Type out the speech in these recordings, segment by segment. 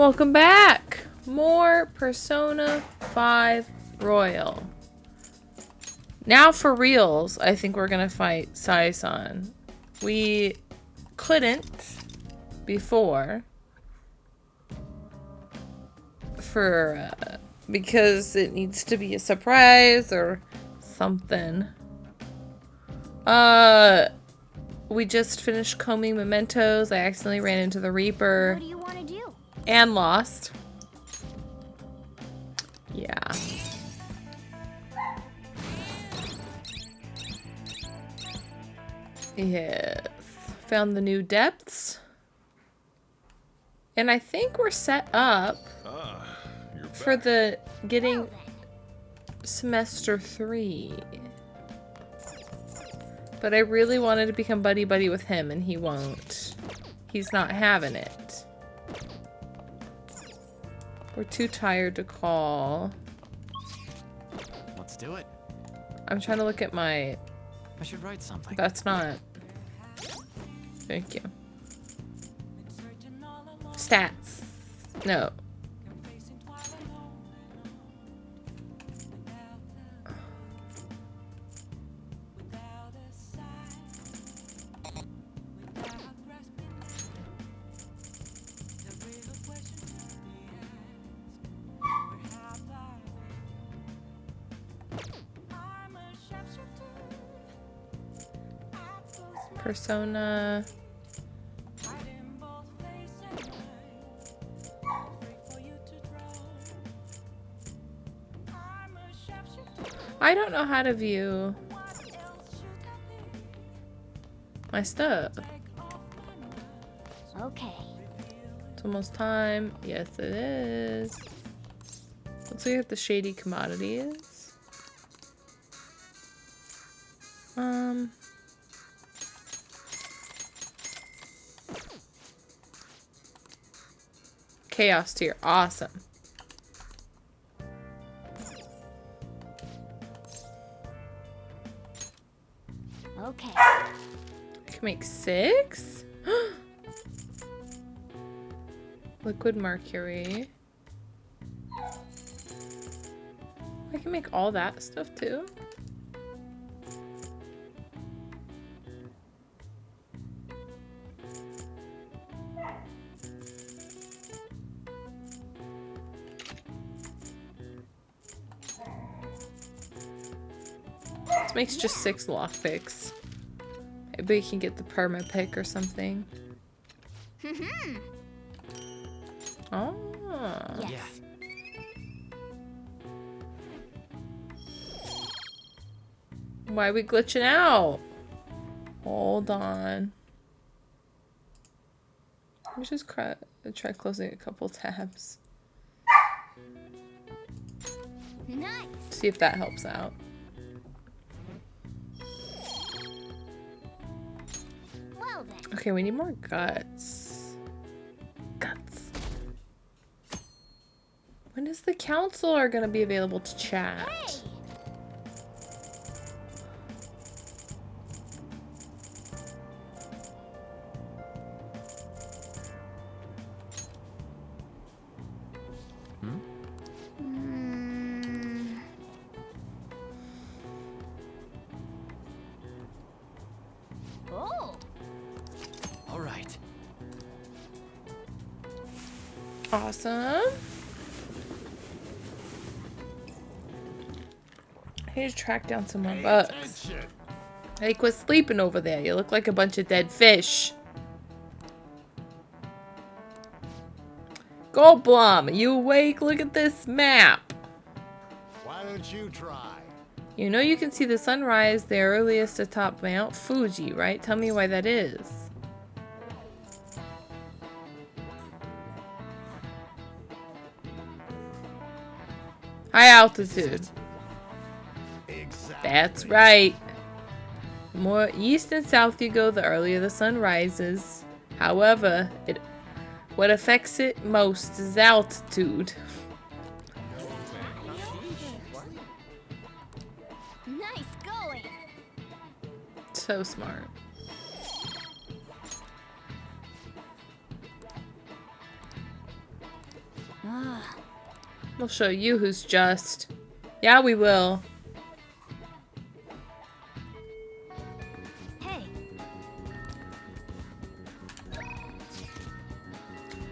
Welcome back! More Persona 5 Royal. Now for reals, I think we're gonna fight Sai-san. We couldn't before because it needs to be a surprise or something. We just finished combing mementos. I accidentally ran into the Reaper. What do you want to do? And lost. Yeah. Yes. Found the new depths. And I think we're set up for the getting semester 3. But I really wanted to become buddy-buddy with him, and he won't. He's not having it. We're too tired to call. Let's do it. I'm trying to look at my... I should write something. That's not... Thank you. Stats. No. Persona. I don't know how to view my stuff. Okay. It's almost time. Yes, it is. Let's look at the shady commodities. Chaos tier. Awesome. Okay. I can make 6? Liquid mercury. I can make all that stuff too. This makes just 6 lockpicks. Maybe we can get the perma pick or something. Oh. Yes. Why are we glitching out? Hold on. Let me just try closing a couple tabs. Nice. See if that helps out. Well then. Okay, we need more guts. Guts. When is the counselor gonna be available to chat? Hey. Oh. All right. Awesome. I need to track down some more bugs. Hey, quit sleeping over there. You look like a bunch of dead fish. Goldblum, are you awake? Look at this map. Why don't you try? You know you can see the sunrise the earliest atop Mount Fuji, right? Tell me why that is. High altitude. Exactly. That's right. The more east and south you go, the earlier the sun rises. However, what affects it most is altitude. Nice going. So smart. Ah, We'll show you who's just. Yeah, we will. hey.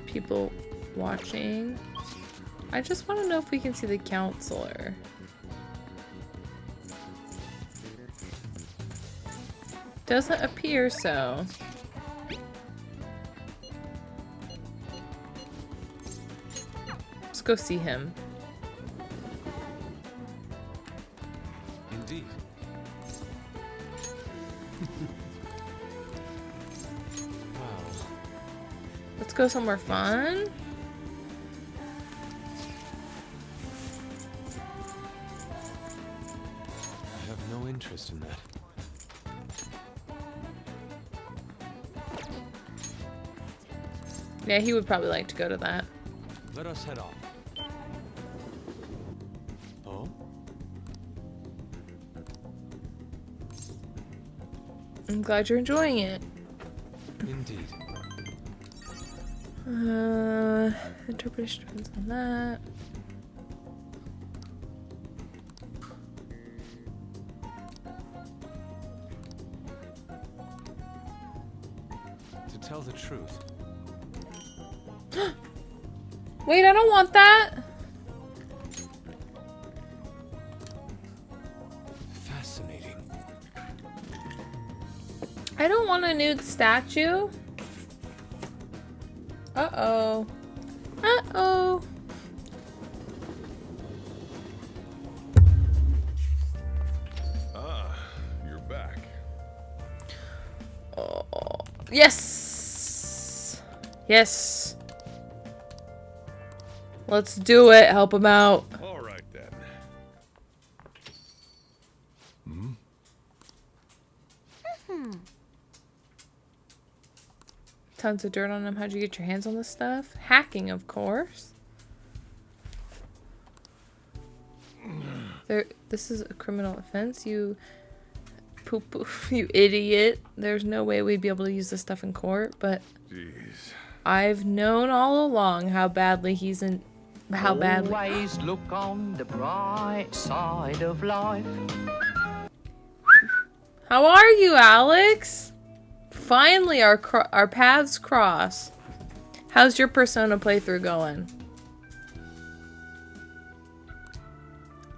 People watching. I just want to know if we can see the counselor. Doesn't appear so. Let's go see him. Indeed. Well, Let's go somewhere fun. I have no interest in that. Yeah, he would probably like to go to that. Let us head off. Oh? I'm glad you're enjoying it. Indeed. Interpretation depends on that. To tell the truth, Wait, I don't want that. fascinating. I don't want a nude statue. Uh-oh. Uh-oh. Ah, you're back. Oh. Yes. Yes. Let's do it. Help him out. All right then. Tons of dirt on him. How'd you get your hands on this stuff? Hacking, of course. This is a criminal offense. You poo-poo, you idiot. There's no way we'd be able to use this stuff in court, but Jeez. I've known all along how badly he's in. How badly. Always look on the bright side of life. How are you, Alex? Finally, our paths cross. How's your Persona playthrough going?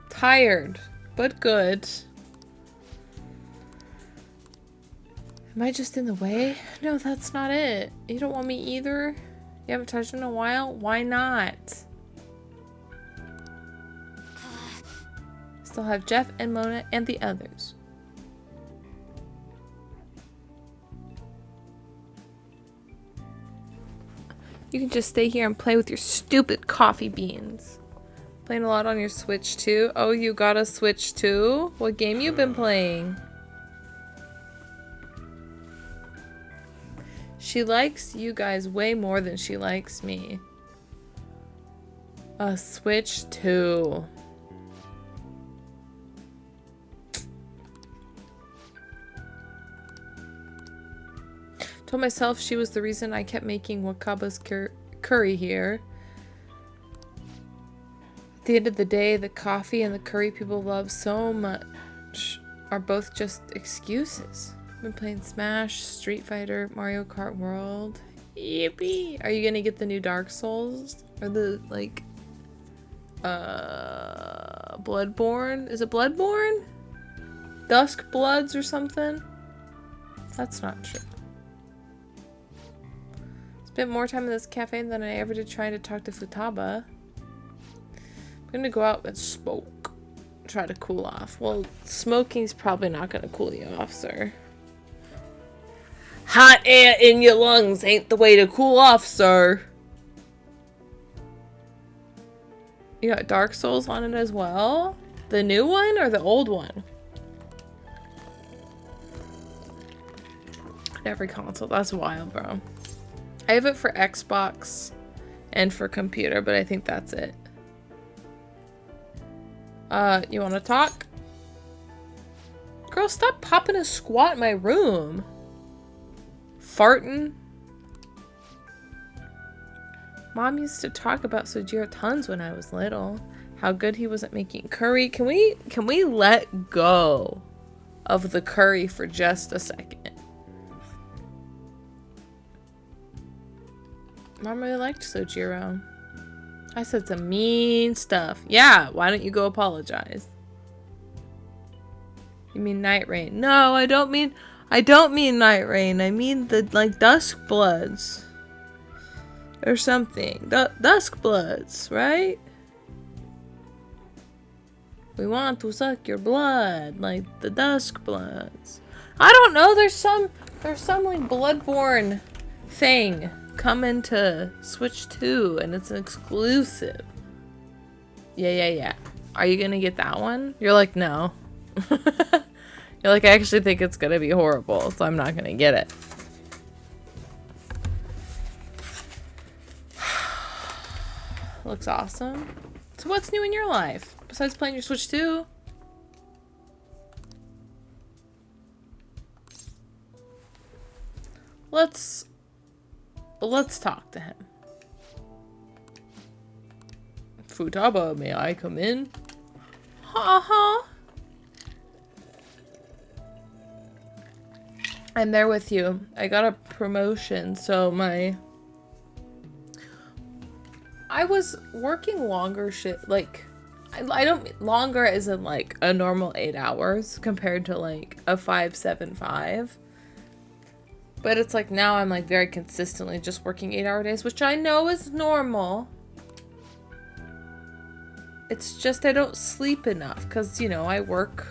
Tired, but good. Am I just in the way? No, that's not it. You don't want me either? You haven't touched in a while? Why not? Still have Jeff and Mona and the others. You can just stay here and play with your stupid coffee beans. Playing a lot on your Switch too? Oh, you got a Switch too? What game you been playing? She likes you guys way more than she likes me. A Switch 2. Told myself she was the reason I kept making Wakaba's curry here. At the end of the day, the coffee and the curry people love so much are both just excuses. I've been playing Smash, Street Fighter, Mario Kart World. Yippee! Are you gonna get the new Dark Souls? Or the, like, Bloodborne? Is it Bloodborne? Dusk Bloods or something? That's not true. Spent more time in this cafe than I ever did trying to talk to Futaba. I'm gonna go out and smoke. Try to cool off. Well, smoking's probably not gonna cool you off, sir. Hot air in your lungs ain't the way to cool off, sir. You got Dark Souls on it as well? The new one or the old one? Every console. That's wild, bro. I have it for Xbox and for computer, but I think that's it. You want to talk? Girl, stop popping a squat in my room. Farting. Mom used to talk about Sojiro tons when I was little. How good he was at making curry. Can we let go of the curry for just a second? Mom really liked Sojiro. I said some mean stuff. Yeah, why don't you go apologize? You mean Night Rain? No, I don't mean Night Rain. I mean the like Dusk Bloods or something. Dusk Bloods, right? We want to suck your blood like the Dusk Bloods. I don't know. There's some like Bloodborne thing coming to Switch 2 and it's an exclusive. Yeah. Are you gonna get that one? You're like, no. You're like, I actually think it's gonna be horrible, so I'm not gonna get it. Looks awesome. So what's new in your life? Besides playing your Switch 2? Let's talk to him. Futaba, may I come in? Ha. I'm there with you. I got a promotion, so I was working longer like, I don't, longer isn't like a normal 8 hours compared to like a 5-7-5. But it's like now I'm like very consistently just working 8-hour days, which I know is normal. It's just I don't sleep enough because, you know, I work,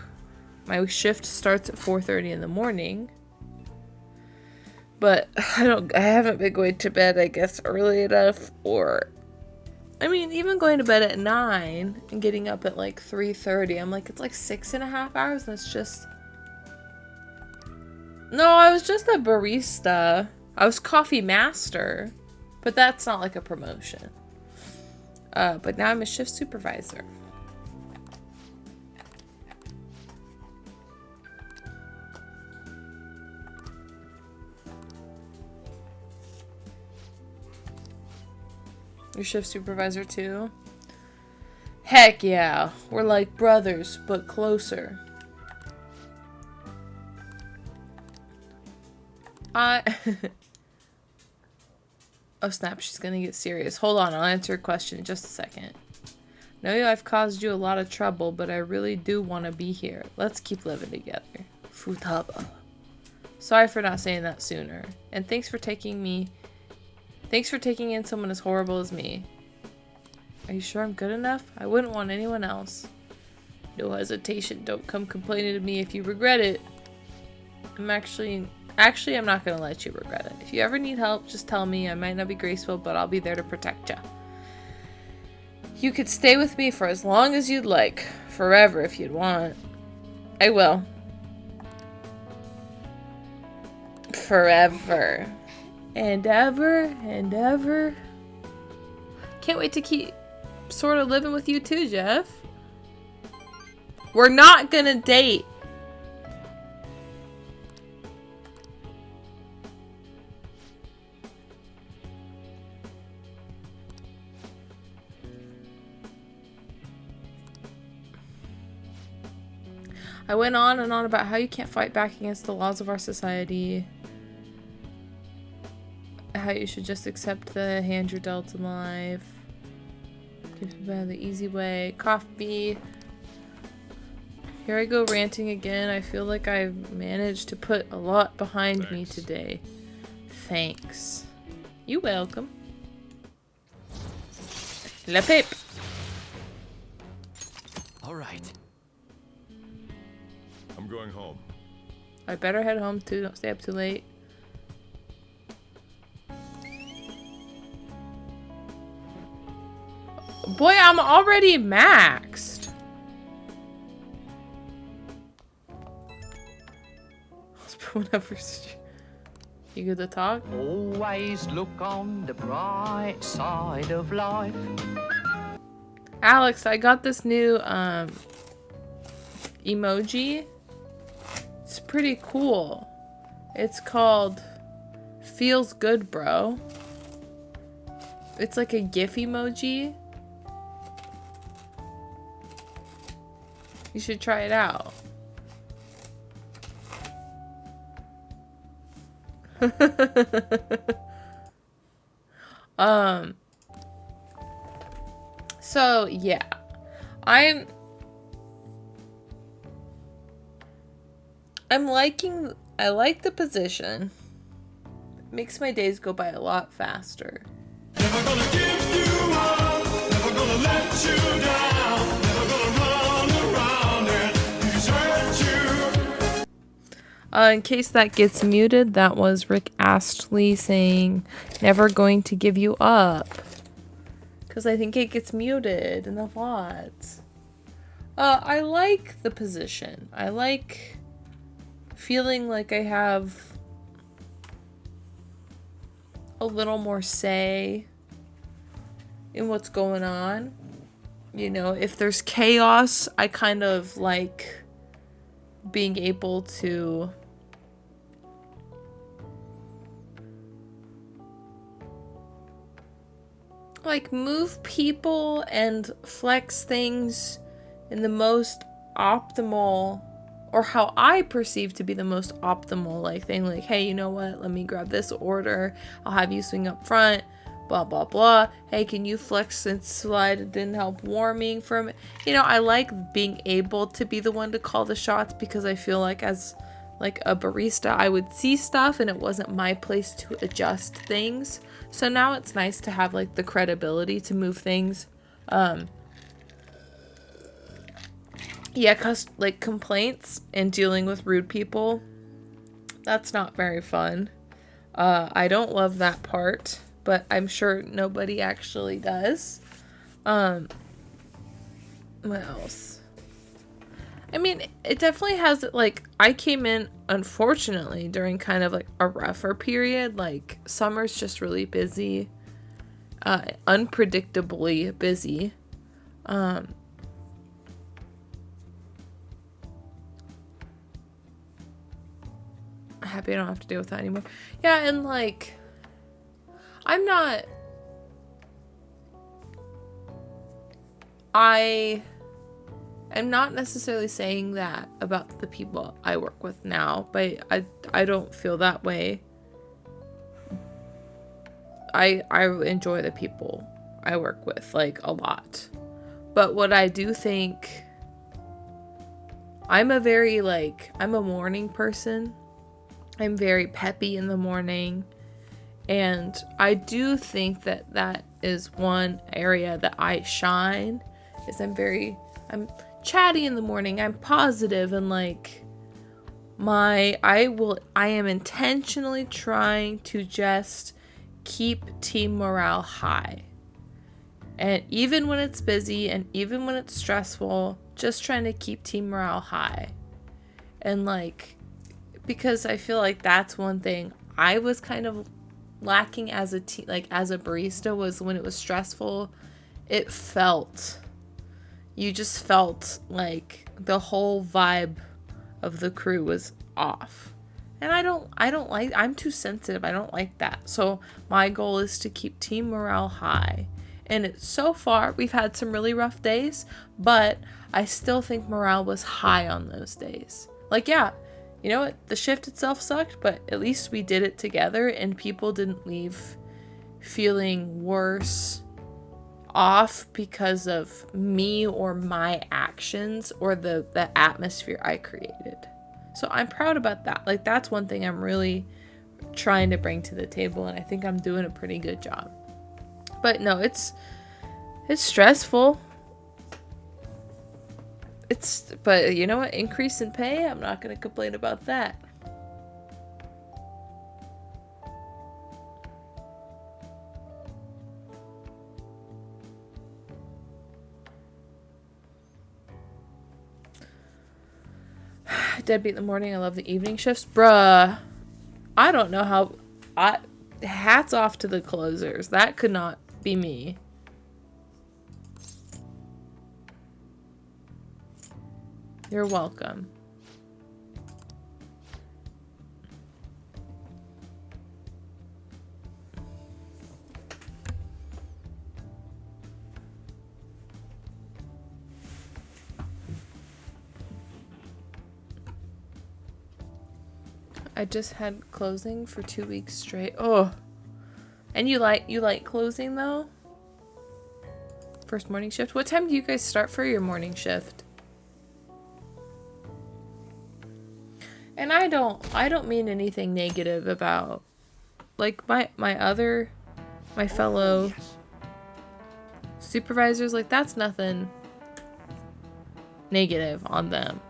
my shift starts at 4:30 in the morning. But I haven't been going to bed, I guess, early enough, or, I mean, even going to bed at 9 and getting up at like 3:30, I'm like, it's like 6.5 hours, and it's just, no, I was just a barista. I was coffee master, but that's not like a promotion. But now I'm a shift supervisor. You're shift supervisor too? Heck yeah. We're like brothers, but closer. Oh snap, she's gonna get serious. Hold on, I'll answer your question in just a second. Know I've caused you a lot of trouble, but I really do want to be here. Let's keep living together. Futaba. Sorry for not saying that sooner. And thanks for taking in someone as horrible as me. Are you sure I'm good enough? I wouldn't want anyone else. No hesitation. Don't come complaining to me if you regret it. Actually, I'm not gonna let you regret it. If you ever need help, just tell me. I might not be graceful, but I'll be there to protect you. You could stay with me for as long as you'd like. Forever if you'd want. I will. Forever. And ever and ever. Can't wait to keep sort of living with you too, Jeff. We're not gonna date. I went on and on about how you can't fight back against the laws of our society. How you should just accept the hand you're dealt in life. Give the easy way. Coffee. Here I go ranting again. I feel like I've managed to put a lot behind me today. Thanks. You welcome. La pipe. All right. I'm going home. I better head home too. Don't stay up too late. Boy, I'm already maxed. Let's put whatever. You good to talk? Always look on the bright side of life. Alex, I got this new emoji. It's pretty cool. It's called Feels Good, Bro. It's like a GIF emoji. You should try it out. So yeah. I'm I like the position. Makes my days go by a lot faster. Never gonna give you up, never gonna let you down, never gonna run around and desert you. In case that gets muted, that was Rick Astley saying, never going to give you up. Because I think it gets muted in the VODs. I like the position. I like feeling like I have a little more say in what's going on. You know, if there's chaos, I kind of like being able to like move people and flex things in the most optimal, or how I perceive to be the most optimal like thing. Like, hey, you know what, let me grab this order, I'll have you swing up front, blah blah blah. Hey, can you flex and slide? It didn't help warming from, you know, I like being able to be the one to call the shots, because I feel like as like a barista, I would see stuff and it wasn't my place to adjust things. So now it's nice to have like the credibility to move things. Yeah, cause like complaints and dealing with rude people, that's not very fun. I don't love that part, but I'm sure nobody actually does. What else? I mean, it definitely has, like, I came in, unfortunately, during kind of like a rougher period. Like, summer's just really busy, unpredictably busy. Happy I don't have to deal with that anymore. Yeah, and like, I'm not necessarily saying that about the people I work with now, but I don't feel that way. I enjoy the people I work with, like, a lot. But what I do think, I'm a morning person. I'm very peppy in the morning. And I do think that that is one area that I shine, is I'm chatty in the morning. I'm positive, and like I am intentionally trying to just keep team morale high. And even when it's busy and even when it's stressful, just trying to keep team morale high. And like, because I feel like that's one thing I was kind of lacking as a as a barista, was when it was stressful, you just felt like the whole vibe of the crew was off. And I'm too sensitive. I don't like that. So my goal is to keep team morale high. And so far, we've had some really rough days, but I still think morale was high on those days. Like, yeah, you know what? The shift itself sucked, but at least we did it together, and people didn't leave feeling worse off because of me or my actions or the atmosphere I created. So I'm proud about that. Like, that's one thing I'm really trying to bring to the table, and I think I'm doing a pretty good job. But no, it's stressful. But you know what? Increase in pay, I'm not going to complain about that. Deadbeat in the morning. I love the evening shifts. Bruh. I don't know how... hats off to the closers. That could not be me. You're welcome. I just had closing for 2 weeks straight. Oh. And you like closing though? First morning shift? What time do you guys start for your morning shift? And I don't mean anything negative about like my fellow supervisors, like that's nothing negative on them.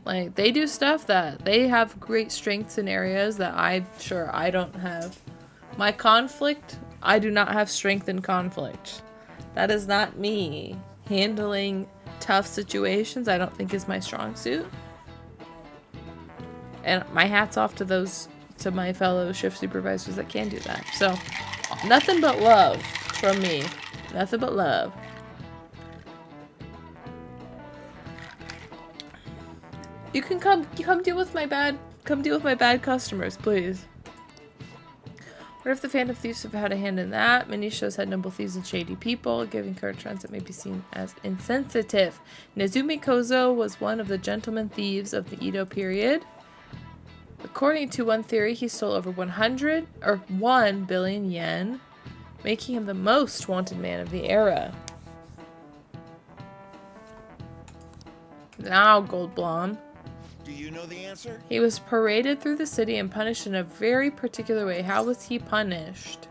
Like they do stuff that they have great strengths in areas that I'm sure I don't have. My conflict, I do not have strength in conflict. That is not me. Handling tough situations, I don't think is my strong suit. And my hat's off to my fellow shift supervisors that can do that. So, nothing but love from me. Nothing but love. You can come deal with my bad customers, please. What if the Phantom Thieves have had a hand in that? Many shows had noble thieves and shady people, giving current trends that may be seen as insensitive. Nezumi Kozo was one of the gentleman thieves of the Edo period. According to one theory, he stole over 1 billion yen, making him the most wanted man of the era. Now, Goldblum. Do you know the answer? He was paraded through the city and punished in a very particular way. How was he punished?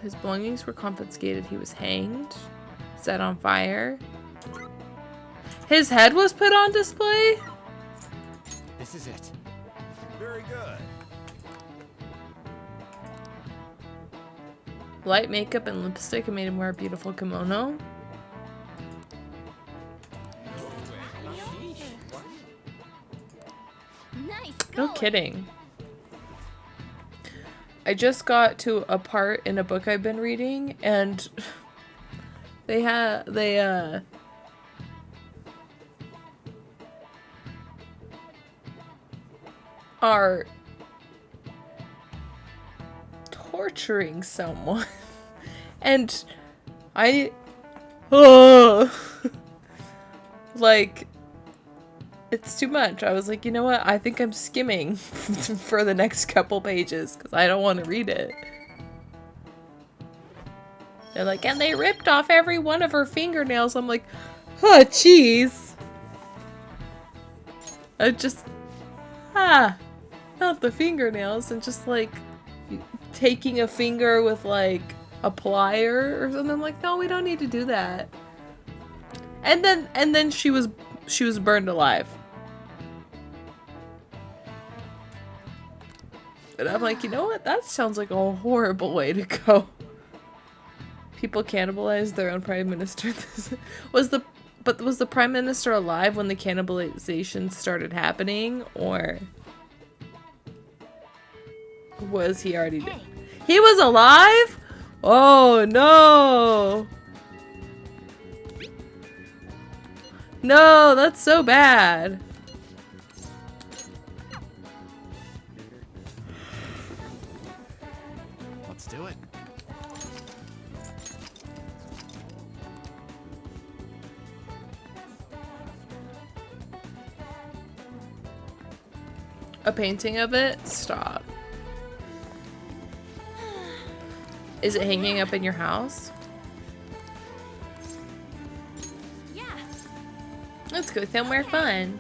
His belongings were confiscated. He was hanged, set on fire. His head was put on display? This is it. Very good. Light makeup and lipstick and made him wear a beautiful kimono. Nice No going. kidding. I just got to a part in a book I've been reading, and they are torturing someone. And like, it's too much. I was like, you know what? I think I'm skimming for the next couple pages because I don't want to read it. They're like, and they ripped off every one of her fingernails. I'm like, oh, jeez. I just, not the fingernails, and just like taking a finger with like a plier or something. I'm like, no, we don't need to do that. And then she was burned alive. And I'm like, you know what? That sounds like a horrible way to go. People cannibalize their own prime minister. Was the prime minister alive when the cannibalization started happening, or was he already dead? He was alive? Oh no! No, that's so bad. Let's do it. A painting of it? Stop. Is it hanging up in your house? Yeah. Let's go somewhere fun.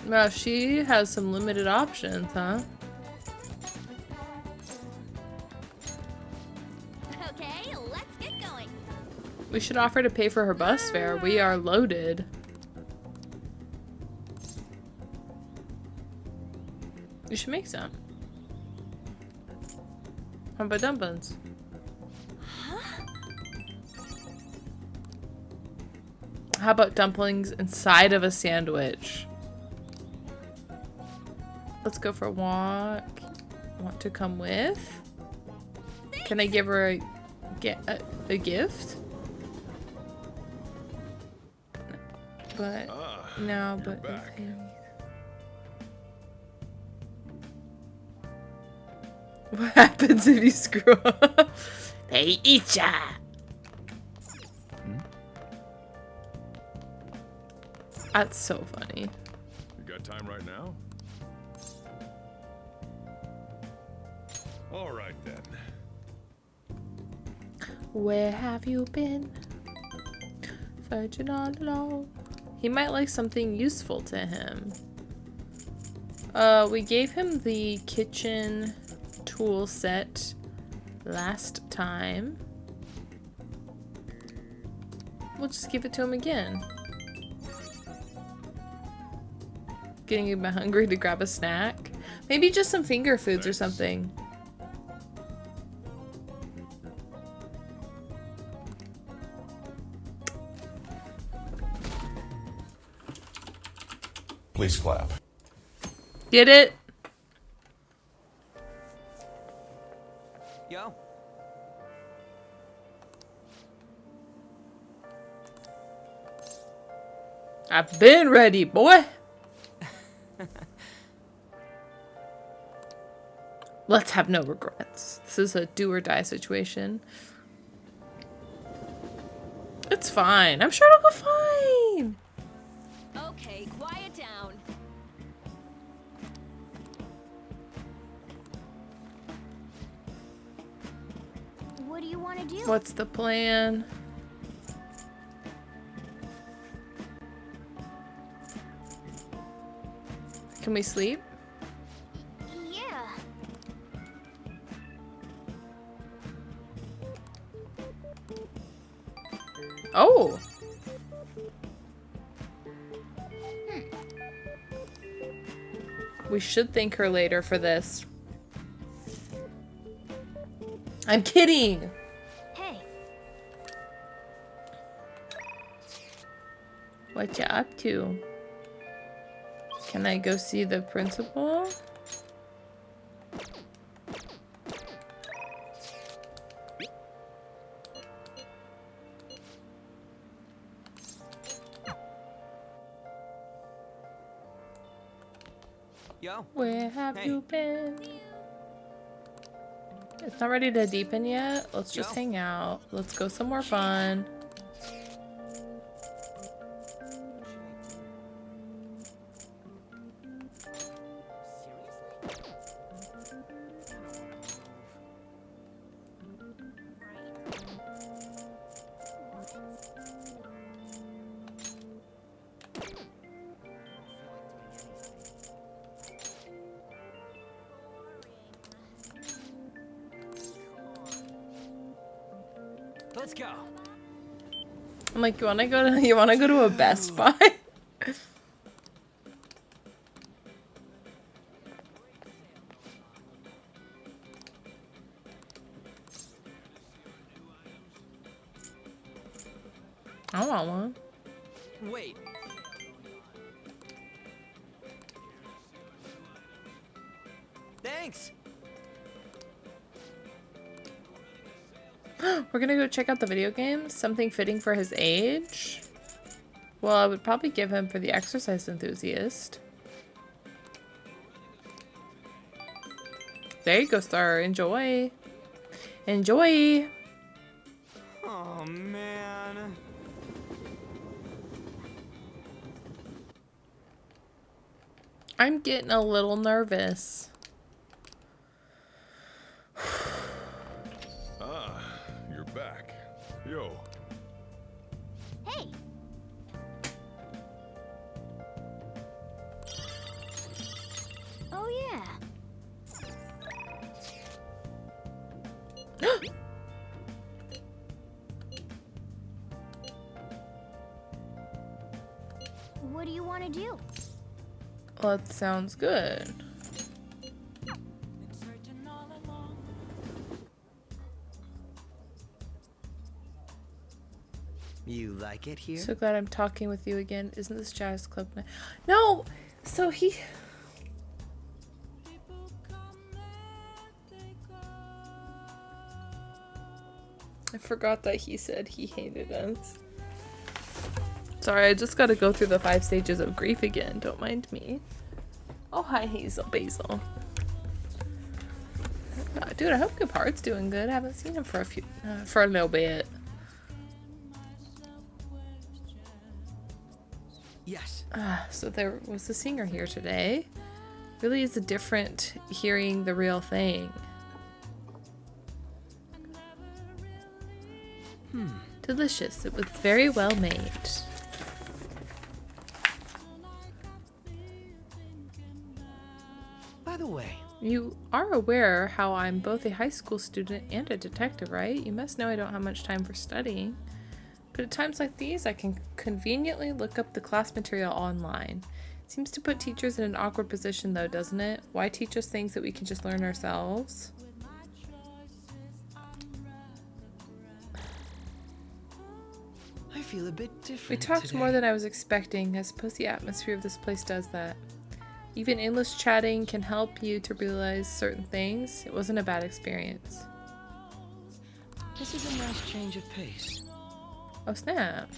Wow, she has some limited options, huh? Okay, let's get going. We should offer to pay for her bus fare. We are loaded. You should make some. How about dumplings? How about dumplings inside of a sandwich? Let's go for a walk. Want to come with? Can I give her a gift? But You're back. What happens if you screw up? They eat ya. That's so funny. You got time right now? All right then. Where have you been? Searching all alone. He might like something useful to him. We gave him the kitchen tool set last time. We'll just give it to him again. Getting him hungry to grab a snack. Maybe just some finger foods or something. Please clap. Get it? Yo. I've been ready, boy. Let's have no regrets. This is a do or die situation. It's fine. I'm sure it'll go fine. Okay, quiet down. What do you want to do? What's the plan? Can we sleep? Yeah. Oh. We should thank her later for this. I'm kidding. Hey, What you up to? Can I go see the principal? Yo. Where have Hey. you been? It's not ready to deepen yet. Let's just Yo. hang out. Let's go somewhere fun. Let's go. I'm like, you wanna go to a Best Buy? I want one. Wait. Thanks. We're gonna go check out the video game. Something fitting for his age. Well, I would probably give him for the exercise enthusiast. There you go, Star. Enjoy. Enjoy. Oh man. I'm getting a little nervous. You're back. Yo. hey. Oh yeah. What do you want to do? Well, that sounds good. You like it here? So glad I'm talking with you again. Isn't this jazz club night? No! So he... I forgot that he said he hated us. Sorry, I just gotta go through the 5 stages of grief again. Don't mind me. Oh, hi, Hazel Basil. Dude, I hope Gepard's doing good. I haven't seen him for a little bit. Yes. So there was a singer here today. Really is a different hearing the real thing. Delicious. It was very well made. By the way, You are aware how I'm both a high school student and a detective, right? You must know I don't have much time for studying. But at times like these, I can conveniently look up the class material online. Seems to put teachers in an awkward position though, doesn't it? Why teach us things that we can just learn ourselves? I feel a bit different. We talked today. more than I was expecting. I suppose the atmosphere of this place does that. Even endless chatting can help you to realize certain things. It wasn't a bad experience. This is a nice change of pace. Oh snap.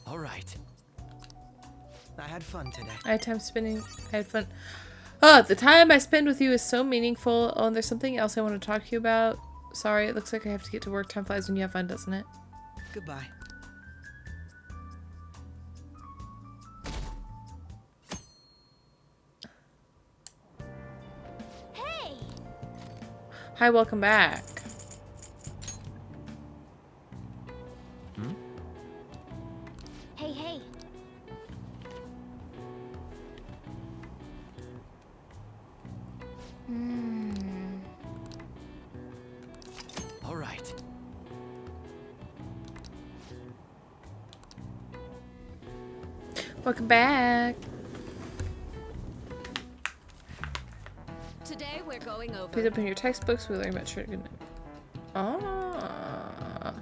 All right. I had fun today. I had fun. Oh, the time I spend with you is so meaningful. Oh, and there's something else I want to talk to you about. Sorry, it looks like I have to get to work. Time flies when you have fun, doesn't it? Goodbye. Hey! Hi, welcome back. Hey, hey. All right. Welcome back. Today we're going over. Please open your textbooks. We learn about good. Oh.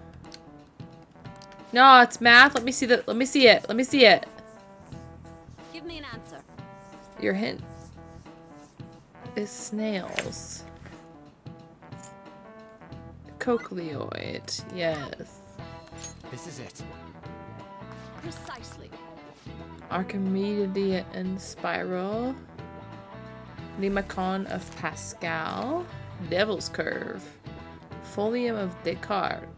No, it's math. Let me see that. Let me see it. Let me see it. Give me an answer. Your hint is snails. Cochleoid. Yes. This is it. Precisely. Archimedean spiral. Limicon of Pascal. Devil's curve. Folium of Descartes.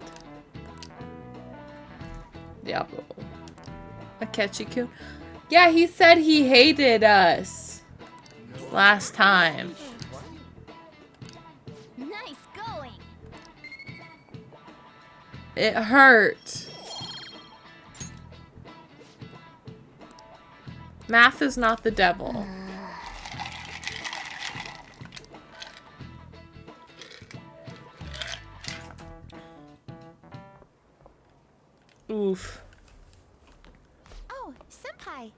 Diablo. Akechiku. Yeah, he said he hated us last time. Nice going. It hurt. Math is not the devil. Oof. Oh, Senpai.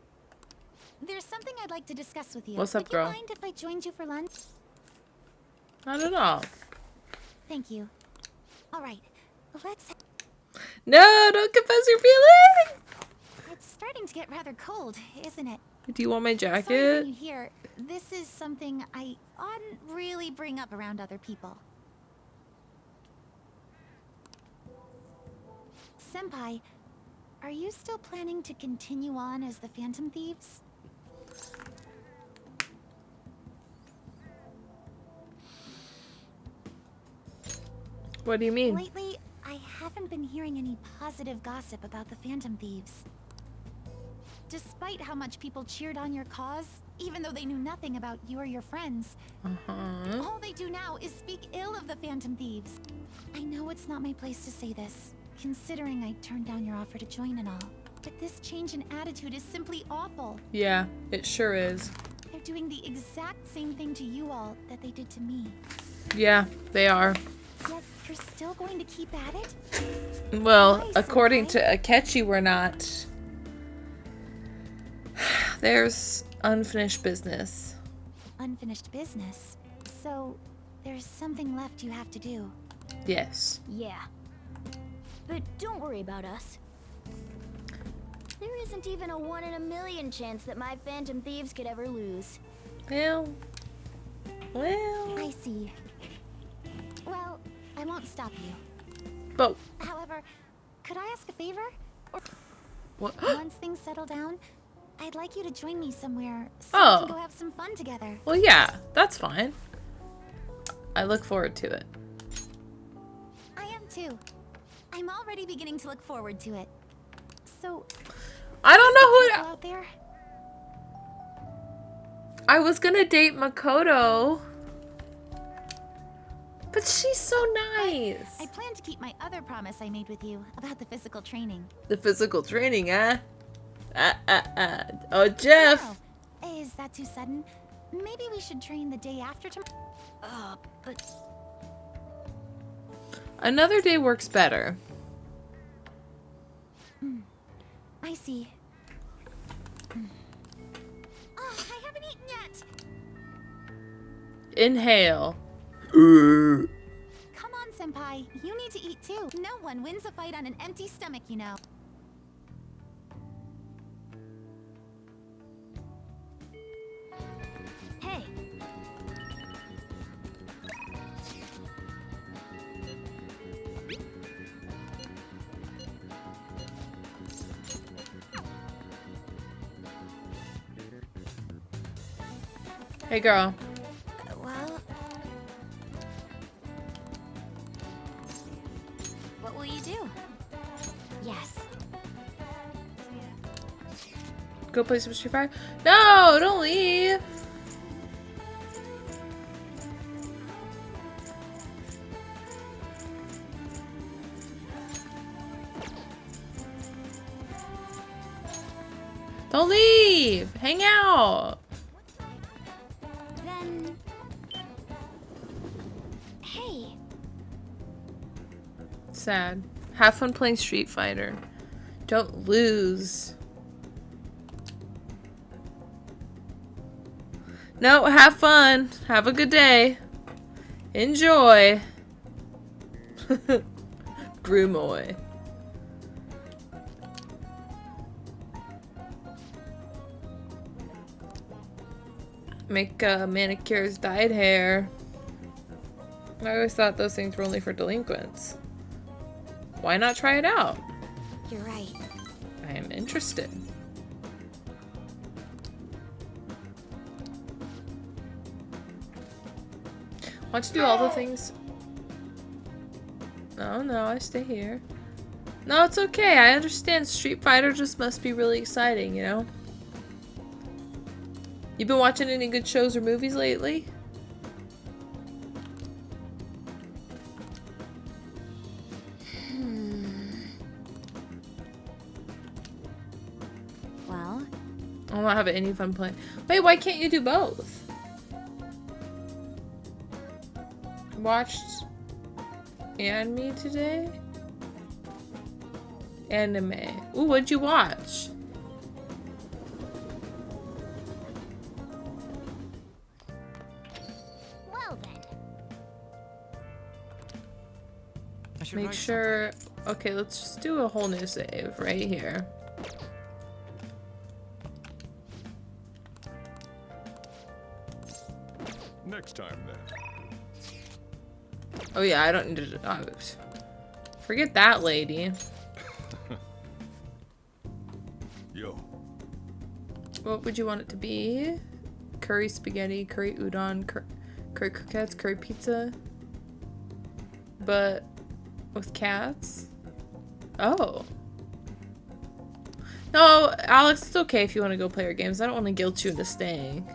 There's something I'd like to discuss with you. What's up, Would girl? you mind if I joined you for lunch? I don't know. Thank you. All right. Let's... No, don't confess your feelings. It's starting to get rather cold, isn't it? Do you want my Sorry jacket? when you hear. This is something I oughtn't really bring up around other people. Senpai, are you still planning to continue on as the Phantom Thieves? What do you mean? Lately, I haven't been hearing any positive gossip about the Phantom Thieves. Despite how much people cheered on your cause, even though they knew nothing about you or your friends, all they do now is speak ill of the Phantom Thieves. I know it's not my place to say this, considering I turned down your offer to join and all, but this change in attitude is simply awful. Yeah, it sure is. They're doing the exact same thing to you all that they did to me. Yeah, they are. Yet you're still going to keep at it? Well, Why, according to Senpai? Akechi, we're not. There's unfinished business. Unfinished business. So, there's something left you have to do. Yes. Yeah. But don't worry about us. There isn't even a 1 in a million chance that my phantom thieves could ever lose. Well. I see. Well, I won't stop you. But However, could I ask a favor? Or what? once things settle down, I'd like you to join me somewhere so we Oh. can go have some fun together. Well, yeah, that's fine. I look forward to it. I am too. I'm already beginning to look forward to it. So, I don't know who. people out there? I was gonna date Makoto. But she's so nice. I plan to keep my other promise I made with you about the physical training. The physical training, eh? Oh, Jeff. Oh, is that too sudden? Maybe we should train the day after tomorrow. But Another day works better. I see. Oh, I haven't eaten yet. Inhale. Come on, Senpai. You need to eat too. No one wins a fight on an empty stomach, you know. Hey, Hey, girl. Well, what will you do? yes. Go play some Street Fighter? No, don't leave. Don't leave. Hang out. Then... Hey, Sad. Have fun playing Street Fighter. Don't lose. No, have fun. Have a good day. Enjoy. Brumoy. Make manicures dyed hair. I always thought those things were only for delinquents. Why not try it out? You're right. I am interested. Want to do all the things? No, I stay here. No, it's okay. I understand. Street Fighter just must be really exciting, you know? You been watching any good shows or movies lately? Well, I'm not having any fun playing. Wait, why can't you do both? Watched anime today? Anime. Ooh, what'd you watch? well then. I should Make write sure... Okay, let's just do a whole new save right here. Next time, then. Oh yeah, I don't need to... Oh, forget that lady. Yo, What would you want it to be? Curry spaghetti, curry udon, curry croquettes, curry pizza. But with cats? Oh. No, Alex, it's okay if you want to go play your games. I don't want to guilt you into staying.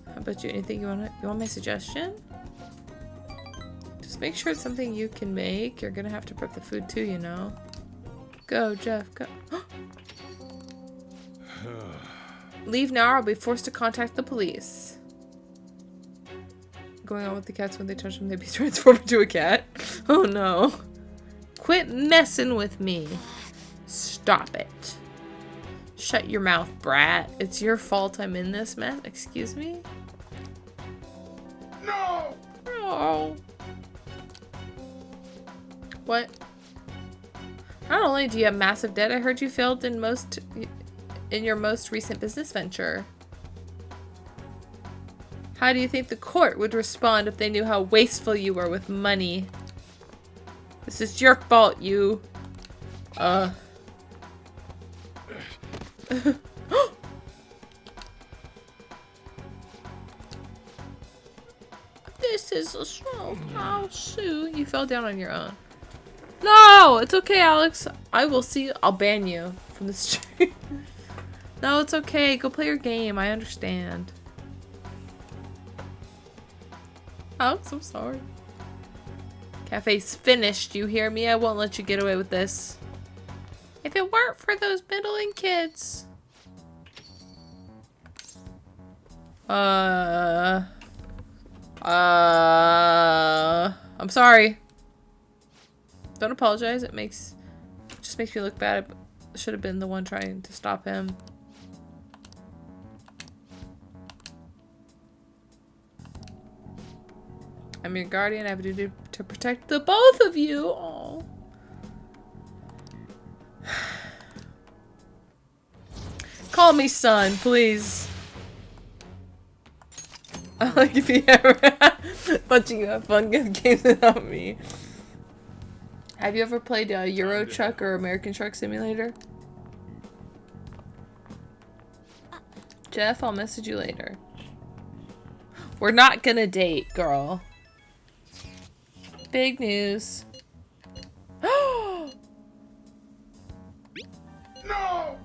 How about you? Anything you want my suggestion? Just make sure it's something you can make. You're gonna have to prep the food too, you know. Go, Jeff, go. Leave now or I'll be forced to contact the police. Going on with the cats, when they touch them, they be transformed into a cat. Oh no. Quit messing with me. Stop it. Shut your mouth, brat. It's your fault I'm in this mess. Excuse me? no! Oh. What? Not only do you have massive debt, I heard you failed in your most recent business venture. How do you think the court would respond if they knew how wasteful you were with money? This is your fault, you... This is a stroke. I'll sue. You fell down on your own. No! It's okay, Alex. I will see you. I'll ban you from the stream. No, it's okay. Go play your game. I understand. Alex, I'm sorry. Cafe's finished. You hear me? I won't let you get away with this. If it weren't for those middling kids. I'm sorry. Don't apologize. It just makes me look bad. I should have been the one trying to stop him. I'm your guardian. I have a duty to protect the both of you. Aww. Call me son, please. I like if you ever watching you have fun games without me. Have you ever played Euro Truck or American Truck Simulator? Jeff, I'll message you later. We're not gonna date, girl. Big news. No!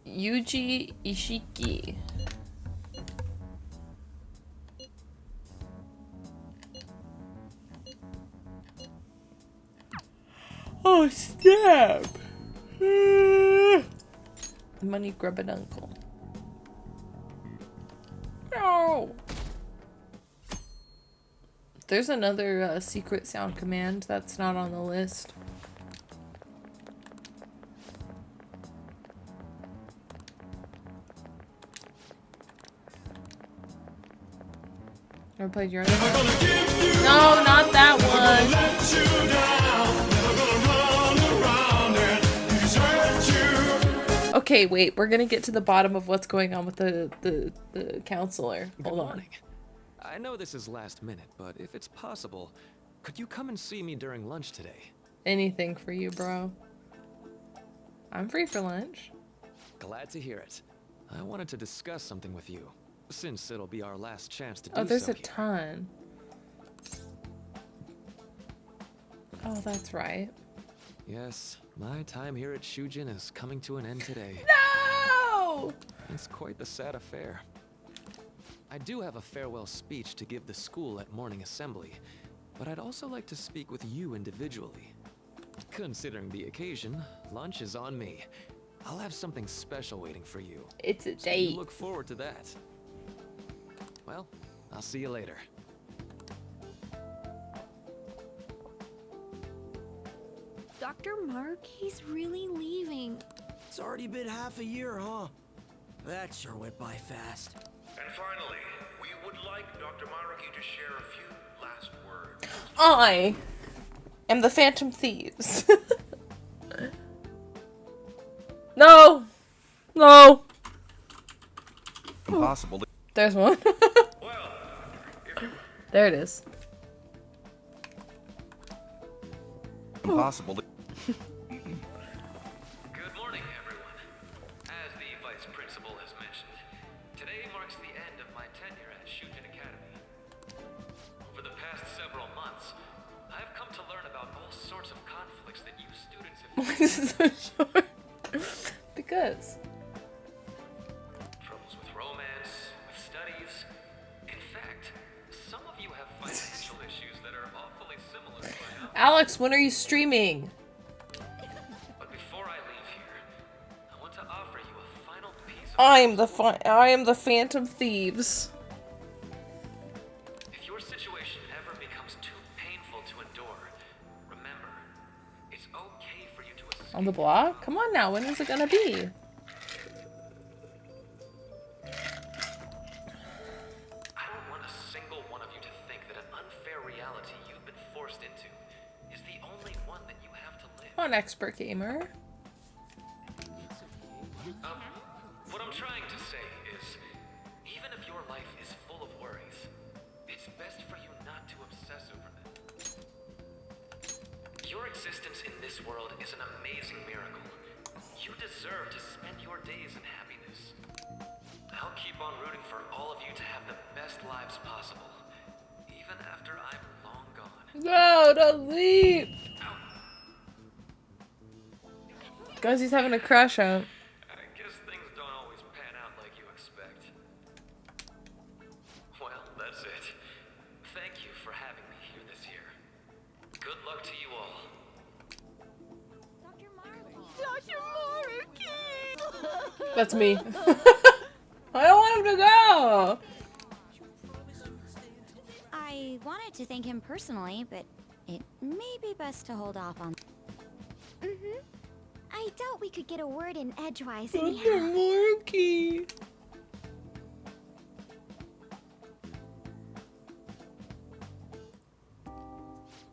Yuji Ishiki. Oh, snap! Money grubbing uncle. No! There's another secret sound command that's not on the list. Never played your other one? No, not that one. Okay, wait. We're gonna get to the bottom of what's going on with the counselor. Hold on. Morning. I know this is last minute, but if it's possible, could you come and see me during lunch today? Anything for you, bro. I'm free for lunch. Glad to hear it. I wanted to discuss something with you, since it'll be our last chance to do so. Oh, there's a here. ton. Oh, that's right. Yes, my time here at Shujin is coming to an end today. No! It's quite the sad affair. I do have a farewell speech to give the school at morning assembly, but I'd also like to speak with you individually. Considering the occasion, lunch is on me. I'll have something special waiting for you. It's a So date. you look forward to that. Well, I'll see you later. Dr. Mark, he's really leaving. It's already been half a year, huh? That sure went by fast. And finally, we would like Dr. Maruki to share a few last words. I am the Phantom Thieves. No! No! Impossible. There's one. Well, if you... There it is. Impossible. Good morning, everyone. As the Vice Principal has mentioned, today marks the end of my tenure at Shujin Academy. Over the past several months, I have come to learn about all sorts of conflicts that you students have Why is it so short? Because. troubles with romance, with studies. In fact, some of you have financial issues that are awfully similar to my own. Alex, when are you streaming? But before I leave here, I want to offer you a final piece of I am the Phantom Thieves. If your situation ever becomes too painful to endure, remember, it's okay for you to escape. On the block? Come on now, when is it gonna be? I don't want a single one of you to think that an unfair reality you've been forced into is the only one Come on, expert gamer. What I'm trying to say is, even if your life is full of worries, it's best for you not to obsess over them. Your existence in this world is an amazing miracle. You deserve to spend your days in happiness. I'll keep on rooting for all of you to have the best lives possible, even after I'm long gone. No, don't leave. Guys, he's having a crash out. I guess things don't always pan out like you expect. Well, that's it. Thank you for having me here this year. Good luck to you all. Dr. Marky! That's me. I don't want him to go. I wanted to thank him personally, but it may be best to hold off on. I doubt we could get a word in edgewise anyhow. Marky.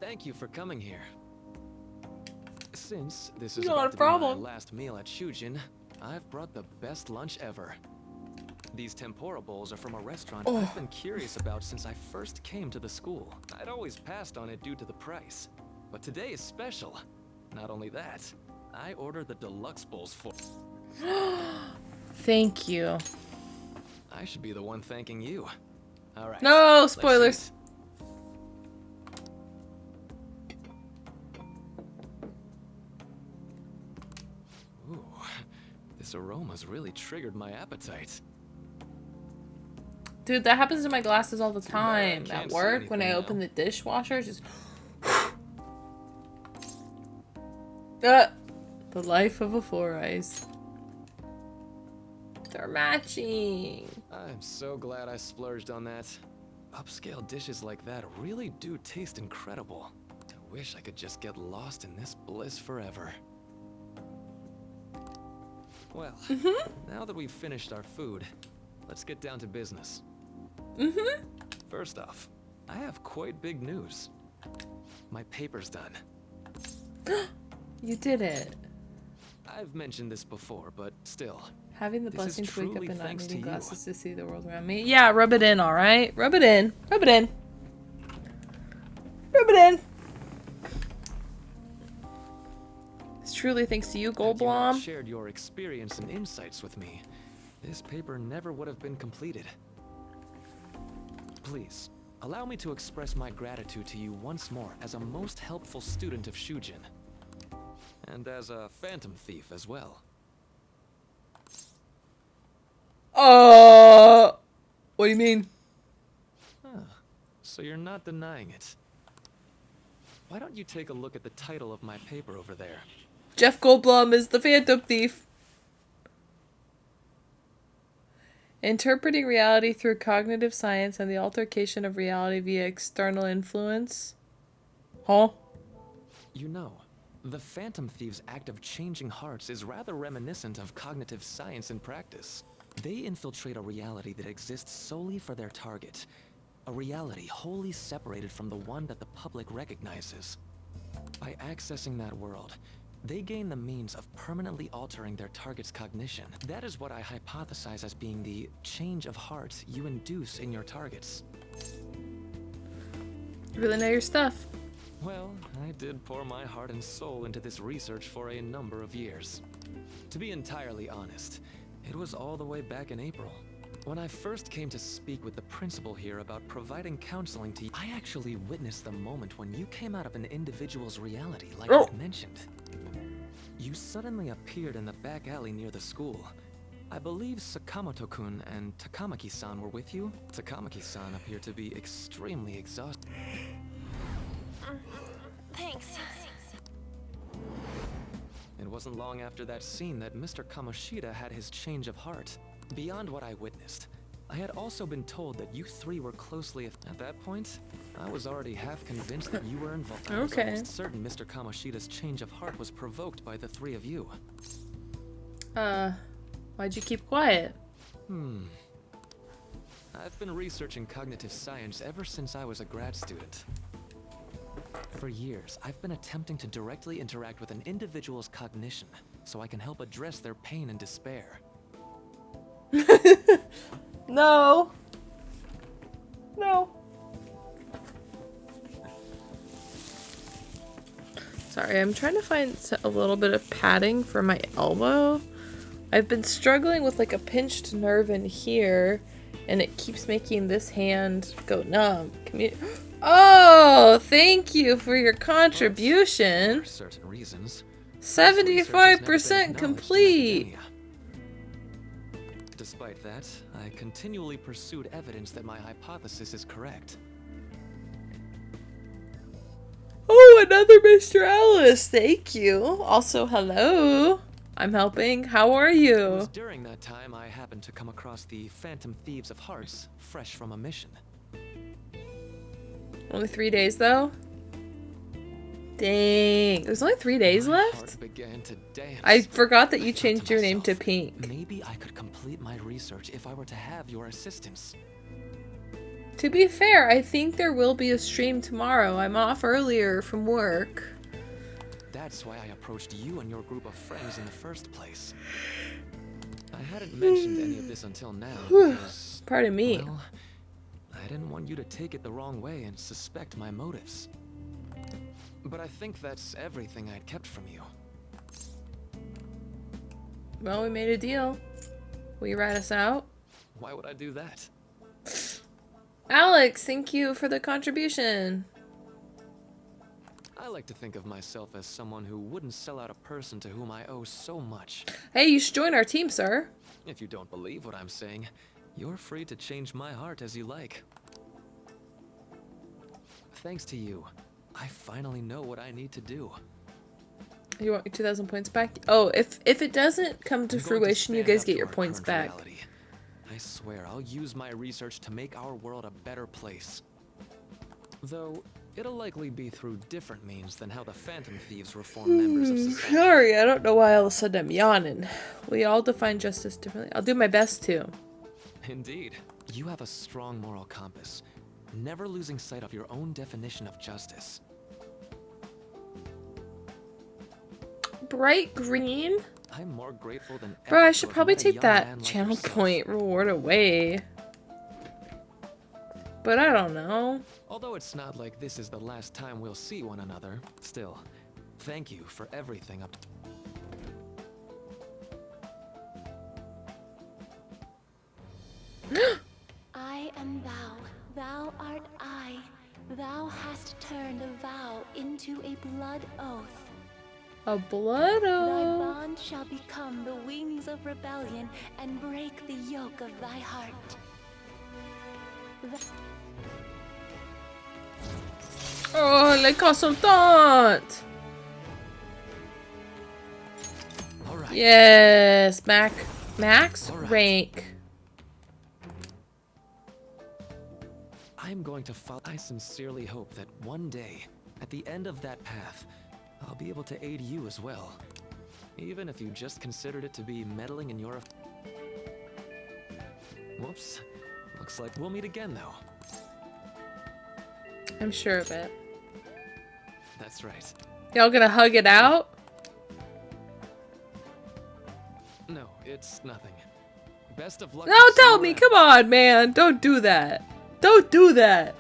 Thank you for coming here. Since this is Not about a to be problem. my last meal at Shujin, I've brought the best lunch ever. These tempura bowls are from a restaurant I've been curious about since I first came to the school. I'd always passed on it due to the price, but today is special. Not only that, I ordered the deluxe bowls for... Thank you. I should be the one thanking you. All right. No let's spoilers. eat. Ooh, this aroma's really triggered my appetite. Dude, that happens to my glasses all the bad I time. can't At see work, when I anything open now. the dishwasher, it's just... the life of a four eyes. They're matching. I'm so glad I splurged on that. Upscale dishes like that really do taste incredible. I wish I could just get lost in this bliss forever. Well, now that we've finished our food, let's get down to business. First off, I have quite big news. My paper's done. You did it. I've mentioned this before, but still. Having the This is blessing to wake up truly and not thanks to needing you. glasses to see the world around me. Yeah, rub it in, alright? Rub it in. Rub it in. Rub it in. It's truly thanks to you, Had you not Goldblum. shared your experience and insights with me, this paper never would have been completed. Please, allow me to express my gratitude to you once more as a most helpful student of Shujin. And as a phantom thief as well. What do you mean? So you're not denying it. Why don't you take a look at the title of my paper over there? Jeff Goldblum is the Phantom Thief. Interpreting reality through cognitive science and the altercation of reality via external influence. Huh? You know, the Phantom Thief's act of changing hearts is rather reminiscent of cognitive science in practice. They infiltrate a reality that exists solely for their target. A reality wholly separated from the one that the public recognizes. By accessing that world, they gain the means of permanently altering their target's cognition. That is what I hypothesize as being the change of heart you induce in your targets. You really know your stuff. Well, I did pour my heart and soul into this research for a number of years. To be entirely honest, it was all the way back in April. When I first came to speak with the principal here about providing counseling to you, I actually witnessed the moment when you came out of an individual's reality, like I mentioned. You suddenly appeared in the back alley near the school. I believe Sakamoto-kun and Takamaki-san were with you. Takamaki-san appeared to be extremely exhausted. Thanks. It wasn't long after that scene that Mr. Kamoshida had his change of heart. Beyond what I witnessed, I had also been told that you three were closely... At that point, I was already half convinced that you were involved. I was almost certain Mr. Kamoshida's change of heart was provoked by the three of you. Why'd you keep quiet? I've been researching cognitive science ever since I was a grad student. For years, I've been attempting to directly interact with an individual's cognition so I can help address their pain and despair. No. No. Sorry, I'm trying to find a little bit of padding for my elbow. I've been struggling with like a pinched nerve in here, and it keeps making this hand go numb. Oh, thank you for your contribution. For certain reasons, 75% complete. Despite that, I continually pursued evidence that my hypothesis is correct. Oh, another Mr. Ellis. Thank you. Also, hello. I'm helping. How are It you? was during that time I happened to come across the Phantom Thieves of Hearts, fresh from a mission. Only 3 days, though? Dang. There's only 3 days My left? heart began to dance. I forgot that you I thought changed to your name to myself, Pink. Maybe I could complete my research if I were to have your assistance. To be fair, I think there will be a stream tomorrow. I'm off earlier from work. That's why I approached you and your group of friends in the first place. I hadn't mentioned any of this until now because, Pardon me. well, I didn't want you to take it the wrong way and suspect my motives. But I think that's everything I'd kept from you. Well, we made a deal. Will you rat us out? Why would I do that? Alex, thank you for the contribution. I like to think of myself as someone who wouldn't sell out a person to whom I owe so much. Hey, you should join our team, sir. If you don't believe what I'm saying, you're free to change my heart as you like. Thanks to you, I finally know what I need to do. You want your 2,000 points back? Oh, if it doesn't come to I'm going fruition, you stand guys up get to your our points current back. reality. I swear I'll use my research to make our world a better place. Though, it'll likely be through different means than how the Phantom Thieves reform members of society. Sorry, I don't know why all of a sudden I'm yawning. We all define justice differently. I'll do my best to. Indeed. You have a strong moral compass, never losing sight of your own definition of justice. Bright green? I'm more grateful than ever. Bro, I to should have probably met a take young man that like channel yourself. point reward away. But I don't know. Although it's not like this is the last time we'll see one another, still, thank you for everything up to... I am thou, thou art I. Thou hast turned a vow into a blood oath. A blood Thy oath. bond shall become the wings of rebellion and break the yoke of thy heart. Oh, le consultant! All right. Yes, max All right. rank. I'm going to follow. I sincerely hope that one day, at the end of that path, I'll be able to aid you as well. Even if you just considered it to be meddling in your... Whoops. Looks like we'll meet again, though. I'm sure of it. That's right. Y'all gonna hug it out? No, it's nothing. Best of luck. No, to tell see me. you Come on, man. Don't do that. Don't do that.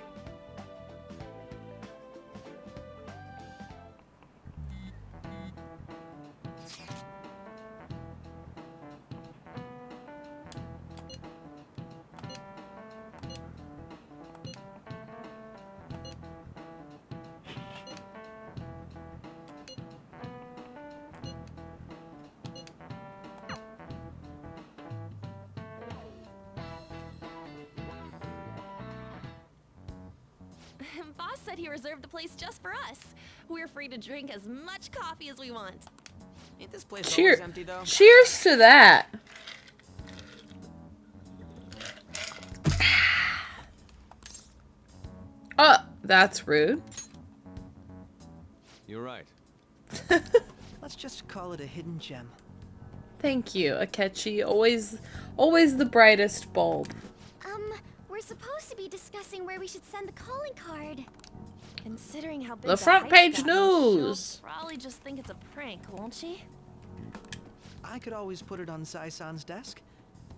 Boss said he reserved the place just for us. We're free to drink as much coffee as we want. Ain't this place Cheer. always empty though? Cheers to that. Oh, that's rude. You're right. Let's just call it a hidden gem. Thank you, Akechi. Always the brightest bulb. We're supposed to be discussing where we should send the calling card. Considering how big The front hype page got, news. she'll probably just think it's a prank, won't she? I could always put it on Sai-san's desk.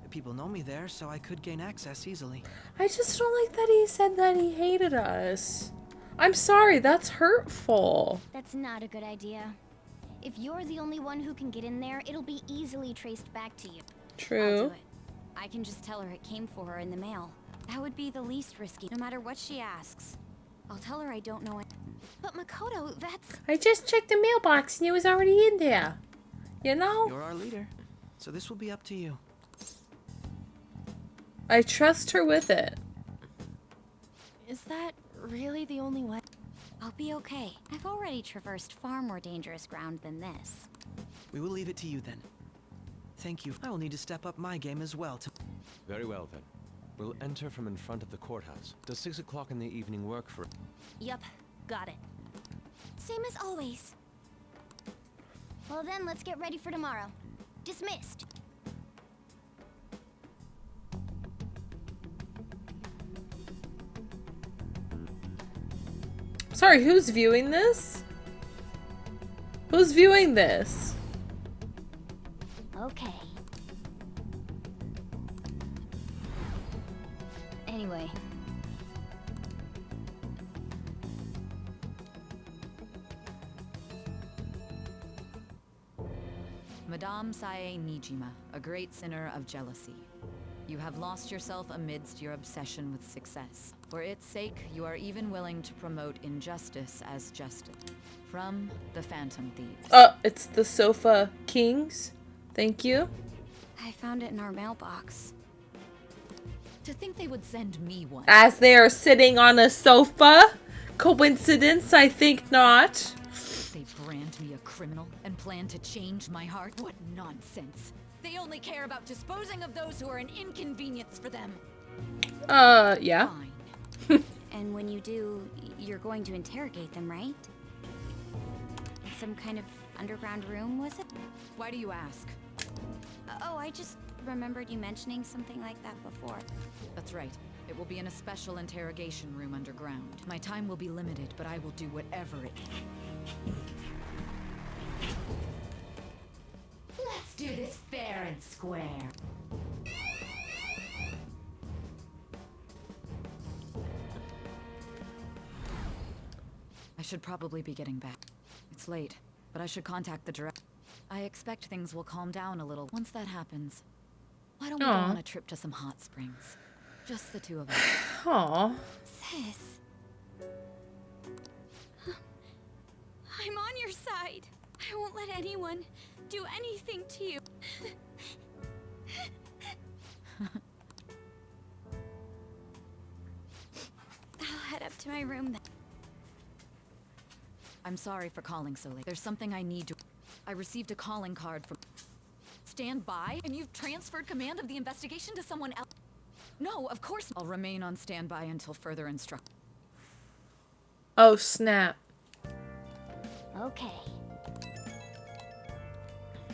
People know me there, so I could gain access easily. I just don't like that he said that he hated us. I'm sorry, that's hurtful. That's not a good idea. If you're the only one who can get in there, it'll be easily traced back to you. I'll True. do it. I can just tell her it came for her in the mail. That would be the least risky, no matter what she asks. I'll tell her I don't know it. But Makoto, that's... I just checked the mailbox and it was already in there. You know? You're our leader, so this will be up to you. I trust her with it. Is that really the only way? I'll be okay. I've already traversed far more dangerous ground than this. We will leave it to you then. Thank you. I will need to step up my game as well. Very well then. We'll enter from in front of the courthouse. Does 6 o'clock in the evening work for... Yup, got it. Same as always. Well then, let's get ready for tomorrow. Dismissed. Sorry, who's viewing this? Who's viewing this? Okay. Anyway. Madame Sae Nijima, a great sinner of jealousy. You have lost yourself amidst your obsession with success. For its sake, you are even willing to promote injustice as justice. From the Phantom Thieves. It's the Sofa Kings. Thank you. I found it in our mailbox. To think they would send me one. As they are sitting on a sofa? Coincidence? I think not. They brand me a criminal and plan to change my heart? What nonsense. They only care about disposing of those who are an inconvenience for them. Yeah. Fine. And when you do, you're going to interrogate them, right? Some kind of underground room, was it? Why do you ask? Oh, I just remembered you mentioning something like that before. That's right. It will be in a special interrogation room underground. My time will be limited, but I will do whatever it takes. Let's do this fair and square. I should probably be getting back. It's late, but I should contact the director. I expect things will calm down a little once that happens. Why don't we go on a trip to some hot springs? Just the two of us. Aww. Sis. I'm on your side. I won't let anyone do anything to you. I'll head up to my room then. I'm sorry for calling so late. There's something I need to... I received a calling card from... Stand by? And you've transferred command of the investigation to someone else? No, of course. I'll remain on standby until further instruction. Oh, snap. Okay.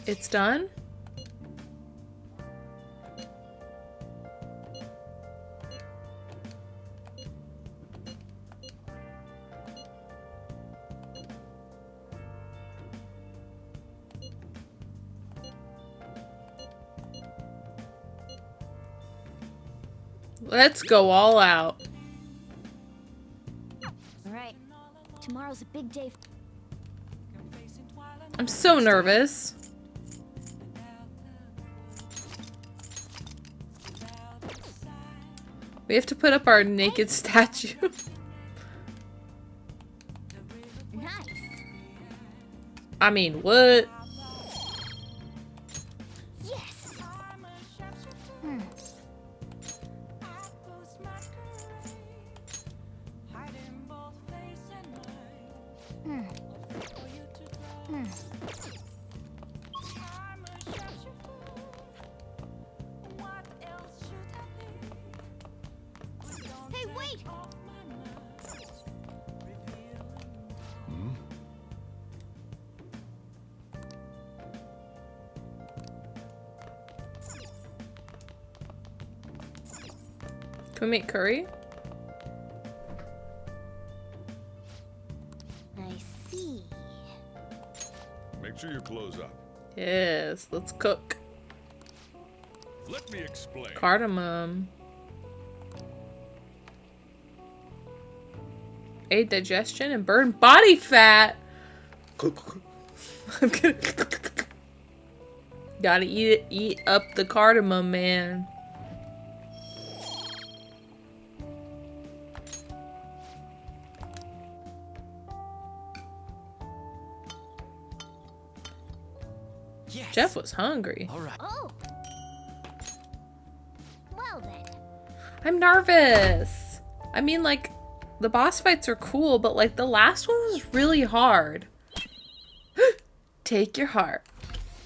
It's done? Let's go all out. All right. Tomorrow's a big day. I'm so nervous. We have to put up our naked statue. Nice. I mean, what? Yes. Hey, wait! Can we make curry? sure you close up. Yes, let's cook. Let me explain. Cardamom. Aid digestion and burn body fat. I'm gonna gotta eat up the cardamom, man. Yes. Jeff was hungry. All right. Oh. Well then. I'm nervous. I mean, like, the boss fights are cool, but like the last one was really hard. Take your heart.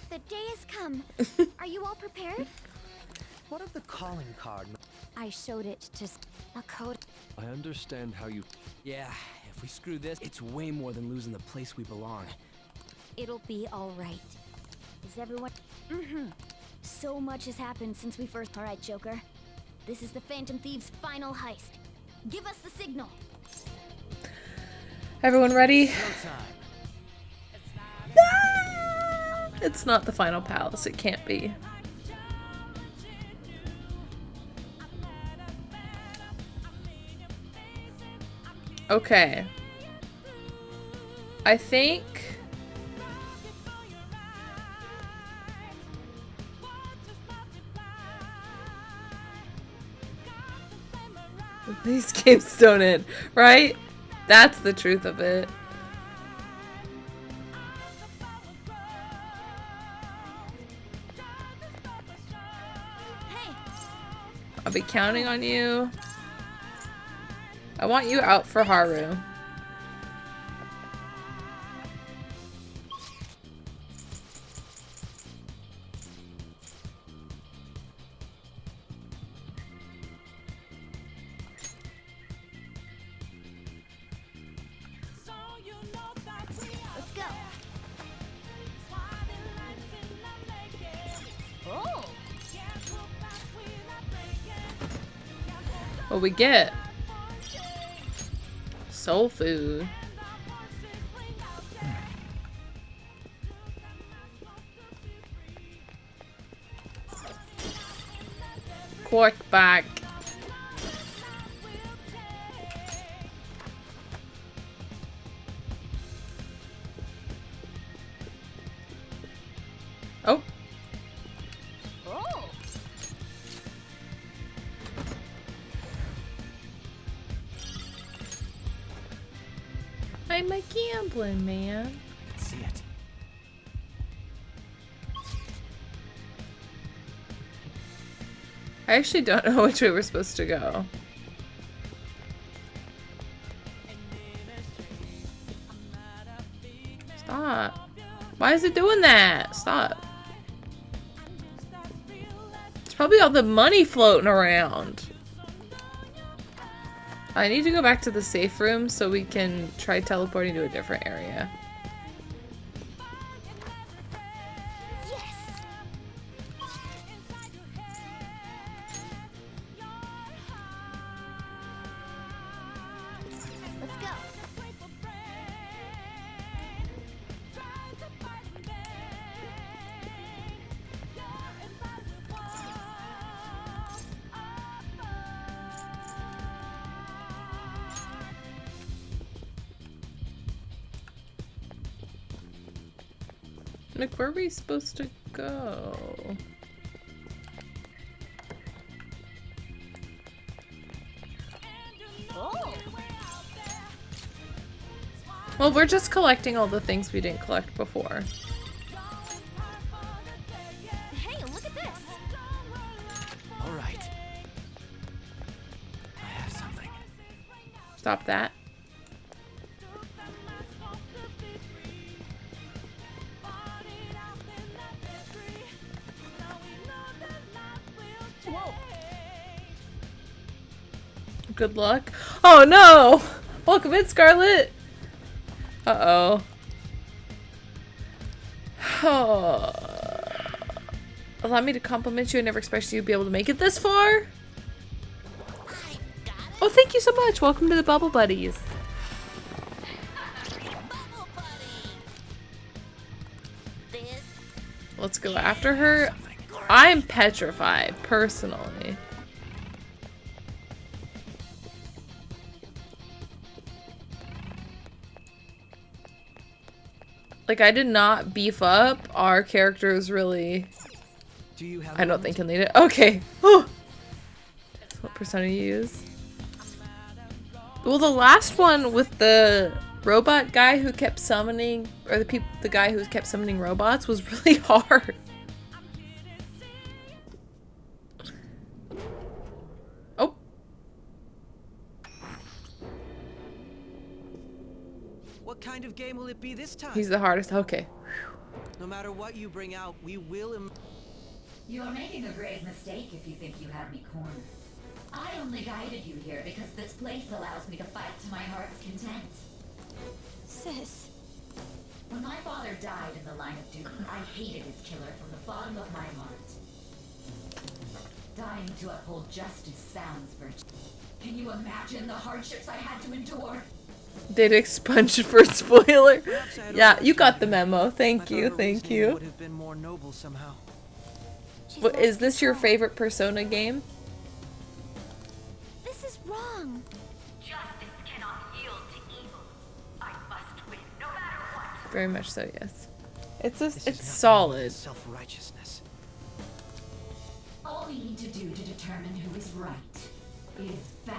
The day has come. Are you all prepared? What of the calling card? I showed it to a code. I understand how you... Yeah, if we screw this, it's way more than losing the place we belong. It'll be all right. Is everyone? Mm-hmm. So much has happened since we first. All right, Joker. This is the Phantom Thieves' final heist. Give us the signal. Everyone ready? Showtime. It's not the final palace. It can't be. Okay. I think... these games don't end, right? That's the truth of it. I'll be counting on you. I want you out for Haru. Let's go. Oh. What we get? Soul food. Cork back. Oh. Oh. I'm a gambling man. Let's see it. I actually don't know which way we're supposed to go. Stop. Why is it doing that? Stop. It's probably all the money floating around. I need to go back to the safe room so we can try teleporting to a different area. Let's go. Like, where are we supposed to go? Oh. Well, we're just collecting all the things we didn't collect before. Hey, look at this. All right. I have something. Stop that. Whoa. Good luck. Oh no! Welcome in, Scarlet! Uh-oh. Oh. Allow me to compliment you. I never expected you to be able to make it this far. Oh, thank you so much. Welcome to the Bubble Buddies. Let's go after her. I'm petrified, personally. Like, I did not beef up. Our characters really... I don't think he'll need it. Okay. Whew. What persona you use? Well, the last one with the robot guy who kept summoning, or the guy who kept summoning robots was really hard. Oh. What kind of game will it be this time? He's the hardest. Okay. No matter what you bring out, we will. You're making a grave mistake if you think you have me cornered. I only guided you here because this place allows me to fight to my heart's content. Sis. When my father died in the line of duty, I hated his killer from the bottom of my heart. Dying to uphold justice sounds virtuous. Can you imagine the hardships I had to endure? Did expunge for spoiler. Yeah, you got the memo. Thank you. Thank you. Would have been more noble somehow. What, is this your favorite Persona game? This is wrong. Justice cannot yield to evil. I must win, no matter what. Very much so, yes. It's solid. Self-righteousness. All we need to do to determine who is right is vow.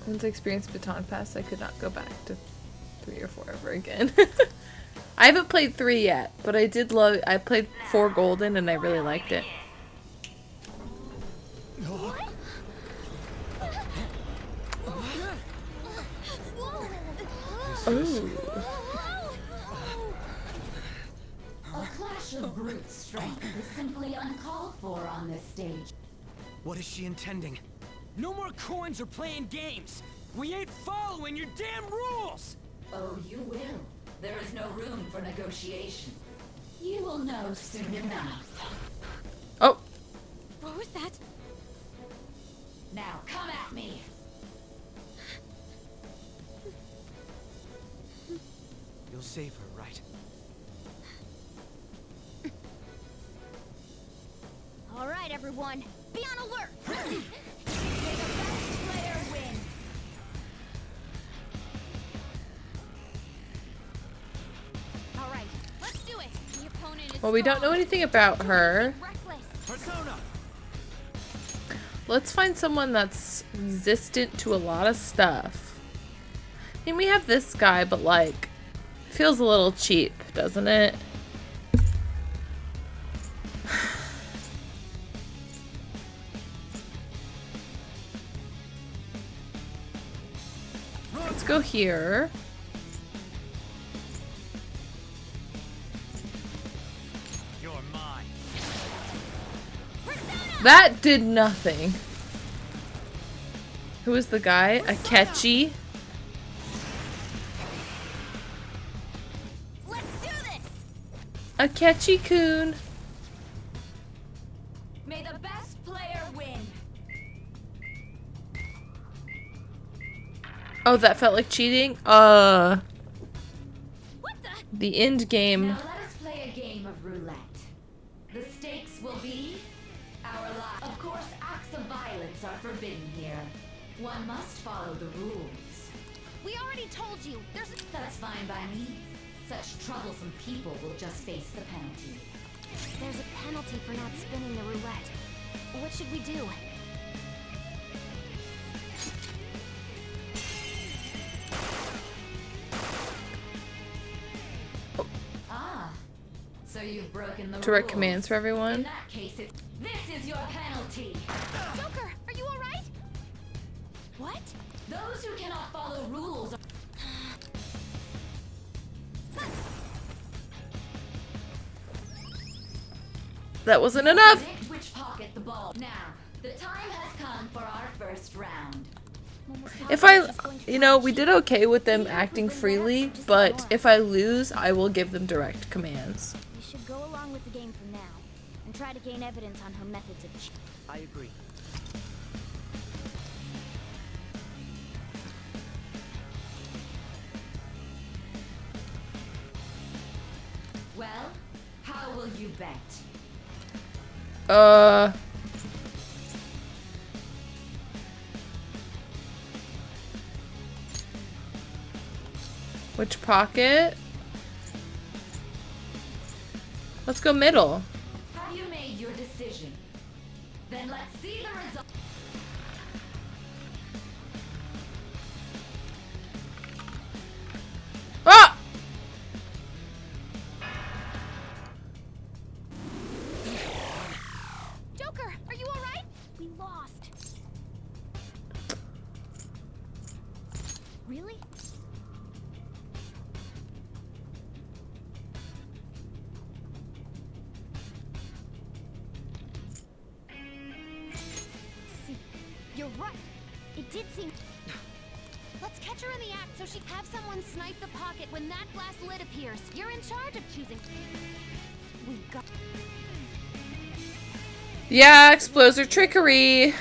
Once I experienced Baton Pass, I could not go back to 3 or 4 ever again. I haven't played 3 yet, but I played 4 Golden and I really liked it. Ooh. A clash of brute strength is simply uncalled for on this stage. What is she intending? No more coins or playing games. We ain't following your damn rules. Oh, you will. There is no room for negotiation. You will know soon enough. Oh. What was that? Now come at me. You'll save her, right? All right, everyone. Be on alert. May the best player win. All right, let's do it. The opponent is Well, we don't know anything about her. Persona. Let's find someone that's resistant to a lot of stuff. I mean, we have this guy, but like, feels a little cheap, doesn't it? Let's go here. You're mine. That did nothing. Who is the guy? Akechi? Let's do this. Akechi-kun. May the best player win. Oh, that felt like cheating? The end game. Now let us play a game of roulette. The stakes will be our lives. Of course, acts of violence are forbidden here. One must follow the rules. We already told you. That's fine by me. Such troublesome people will just face the penalty. There's a penalty for not spinning the roulette. What should we do? So you've broken the Direct rules. commands for everyone. In that case, this is your penalty. Joker, are you alright? What? Those who cannot follow rules are... That wasn't enough. Predict which pocket the ball. Now, the time has come for our first round. If I, you know, we did okay with them acting freely, but if I lose, I will give them direct commands. We should go along with the game for now, and try to gain evidence on her methods of cheating. I agree. well, how will you bet? Which pocket? Let's go middle. Have you made your decision? Then let's see the result. Ah! Joker, are you alright? We lost. Really? See, you're right. It did seem. Let's catch her in the act so she have someone snipe the pocket when that glass lid appears. You're in charge of choosing. We got. Yeah, exploser trickery.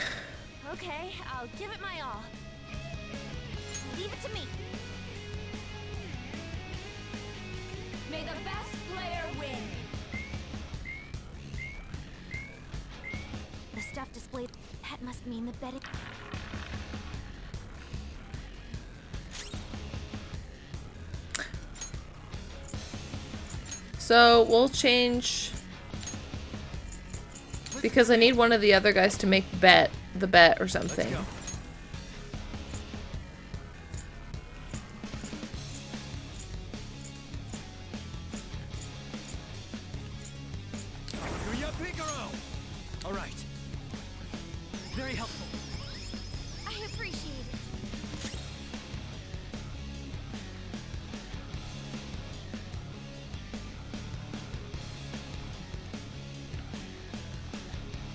Okay, I'll give it my all. Leave it to me. May the best player win. The stuff displayed. That must mean the betting. So we'll change because I need one of the other guys to make the bet or something. All right. Very helpful. I appreciate it.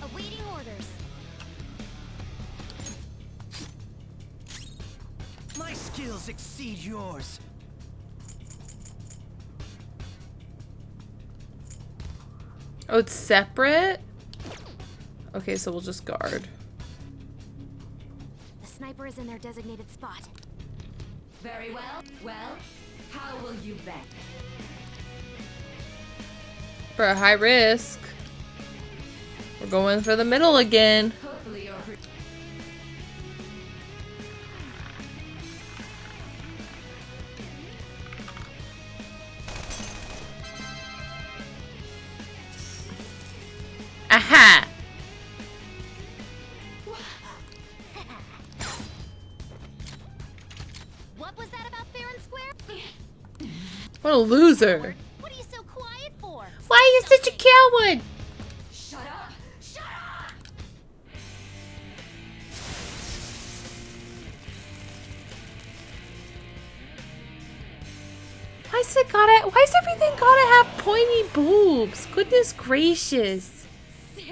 Awaiting orders. My skills exceed yours. Oh, it's separate? Okay, so we'll just guard. The sniper is in their designated spot. Very well. Well, how will you bet? For a high risk. We're going for the middle again. Hopefully you're Aha! What was that about fair and square? What a loser. What are you so quiet for? Why are you such a coward? Shut up! Shut up! Why's everything gotta have pointy boobs? Goodness gracious. Sis?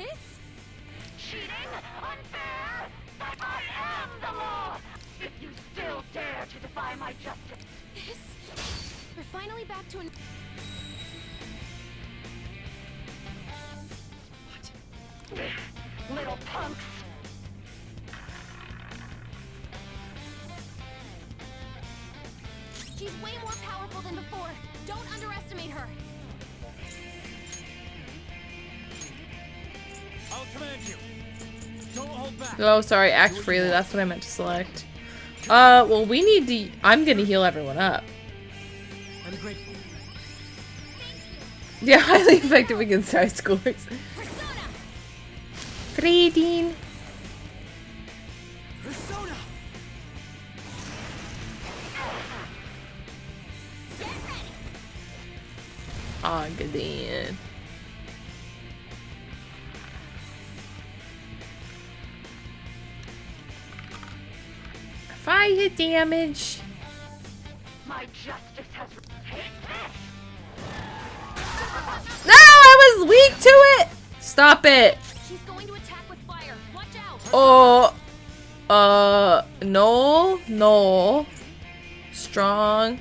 Cheating? Unfair? But I am the law! If you still dare to defy my justice. This? We're finally back to an... What? Little punks! She's way more powerful than before. Don't underestimate her. I'll command you. Don't hold back. Oh, sorry, act freely. That's what I meant to select. Well, we need to... I'm gonna heal everyone up. I'm grateful. Yeah, highly effective against high schoolers. Friedin. Persona! Agadan. Fire damage. My justice has... No, I was weak to it. Stop it. She's going to attack with fire. Watch out. Oh. No. Strong.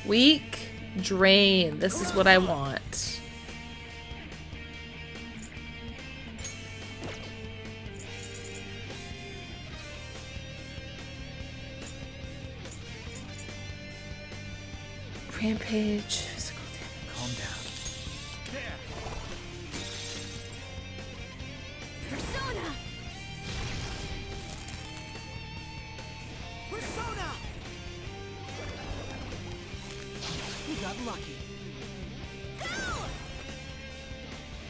Weak. Drain. This is what I want. Rampage. Physical damage. Calm down. lucky.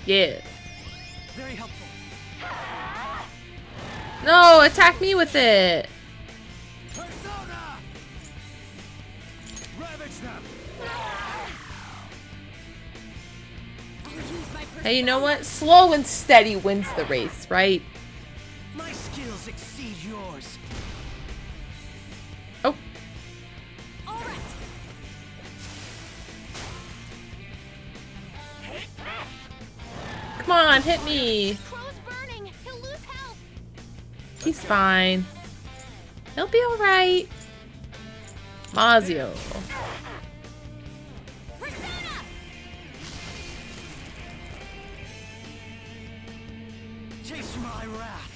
Yes. Very helpful. No, attack me with it. Persona! Ravage them! Hey, you know what? Slow and steady wins the race, right? My skills exceed yours. Oh. Come on, hit me. He's fine. He'll be alright. Mazio. Chase my wrath.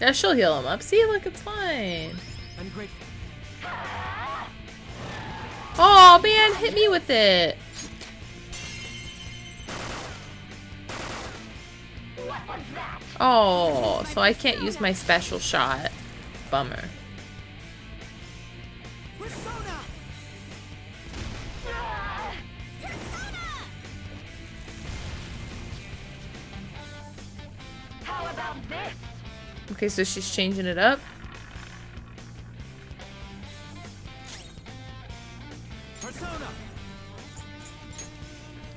Now she'll heal him up. See, look, it's fine. I'm grateful. Oh man, hit me with it. Oh, so I can't use my special shot. Bummer. How about this? Okay, so she's changing it up. Persona.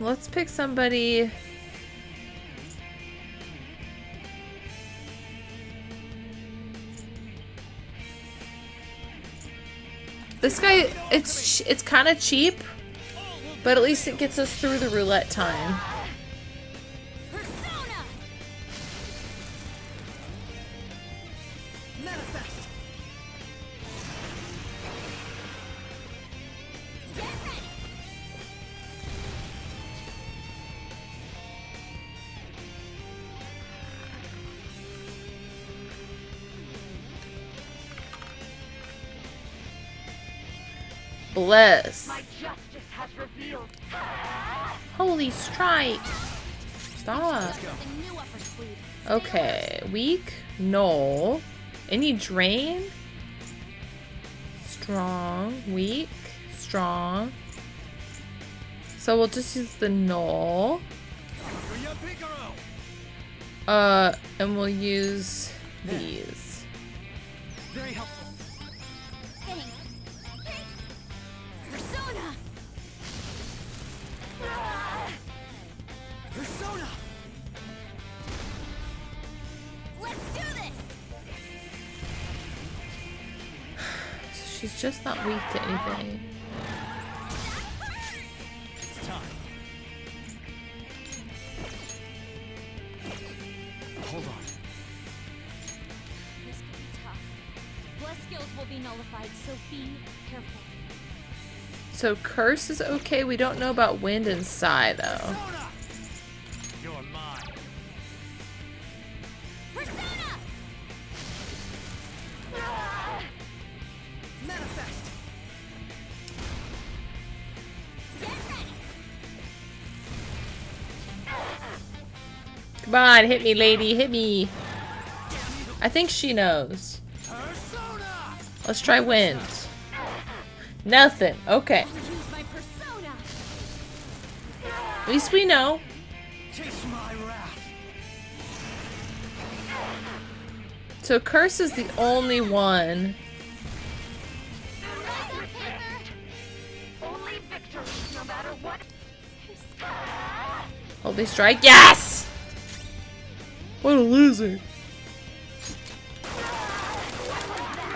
Let's pick somebody. This guy, it's kind of cheap, but at least it gets us through the roulette time. Manifest. Bless. My justice has revealed. Holy strike. Stop. Okay, weak, null. Any drain? Strong, weak, strong. So we'll just use the null. And we'll use these. Very helpful. Persona! Persona! Let's do this! She's just not weak to anything. It's time. Hold on. This could be tough. Bless skills will be nullified, so be careful. So curse is okay. We don't know about wind and psi though. You're mine. Persona! Manifest. Come on, hit me, lady, hit me. I think she knows. Let's try wind. Nothing. Okay. At least we know. Chase my wrath. So curse is the only one. Only victory, no matter what. Holy strike. Yes! What a loser.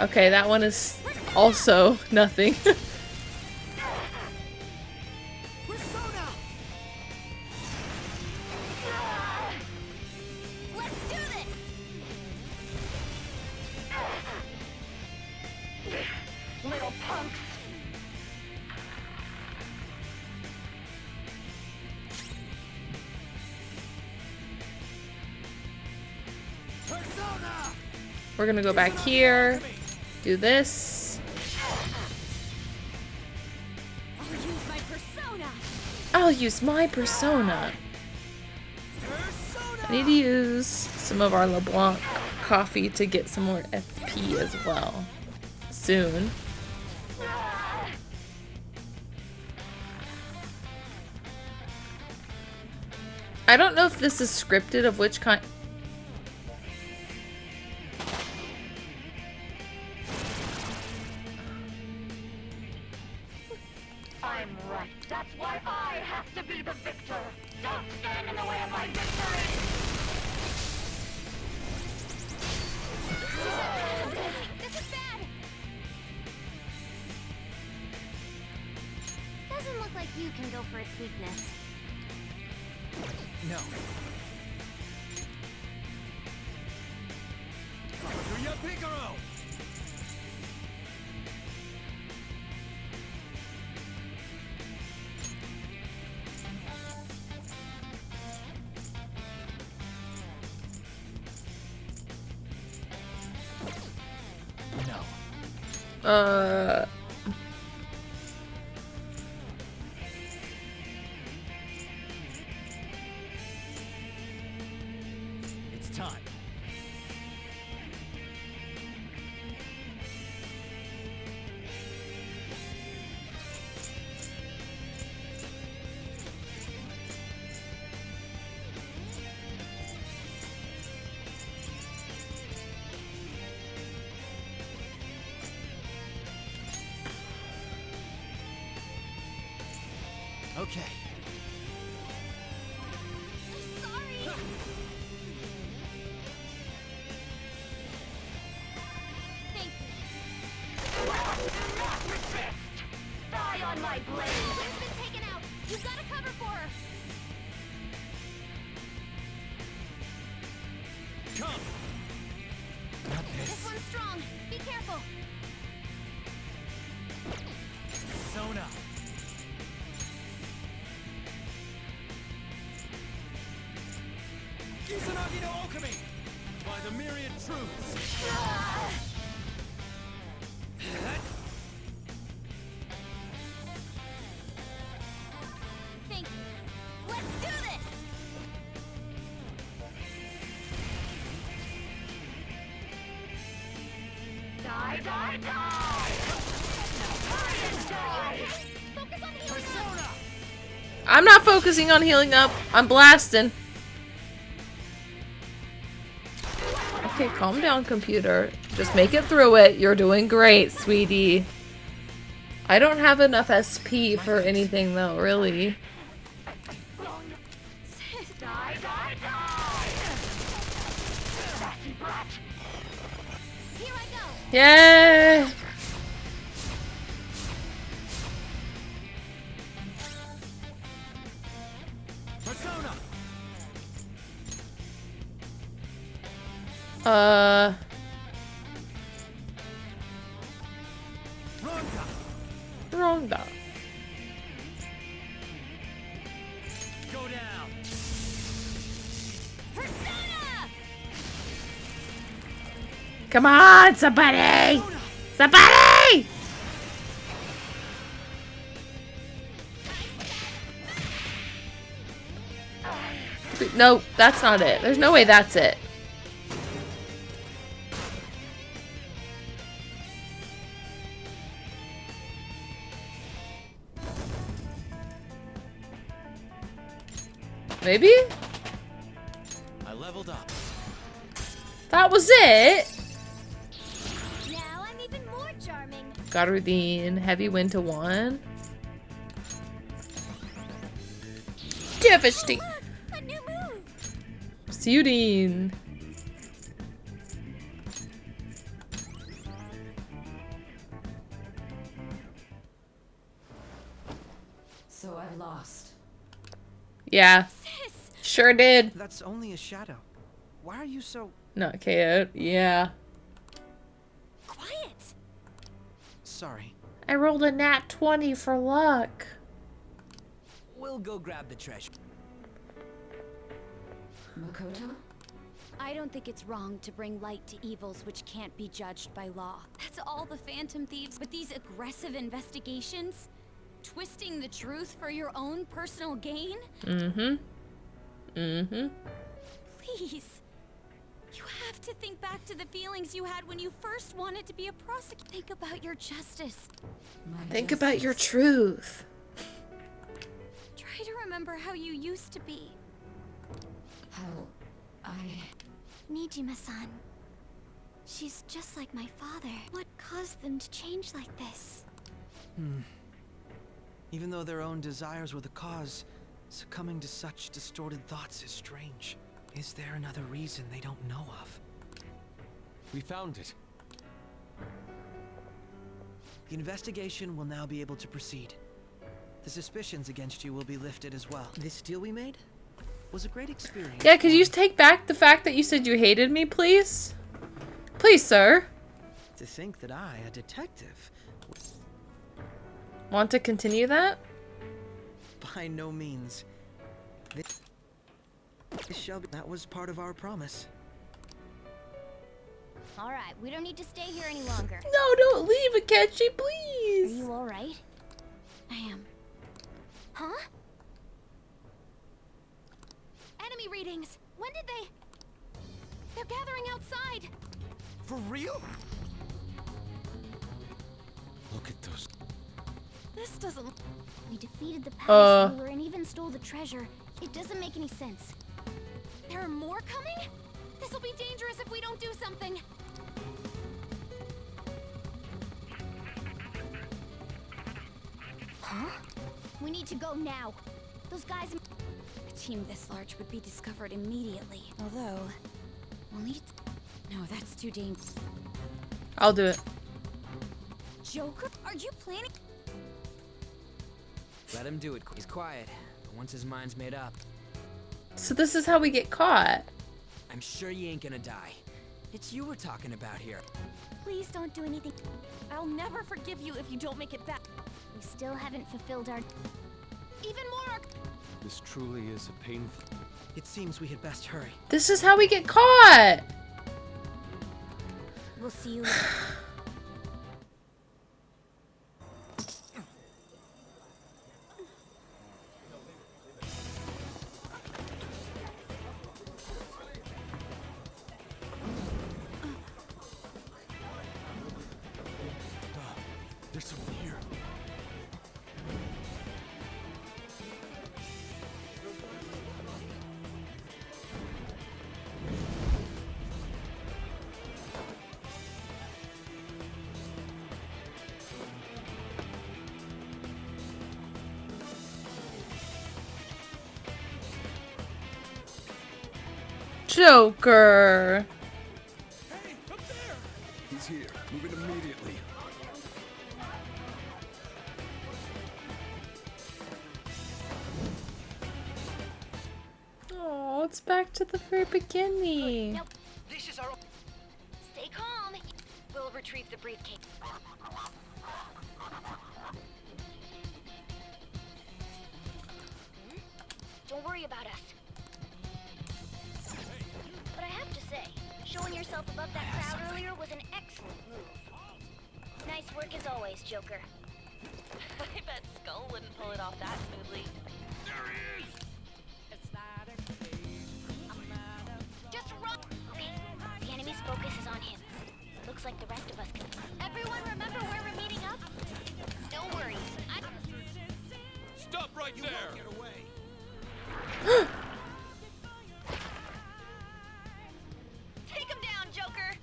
Okay, that one is also nothing. Little punks. We're gonna go back here. Do this. I'll use my persona. I need to use some of our LeBlanc coffee to get some more SP as well. Soon. I don't know if this is scripted of which kind. I'm right. That's why I have to be the victor. Don't stand in the way of my victory. This is bad! Doesn't look like you can go for its weakness. No. Do ya, Picaro? No. It's time. Okay. Sorry! Thank you. Die on my blade. She's been taken out! You've got to cover for her! Come. Not This this. one's strong! Be careful! Sona. Izanagi no Okami! By the myriad truths! Thank you. Let's do this! Die, die, die! Hurry and die! Focus on healing Persona! I'm not focusing on healing up. I'm blasting. Okay, calm down, computer. Just make it through it. You're doing great, sweetie. I don't have enough SP for anything, though, really. Die, die, die! Nasty brat! Here I go! Yay! Persona! Ronda! Ronda. Go down! Persona! Come on, somebody! Somebody! No, that's not it. There's no way that's it. Maybe? I leveled up. That was it? Now I'm even more charming. Garudine, heavy wind to 1. Devastating. Look, a new move. Suiting. So I've lost. Yeah. Sure did. That's only a shadow. Why are you so... Not KO. Yeah. Quiet. Sorry. I rolled a nat 20 for luck. We'll go grab the treasure. Makoto? I don't think it's wrong to bring light to evils which can't be judged by law. That's all the Phantom Thieves, but these aggressive investigations? Twisting the truth for your own personal gain? Mm-hmm. Mm-hmm. Please. You have to think back to the feelings you had when you first wanted to be a prosecutor. Think about your justice. Think about your truth. Try to remember how you used to be. How Nijima-san. She's just like my father. What caused them to change like this? Even though their own desires were the cause, succumbing to such distorted thoughts is strange. Is there another reason they don't know of? We found it. The investigation will now be able to proceed. The suspicions against you will be lifted as well. This deal we made was a great experience. Yeah, could you take back the fact that you said you hated me, please? Please, sir. To think that I, a detective, Want to continue that? by no means. This shall be. That was part of our promise. Alright, we don't need to stay here any longer. No, don't leave, Akechi, please. Are you alright? I am. Huh? Enemy readings! When did they... They're gathering outside! For real? Look at those. This doesn't... We defeated the palace ruler and even stole the treasure. It doesn't make any sense. There are more coming? This'll be dangerous if we don't do something. Huh? We need to go now. Those guys... A team this large would be discovered immediately. Although, we'll need... No, that's too dangerous. I'll do it. Joker, are you planning? Let him do it. He's quiet, but once his mind's made up, So this is how we get caught. I'm sure you ain't gonna die. It's you we're talking about here. Please don't do anything. I'll never forgive you if you don't make it back. We still haven't fulfilled our... Even more! This truly is a painful. It seems we had best hurry. This is how we get caught. We'll see you later. There's someone here. Joker. Hey, up there! He's here. Moving immediately. Oh, it's back to the very beginning. Nope. This is our... Stay calm. We'll retrieve the briefcase. Don't worry about us. But I have to say, showing yourself above that crowd earlier was an excellent move. Nice work as always, Joker. I bet Skull wouldn't pull it off that smoothly. There he is! Just run! The enemy's focus is on him. Looks like the rest of us can... Everyone remember where we're meeting up? No worries. Stop right there! Get away. Take him down, Joker!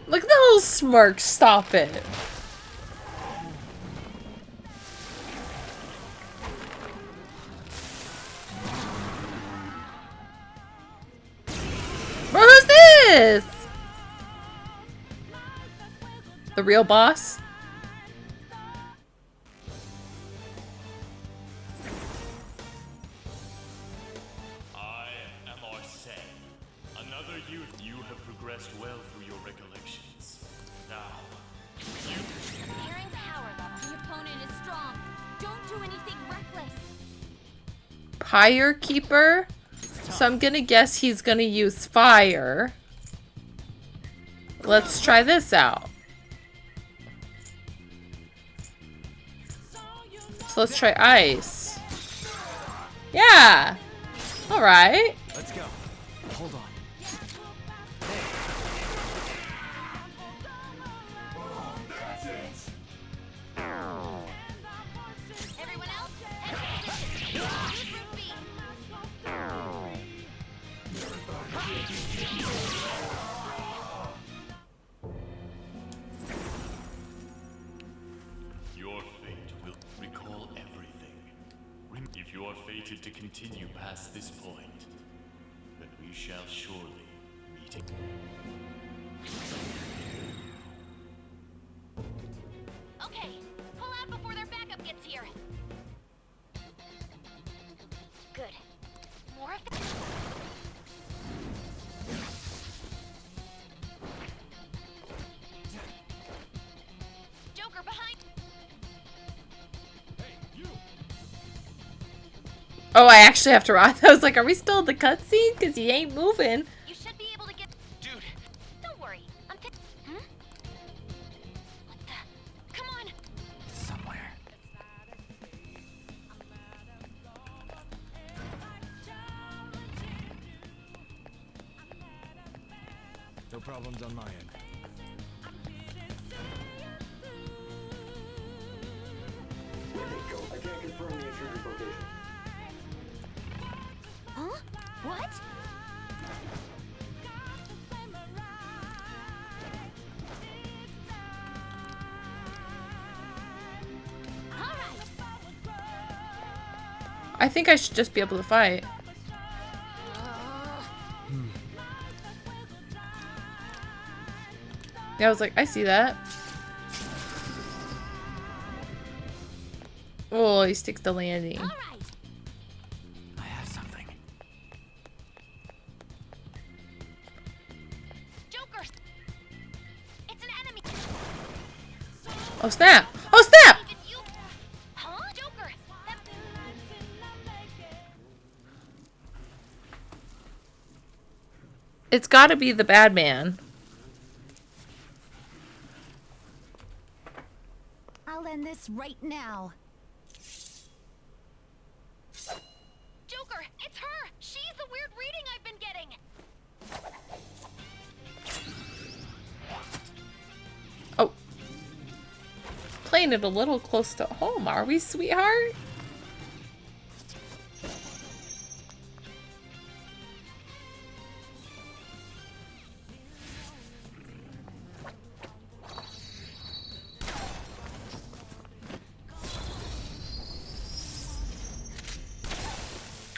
Look at the little smirk. Stop it. Bro, who's this? The real boss? I am Arsene. Another youth. You have progressed well through your recollections. Now, you... Hearing power level. The opponent is strong. Don't do anything reckless. Pyre Keeper? So I'm gonna guess he's gonna use fire. Let's try this out. So let's try ice. Yeah! Alright. Let's go. Hold on. you are fated to continue past this point, then we shall surely meet again. Okay, pull out before their backup gets here. Good. More of that. Joker behind. Oh, I actually have to run. I was like, are we still in the cutscene? Because he ain't moving. You should be able to get. Dude, Don't worry. I'm. What the? Come on. Somewhere. No problems on my end. I can't confirm the intruder's location. Huh? What? I think I should just be able to fight. Yeah, I was like, I see that. Oh, he sticks the landing. I have something. Joker. It's an enemy. Oh, snap! Oh, snap! Huh? Joker. It's gotta be the bad man. I'll end this right now. Joker, it's her. She's the weird reading I've been getting. Oh. Playing it a little close to home, are we, sweetheart?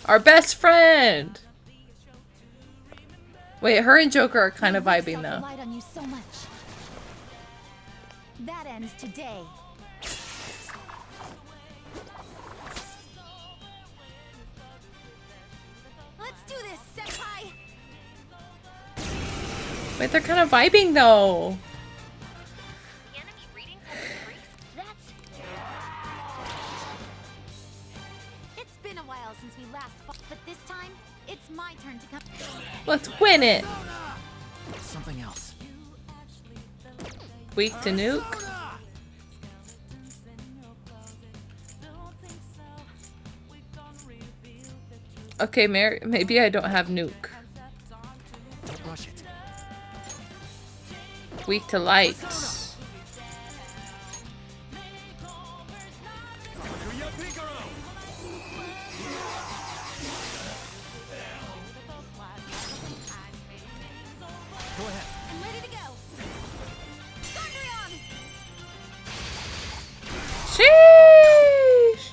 Our best friend! Wait, her and Joker are kind of vibing though. Relied on you so much. That ends today. Let's do this, senpai. Wait, they're kind of vibing though. The enemy readings have increased. That's. It's been a while since we last fought, but this time, it's my turn to come. Let's win it. Something else. Weak to nuke. Okay, maybe I don't have nuke. Don't rush it. Weak to light. Go ahead. I'm ready to go. Thundrion! Sheesh!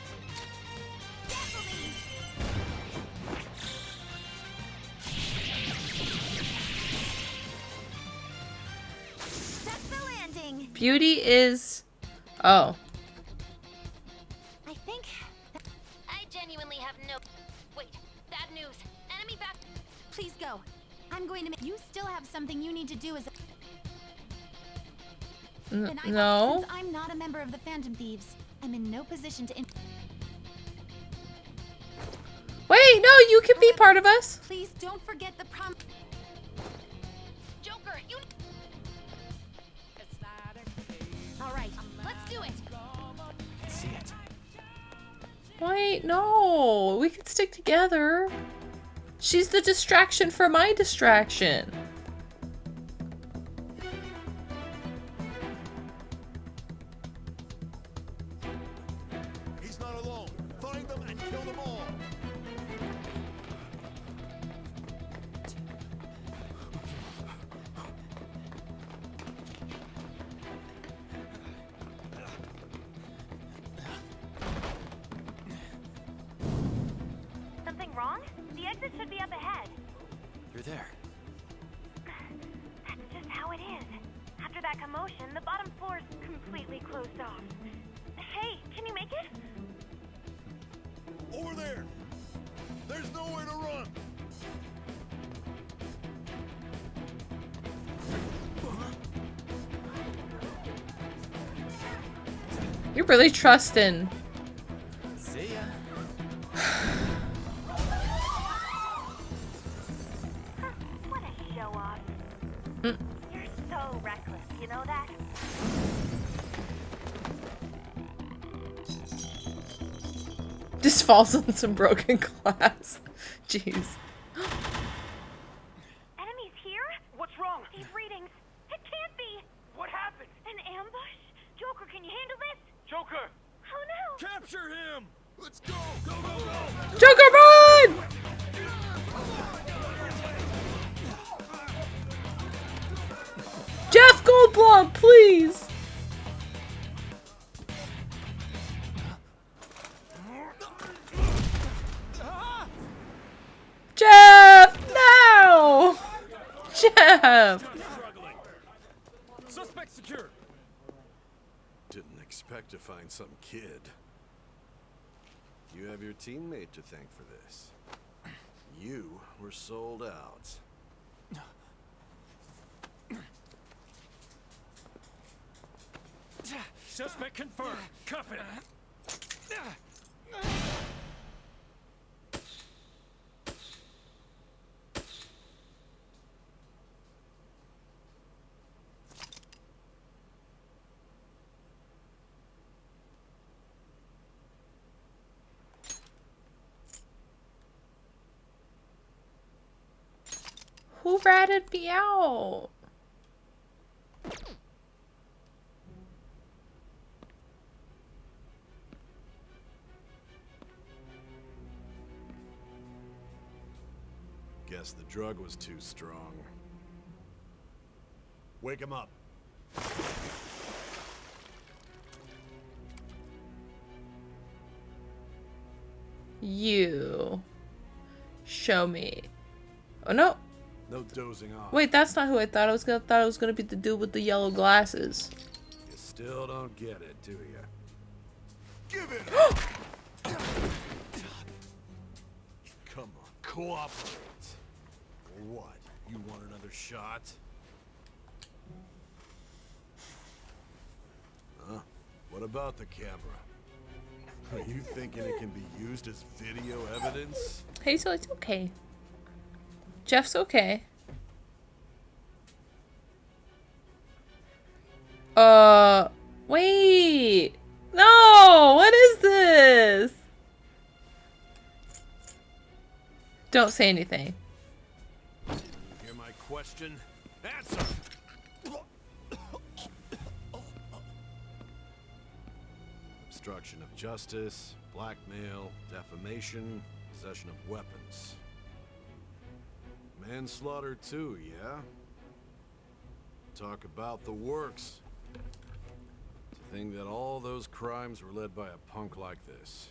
That's the landing. Beauty is... Oh. I think. I genuinely have no. Wait, bad news. Enemy back. Please go. I'm going to make. You still have something you need to do as a. Then No. Since I'm not a member of the Phantom Thieves, I'm in no position to. Wait, no, you can be part of us. Please don't forget the prom. Joker, you. All right, Let's do it. Let's see it. Wait, no. We can stick together. She's the distraction for my distraction. He's not alone. Find them and kill them all. exit should be up ahead. You're there. That's just how it is. After that commotion, the bottom floor's completely closed off. Hey, can you make it? Over there! There's nowhere to run! You're really trusting. See ya. What a show off. Mm. You're so reckless, you know that? Just falls on some broken glass. Jeez. Enemies here? What's wrong? These readings. It can't be. What happened? An ambush? Joker, can you handle this? Joker! Oh no! Capture him! Let's go! Go, go, go! Joker, run! Jeff Goldblum, please! Jeff! No! Jeff! Suspect secure! Didn't expect to find some kid. You have your teammate to thank for this. You were sold out. Suspect confirmed. Cuff it. Who ratted me out? Guess the drug was too strong. Wake him up. You. Show me. Oh no. No dozing off. Wait, that's not who I thought I was gonna. Thought it was gonna be the dude with the yellow glasses. You still don't get it, do you? Give it up! Come on, cooperate. What? You want another shot? Huh? What about the camera? Are you thinking it can be used as video evidence? Hazel, it's okay. Jeff's okay. Wait. No, what is this? Don't say anything. Hear my question? Answer! Obstruction of justice, blackmail, defamation, possession of weapons. Manslaughter too, yeah? Talk about the works. To think that all those crimes were led by a punk like this.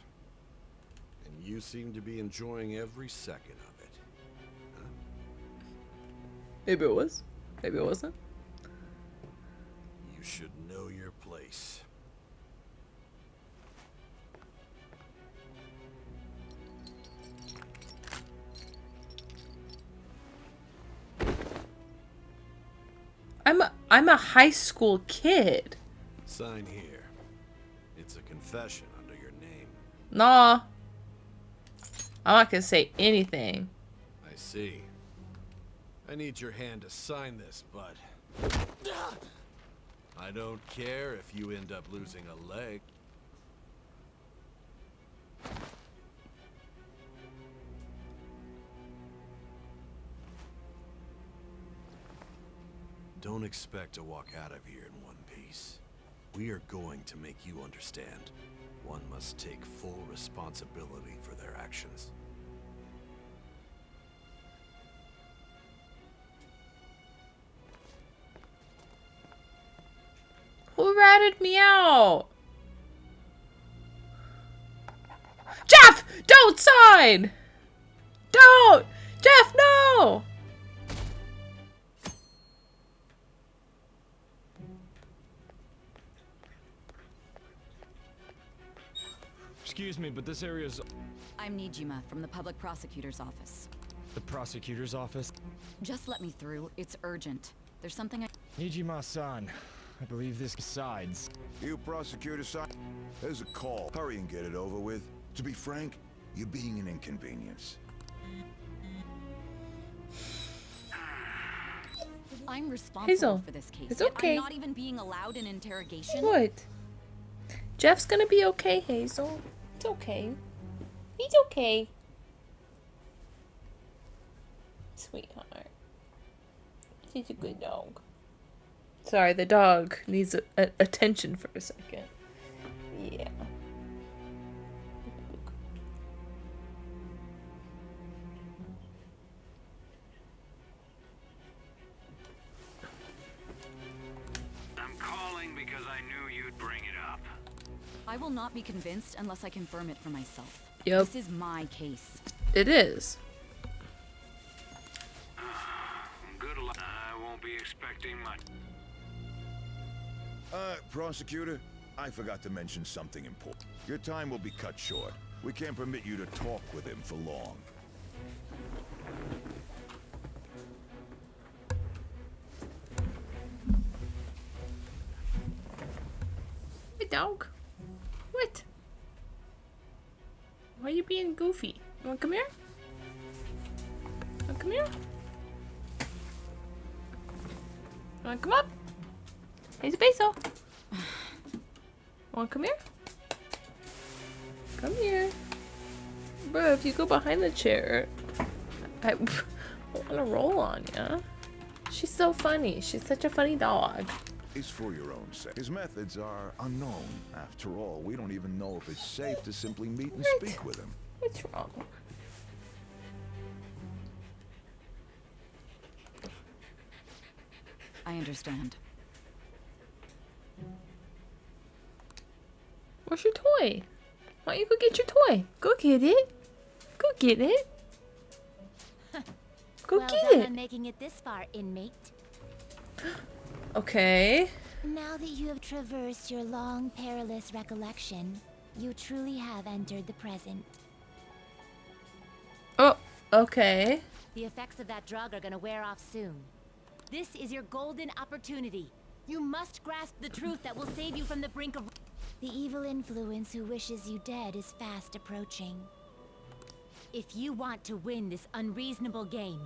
And you seem to be enjoying every second of it. Huh? Maybe it was. Maybe it wasn't. You should know your place. I'm a high school kid. Sign here. It's a confession under your name. Nah. I'm not gonna say anything. I see. I need your hand to sign this, but I don't care if you end up losing a leg. Don't expect to walk out of here in one piece. We are going to make you understand. One must take full responsibility for their actions. Who ratted me out? Jeff! Don't sign! Don't! Jeff, no! Excuse me, but this area's... I'm Nijima from the public prosecutor's office. The prosecutor's office? Just let me through. It's urgent. There's something I... Nijima-san, I believe this sides. You prosecutor son, there's a call. Hurry and get it over with. To be frank, you're being an inconvenience. I'm responsible Hazel, for this case. it's yet okay. I'm not even being allowed an interrogation. What? Jeff's gonna be okay, Hazel. It's okay. He's okay. Sweetheart. He's a good dog. Sorry, the dog needs attention for a second. Yeah. I'm calling because I knew you'd bring it up. I will not be convinced unless I confirm it for myself. Yep. This is my case. It is. Good luck. I won't be expecting much. Prosecutor, I forgot to mention something important. Your time will be cut short. We can't permit you to talk with him for long. Hey, dog. What? Why are you being goofy? You wanna come here? Wanna come here? Wanna come up? Here's a peso. Wanna come here? Come here. Bro, if you go behind the chair, I wanna roll on ya. She's so funny. She's such a funny dog. It's for your own sake. His methods are unknown. After all, we don't even know if it's safe to simply meet and speak with him. What's wrong? I understand. Where's your toy? Why don't you go get your toy? Go get it. Go get it. Go well get done it. on making it this far, inmate. Okay. Now that you have traversed your long, perilous recollection, you truly have entered the present. Oh, okay. The effects of that drug are gonna wear off soon. This is your golden opportunity. You must grasp the truth that will save you from the brink of... The evil influence who wishes you dead is fast approaching. If you want to win this unreasonable game,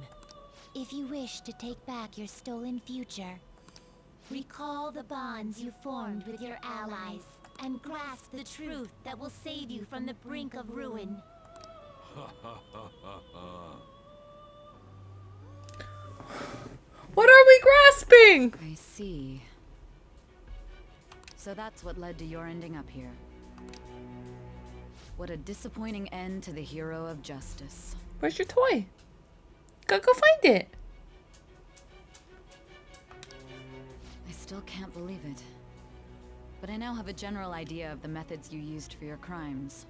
if you wish to take back your stolen future, recall the bonds you formed with your allies and grasp the truth that will save you from the brink of ruin. What are we grasping? I see. So that's what led to your ending up here. What a disappointing end to the hero of justice. Where's your toy? Go find it. I still can't believe it. But I now have a general idea of the methods you used for your crimes.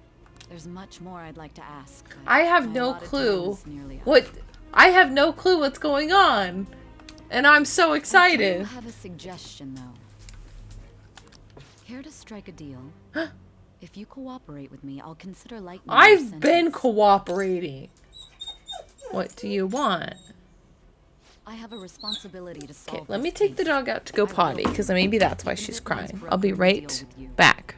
There's much more I'd like to ask. I have my no allotted time clue is nearly up. what. I have no clue what's going on, and I'm so I excited. do have a suggestion, though. Care to strike a deal? If you cooperate with me, I'll consider lightening your I've been sentence. cooperating. What do you want? I have a responsibility to solve. Okay, let me this take the case. dog out to go potty, because maybe that's why she's crying. I'll be right back.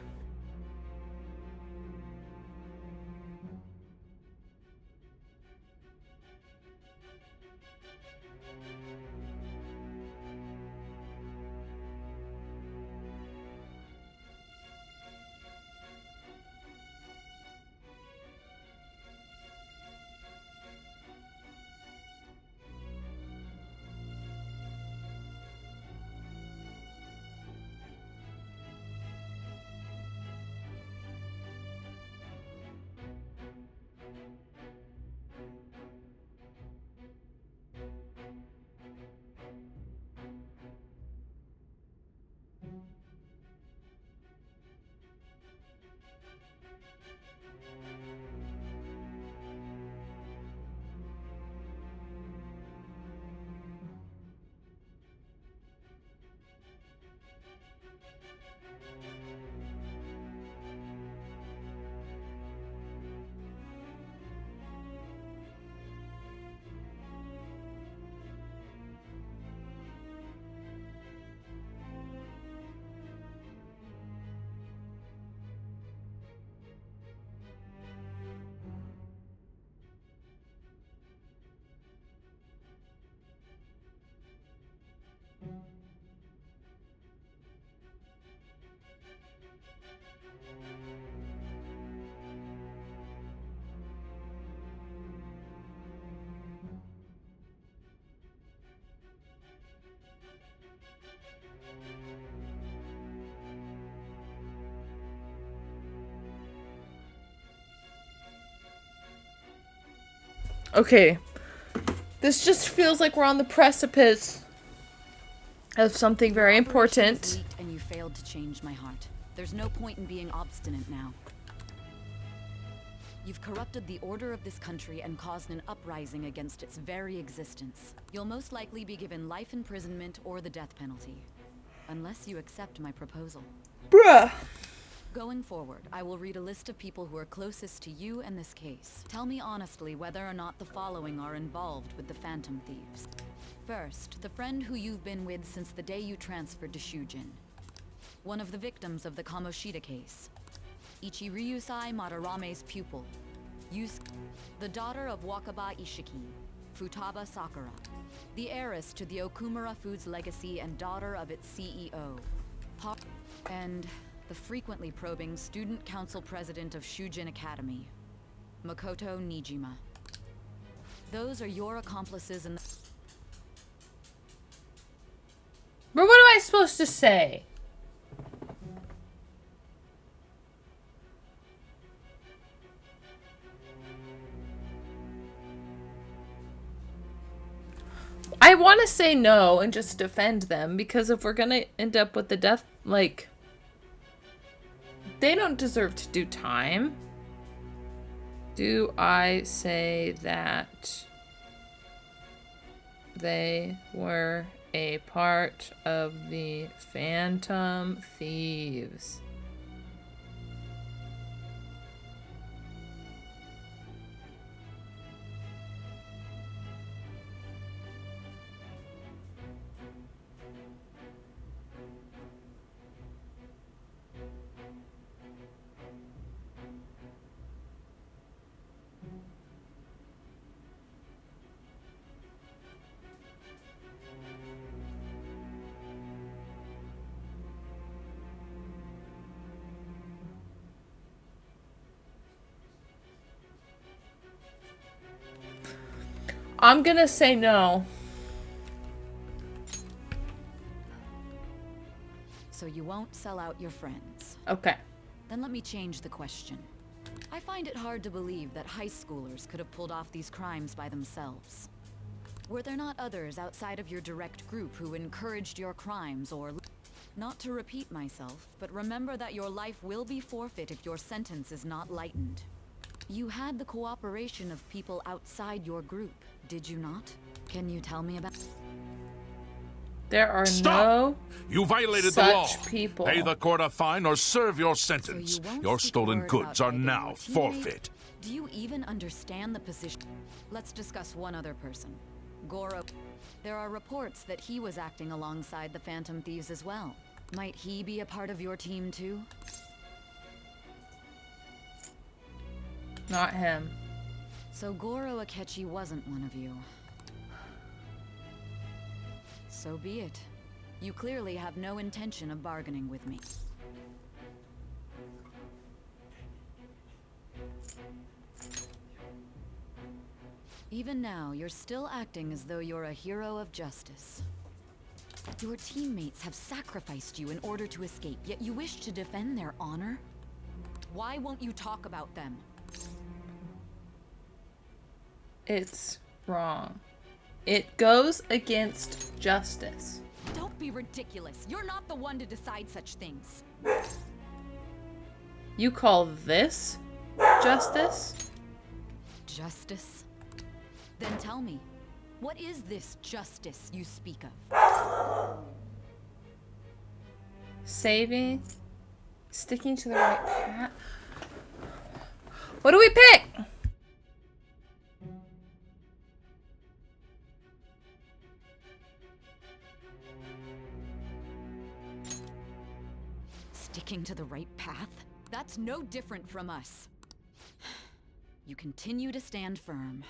Okay. This just feels like we're on the precipice of something very important. And you failed to change my heart. There's no point in being obstinate now. You've corrupted the order of this country and caused an uprising against its very existence. You'll most likely be given life imprisonment or the death penalty. Unless you accept my proposal. Bruh. Going forward, I will read a list of people who are closest to you in this case. Tell me honestly whether or not the following are involved with the Phantom Thieves. First, the friend who you've been with since the day you transferred to Shujin. One of the victims of the Kamoshida case. Ichiryusai Madarame's pupil. The daughter of Wakaba Ishiki, Futaba Sakura. The heiress to the Okumura Foods legacy and daughter of its CEO. And the frequently probing student council president of Shujin Academy, Makoto Nijima. Those are your accomplices in the... But what am I supposed to say? I want to say no and just defend them, because if we're gonna end up with the death, like, they don't deserve to do time. Do I say that they were a part of the Phantom Thieves? I'm gonna say no. So you won't sell out your friends. Okay. Then let me change the question. I find it hard to believe that high schoolers could have pulled off these crimes by themselves. Were there not others outside of your direct group who encouraged your crimes or... Not to repeat myself, but remember that your life will be forfeit if your sentence is not lightened. You had the cooperation of people outside your group, did you not? Can you tell me about... There are Stop! You violated the law. such people. Pay the court a fine or serve your sentence. Your stolen goods are now forfeit. Do you even understand the position? Let's discuss one other person. Goro. There are reports that he was acting alongside the Phantom Thieves as well. Might he be a part of your team too? Not him. So Goro Akechi wasn't one of you. So be it. You clearly have no intention of bargaining with me. Even now, you're still acting as though you're a hero of justice. Your teammates have sacrificed you in order to escape, yet you wish to defend their honor? Why won't you talk about them? It's wrong. It goes against justice. Don't be ridiculous. You're not the one to decide such things. You call this justice? Justice? Then tell me, what is this justice you speak of? Saving? Sticking to the right path? What do we pick? Sticking to the right path? That's no different from us. You continue to stand firm.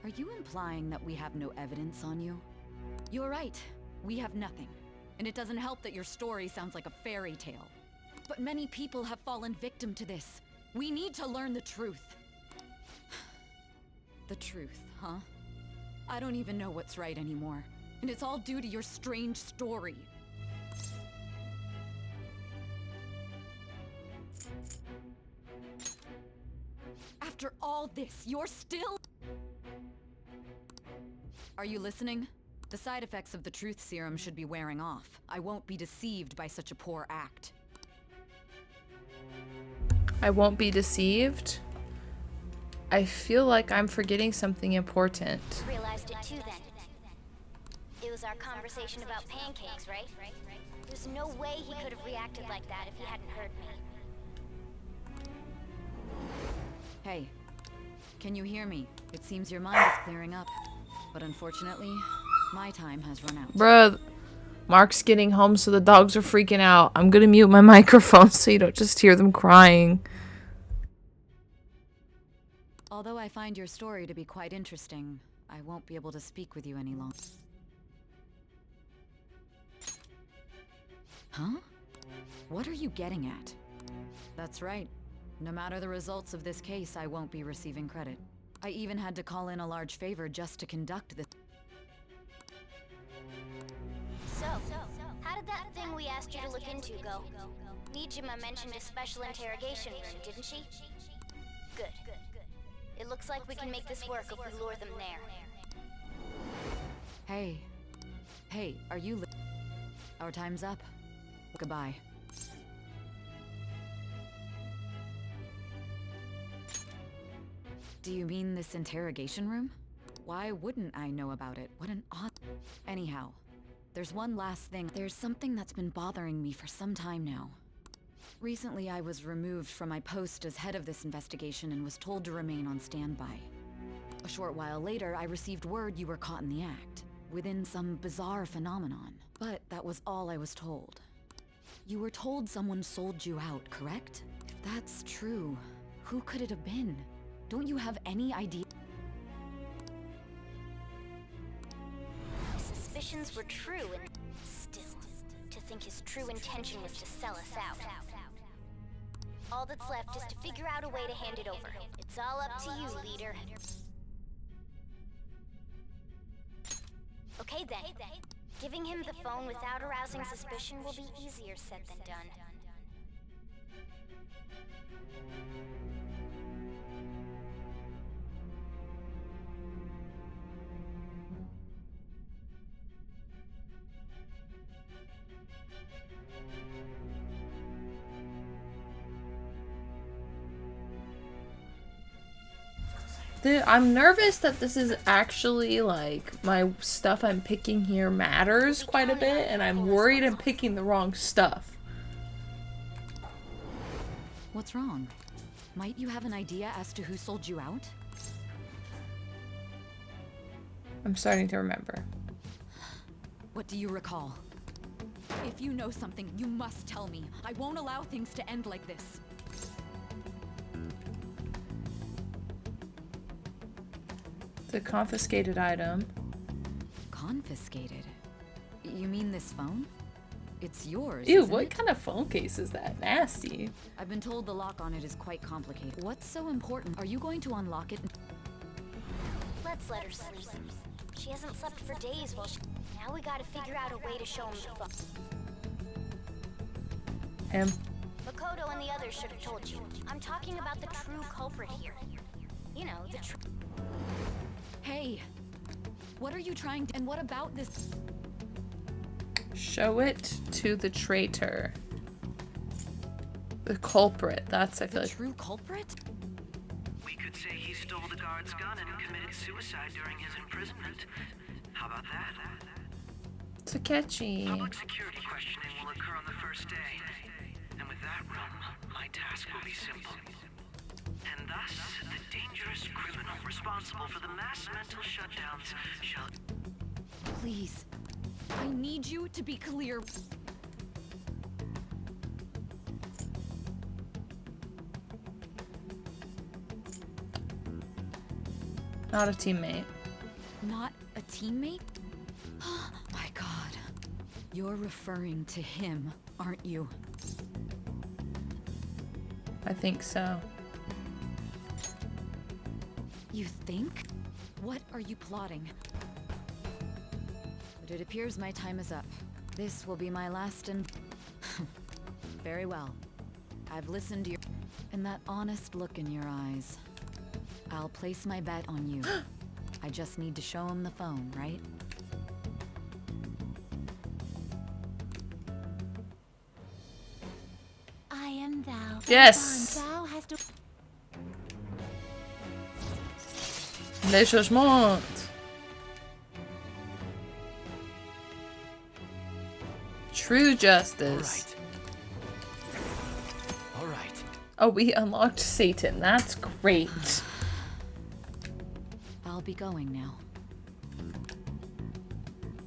Are you implying that we have no evidence on you? You're right. We have nothing. And it doesn't help that your story sounds like a fairy tale. But many people have fallen victim to this. We need to learn the truth. The truth, huh? I don't even know what's right anymore. And it's all due to your strange story. After all this, you're still... Are you listening? The side effects of the truth serum should be wearing off. I won't be deceived by such a poor act. I won't be deceived? I feel like I'm forgetting something important. Realized it too then. It was our conversation about pancakes, right? There's no way he could have reacted like that if he hadn't heard me. Hey, can you hear me? It seems your mind is clearing up. But unfortunately, my time has run out. Bruh, Mark's getting home so the dogs are freaking out. I'm gonna mute my microphone so you don't just hear them crying. Although I find your story to be quite interesting, I won't be able to speak with you any longer. Huh? What are you getting at? That's right. No matter the results of this case, I won't be receiving credit. I even had to call in a large favor just to conduct this. So, how did that thing we asked you to look into go? Nijima mentioned a special interrogation room, didn't she? Good. It looks like we can make this work if we lure them there. Hey, are you Our time's up. Goodbye. Do you mean this interrogation room? Why wouldn't I know about it? What an odd... Anyhow, there's one last thing. There's something that's been bothering me for some time now. Recently, I was removed from my post as head of this investigation and was told to remain on standby. A short while later, I received word you were caught in the act, within some bizarre phenomenon. But that was all I was told. You were told someone sold you out, correct? If that's true, who could it have been? Don't you have any idea? My suspicions were true, and still, to think his true intention was to sell us out. All that's left is to figure out a way to hand it over. It's all up to you, leader. Okay then. Giving him the phone without arousing suspicion will be easier said than done. I'm nervous that this is actually, like, my stuff I'm picking here matters quite a bit, and I'm worried I'm picking the wrong stuff. What's wrong? Might you have an idea as to who sold you out? I'm starting to remember. What do you recall? If you know something, you must tell me. I won't allow things to end like this. The confiscated item. Confiscated? You mean this phone? It's yours. Ew, isn't what it? kind of phone case is that? Nasty. I've been told the lock on it is quite complicated. What's so important? Are you going to unlock it? Let's let her sleep. She hasn't slept for days while she... Now we gotta figure out a way to show him the phone. Him. Makoto and the others should have told you. I'm talking about the true culprit here. You know, the true... Hey, what are you trying to... And what about this? Show it to the traitor. The culprit. That's, I feel like... True culprit? We could say he stole the guard's gun and committed suicide during his imprisonment. How about that? Takechi. Public security questioning will occur on the first day. And with that room, my task will be simple. And thus, the dangerous criminal responsible for the mass mental shutdowns shall... Please, I need you to be clear. Not a teammate. Not a teammate? Oh my god. You're referring to him, aren't you? I think so. You think? What are you plotting? But it appears my time is up. This will be my last and... Very well. I've listened to your... and that honest look in your eyes. I'll place my bet on you. I just need to show him the phone, right? I am thou. Yes. Thou hast to... Les changements. True justice. All right. Oh, we unlocked Satan. That's great. I'll be going now.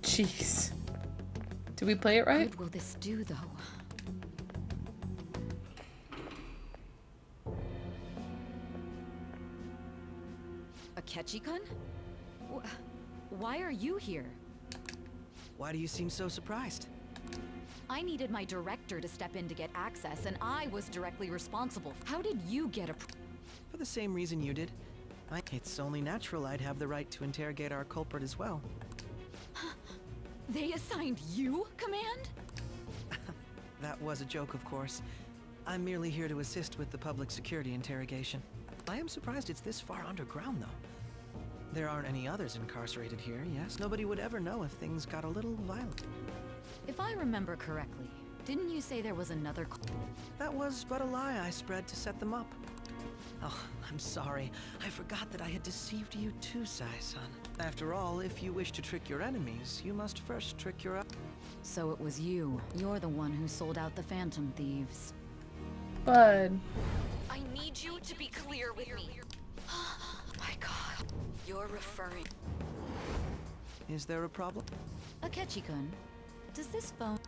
Jeez. Did we play it right? What will this do, though? Akechi-kun? Why are you here? Why do you seem so surprised? I needed my director to step in to get access, and I was directly responsible. How did you get a... For the same reason you did. It's only natural I'd have the right to interrogate our culprit as well. They assigned you command? That was a joke, of course. I'm merely here to assist with the public security interrogation. I am surprised it's this far underground, though. There aren't any others incarcerated here, yes? Nobody would ever know if things got a little violent. If I remember correctly, didn't you say there was another... That was but a lie I spread to set them up. Oh, I'm sorry. I forgot that I had deceived you too, Sai-san. After all, if you wish to trick your enemies, you must first trick your... So it was you. You're the one who sold out the Phantom Thieves. Bud. I need you to be clear with me. Oh my god. You're referring... Is there a problem? Akechi-kun, does this phone...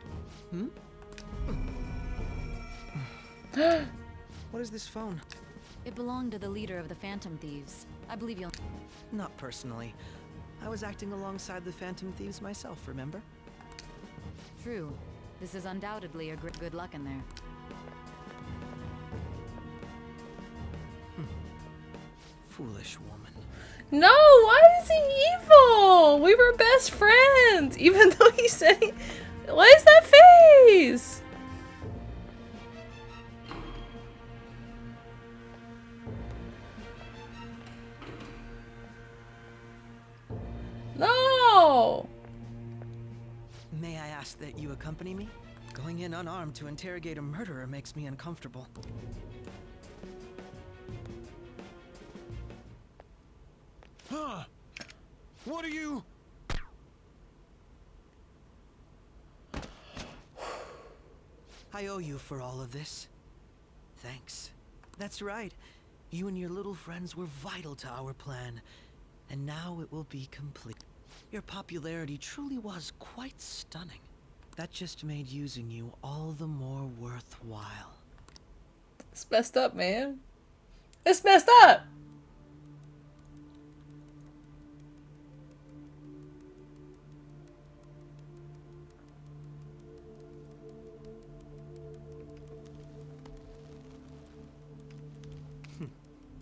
What is this phone? It belonged to the leader of the Phantom Thieves. I believe you'll... Not personally. I was acting alongside the Phantom Thieves myself, remember? True. This is undoubtedly a good luck in there. Foolish woman. No, why is he evil? We were best friends. Even though he said he... What is that face? No! May I ask that you accompany me? Going in unarmed to interrogate a murderer makes me uncomfortable. Huh? What are you... I owe you for all of this. Thanks. That's right. You and your little friends were vital to our plan. And now it will be complete. Your popularity truly was quite stunning. That just made using you all the more worthwhile. It's messed up, man. It's messed up!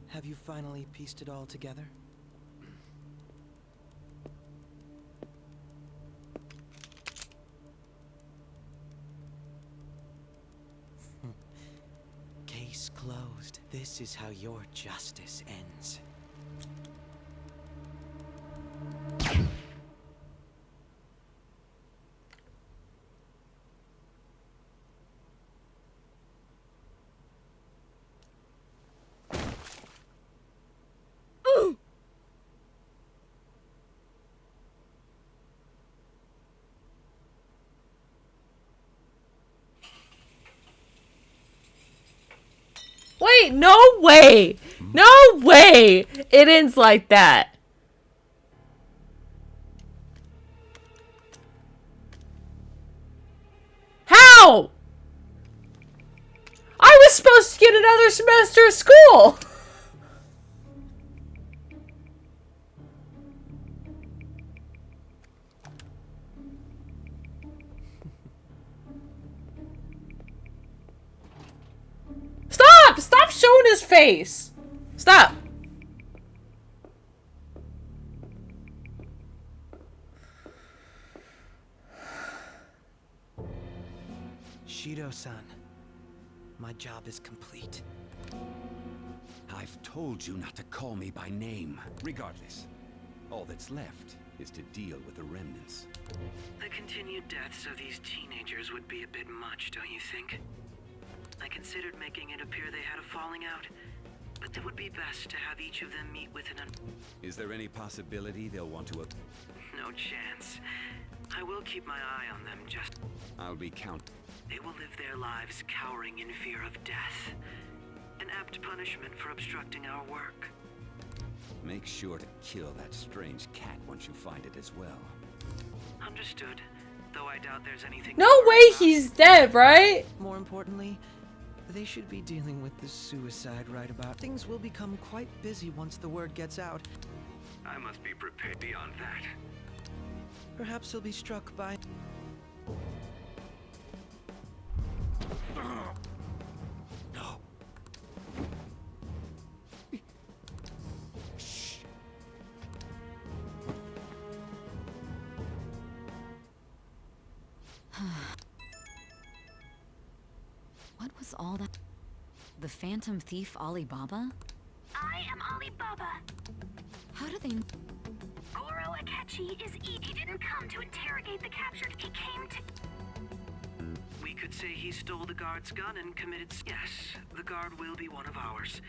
Have you finally pieced it all together? Case closed. This is how your justice ends. Wait, no way! No way! It ends like that. How? I was supposed to get another semester of school! Stop! Stop showing his face! Stop! Shido-san. my job is complete. I've told you not to call me by name. Regardless, all that's left is to deal with the remnants. The continued deaths of these teenagers would be a bit much, don't you think? I considered making it appear they had a falling out, but it would be best to have each of them meet with an Is there any possibility they'll want to... No chance. I will keep my eye on them, just... I'll be count... They will live their lives cowering in fear of death. An apt punishment for obstructing our work. Make sure to kill that strange cat once you find it as well. Understood. Though I doubt there's anything... No way he's dead, right? More importantly, they should be dealing with this suicide right about. Things will become quite busy once the word gets out. I must be prepared beyond that. Perhaps he'll be struck by... No. What was all that? The Phantom Thief Alibaba? I am Alibaba. How do they... Goro Akechi is He didn't come to interrogate the captured. He came to... We could say he stole the guard's gun and committed... Yes, the guard will be one of ours.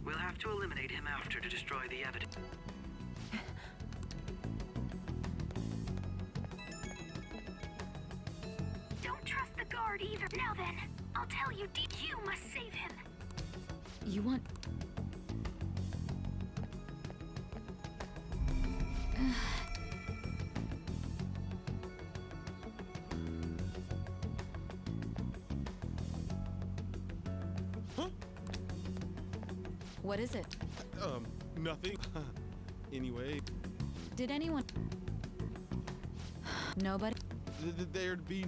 We'll have to eliminate him after to destroy the evidence. Don't trust the guard either. Now then, I'll tell you, you must save him. You want... What is it? Nothing. Anyway. Did anyone... Nobody? There'd be...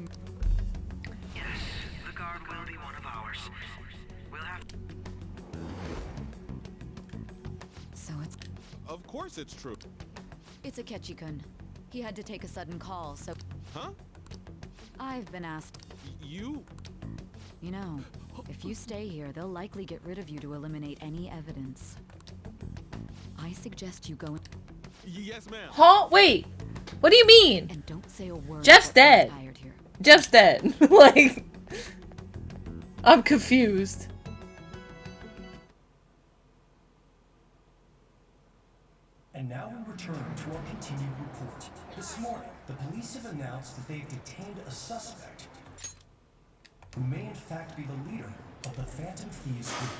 Yes, the guard will be one of ours. We'll have... So it's... Of course it's true. It's Akechi-kun. He had to take a sudden call, so... Huh? I've been asked... You? You know, if you stay here, they'll likely get rid of you to eliminate any evidence. I suggest you go... Yes, ma'am. Huh? Wait. What do you mean? And don't say a word. Jeff's dead. Here. Jeff's dead. Like, I'm confused. And now we return to our continued report. This morning, the police have announced that they've detained a suspect who may in fact be the leader of the Phantom Thieves group.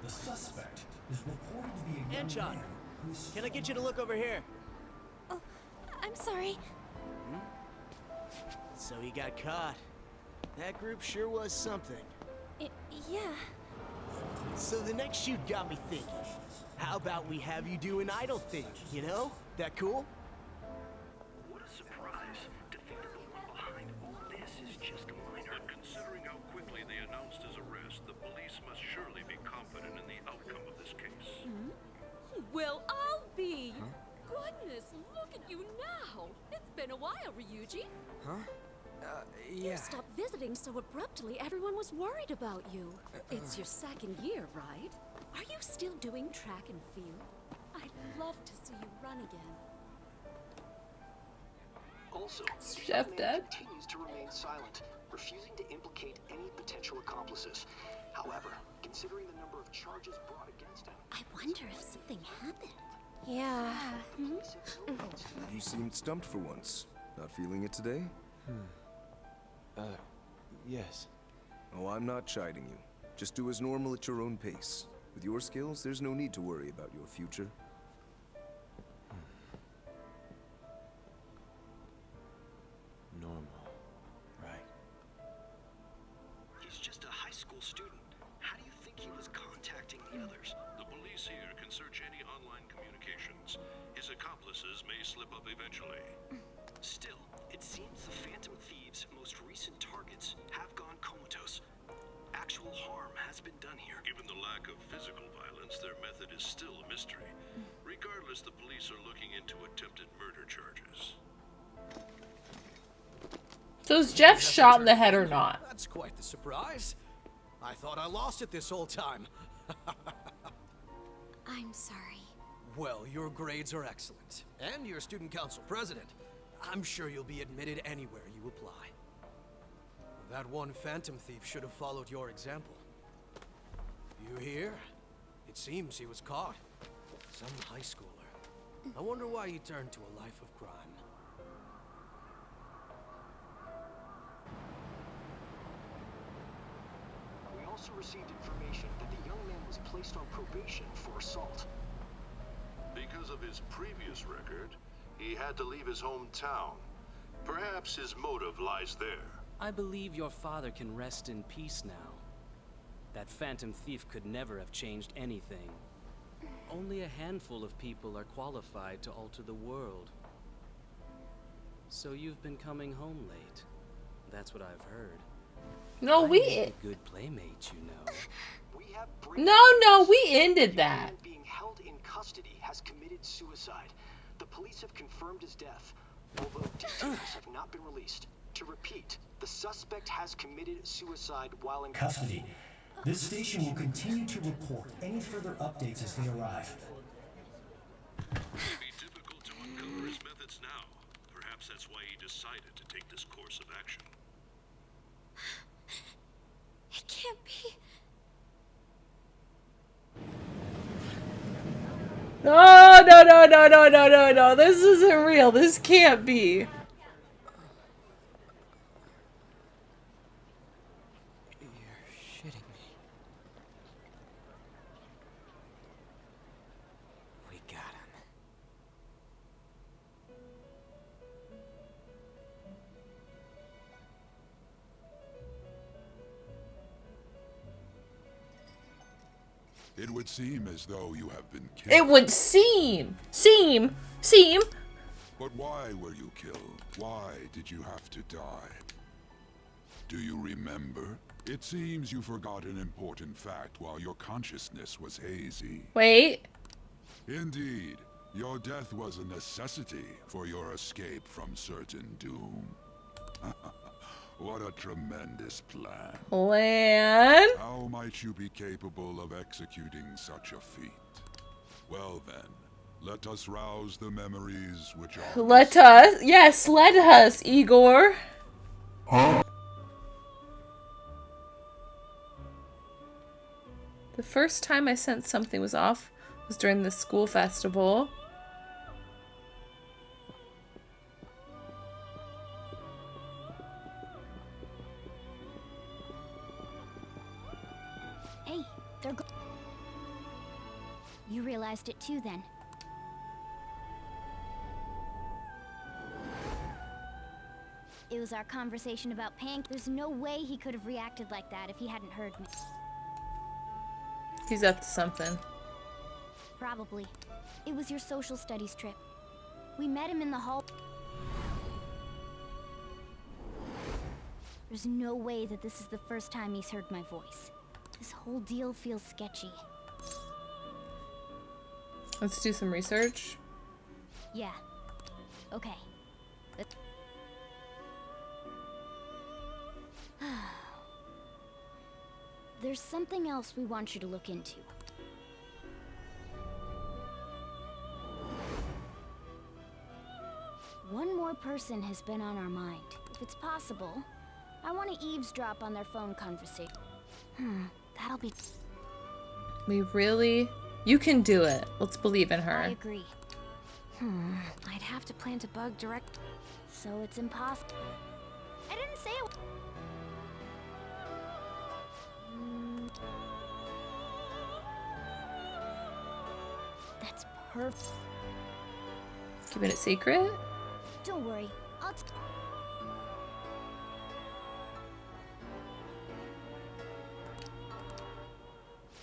The suspect is reported to be a young Anchon, man who's... can I get you to look over here? Oh, I'm sorry. So he got caught. That group sure was something. Yeah. So the next shoot got me thinking. How about we have you do an idol thing, you know? That cool? What a surprise to think that the one behind all this is just a minor. But considering how quickly they announced his arrest, the police must surely be confident in the outcome of this case. Well, I'll be. Goodness, look at you now. It's been a while, Ryuji. Huh? You Yeah. stopped visiting so abruptly, everyone was worried about you. It's your second year, right? Are you still doing track and field? I'd love to see you run again. Also, Chef the dead? man continues to remain silent, refusing to implicate any potential accomplices. However, considering the number of charges brought against him, I wonder if something happened. Yeah. You seemed stumped for once. Not feeling it today? Yes. Oh, I'm not chiding you. Just do as normal at your own pace. With your skills, there's no need to worry about your future. Normal. Right. he's just a high school student. How do you think he was contacting the others? The police here can search any online communications. His accomplices may slip up eventually. Still, it seems the Phantom Thieves' most recent targets have gone comatose. Actual harm has been done here. Given the lack of physical violence, their method is still a mystery. Regardless, the police are looking into attempted murder charges. So is Jeff shot in the head or not? That's quite the surprise. I thought I lost it this whole time. I'm sorry. Well, your grades are excellent. And you're student council president. I'm sure you'll be admitted anywhere you apply. That one phantom thief should have followed your example. You hear? It seems he was caught. Some high schooler. I wonder why he turned to a life of crime. We also received information that the young man was placed on probation for assault. Because of his previous record, he had to leave his hometown. Perhaps his motive lies there. I believe your father can rest in peace now. That phantom thief could never have changed anything. Only a handful of people are qualified to alter the world. So you've been coming home late. That's what I've heard. No, I we... make a good playmate, you know. No, we ended that. Being held in custody has committed suicide. The police have confirmed his death, although details have not been released. To repeat, the suspect has committed suicide while in custody. This station will continue to report any further updates as they arrive. It may be difficult to uncover his methods now. Perhaps that's why he decided to take this course of action. It can't be. No. This isn't real. This can't be. It would seem as though you have been killed. It would seem. But why were you killed? Why did you have to die? Do you remember? It seems you forgot an important fact while your consciousness was hazy. Wait. Indeed, your death was a necessity for your escape from certain doom. What a tremendous plan. Plan? How might you be capable of executing such a feat? Well then, let us rouse the memories which are... Let us, Igor. Huh? The first time I sensed something was off was during the school festival. You realized it too, then. It was our conversation about Pank. There's no way he could have reacted like that if he hadn't heard me. He's up to something. Probably. It was your social studies trip. We met him in the hall. There's no way that this is the first time he's heard my voice. This whole deal feels sketchy. Let's do some research. Yeah. Okay. There's something else we want you to look into. One more person has been on our mind. If it's possible, I want to eavesdrop on their phone conversation. That'll be... We really... You can do it. Let's believe in her. I agree. I'd have to plant a bug direct... So it's impossible. I didn't say it... That's perfect. Keeping it secret? Don't worry. I'll...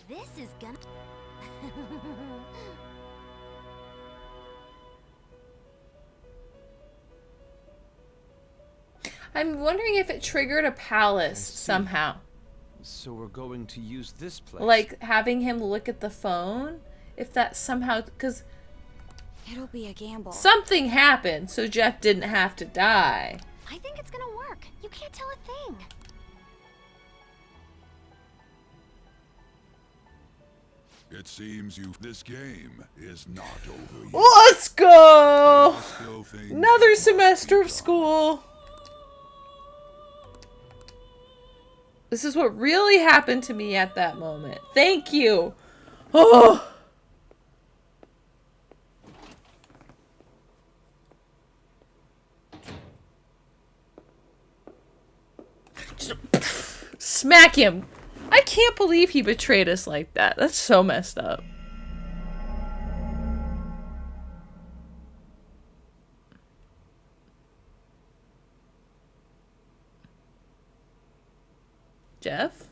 This is gonna... I'm wondering if it triggered a palace somehow. So we're going to use this place. Like having him look at the phone? If that somehow... Because... It'll be a gamble. Something happened, so Jeff didn't have to die. I think it's gonna work. You can't tell a thing. It seems this game is not over yet. Let's go! There are still things Another that must semester be of school. This is what really happened to me at that moment. Thank you. Oh. Just smack him. I can't believe he betrayed us like that. That's so messed up. Jeff?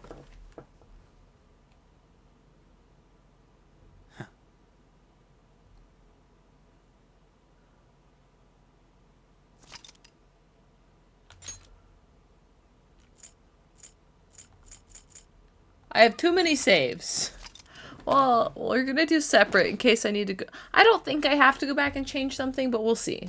I have too many saves. Well, we're gonna do separate in case I need to go. I don't think I have to go back and change something, but we'll see.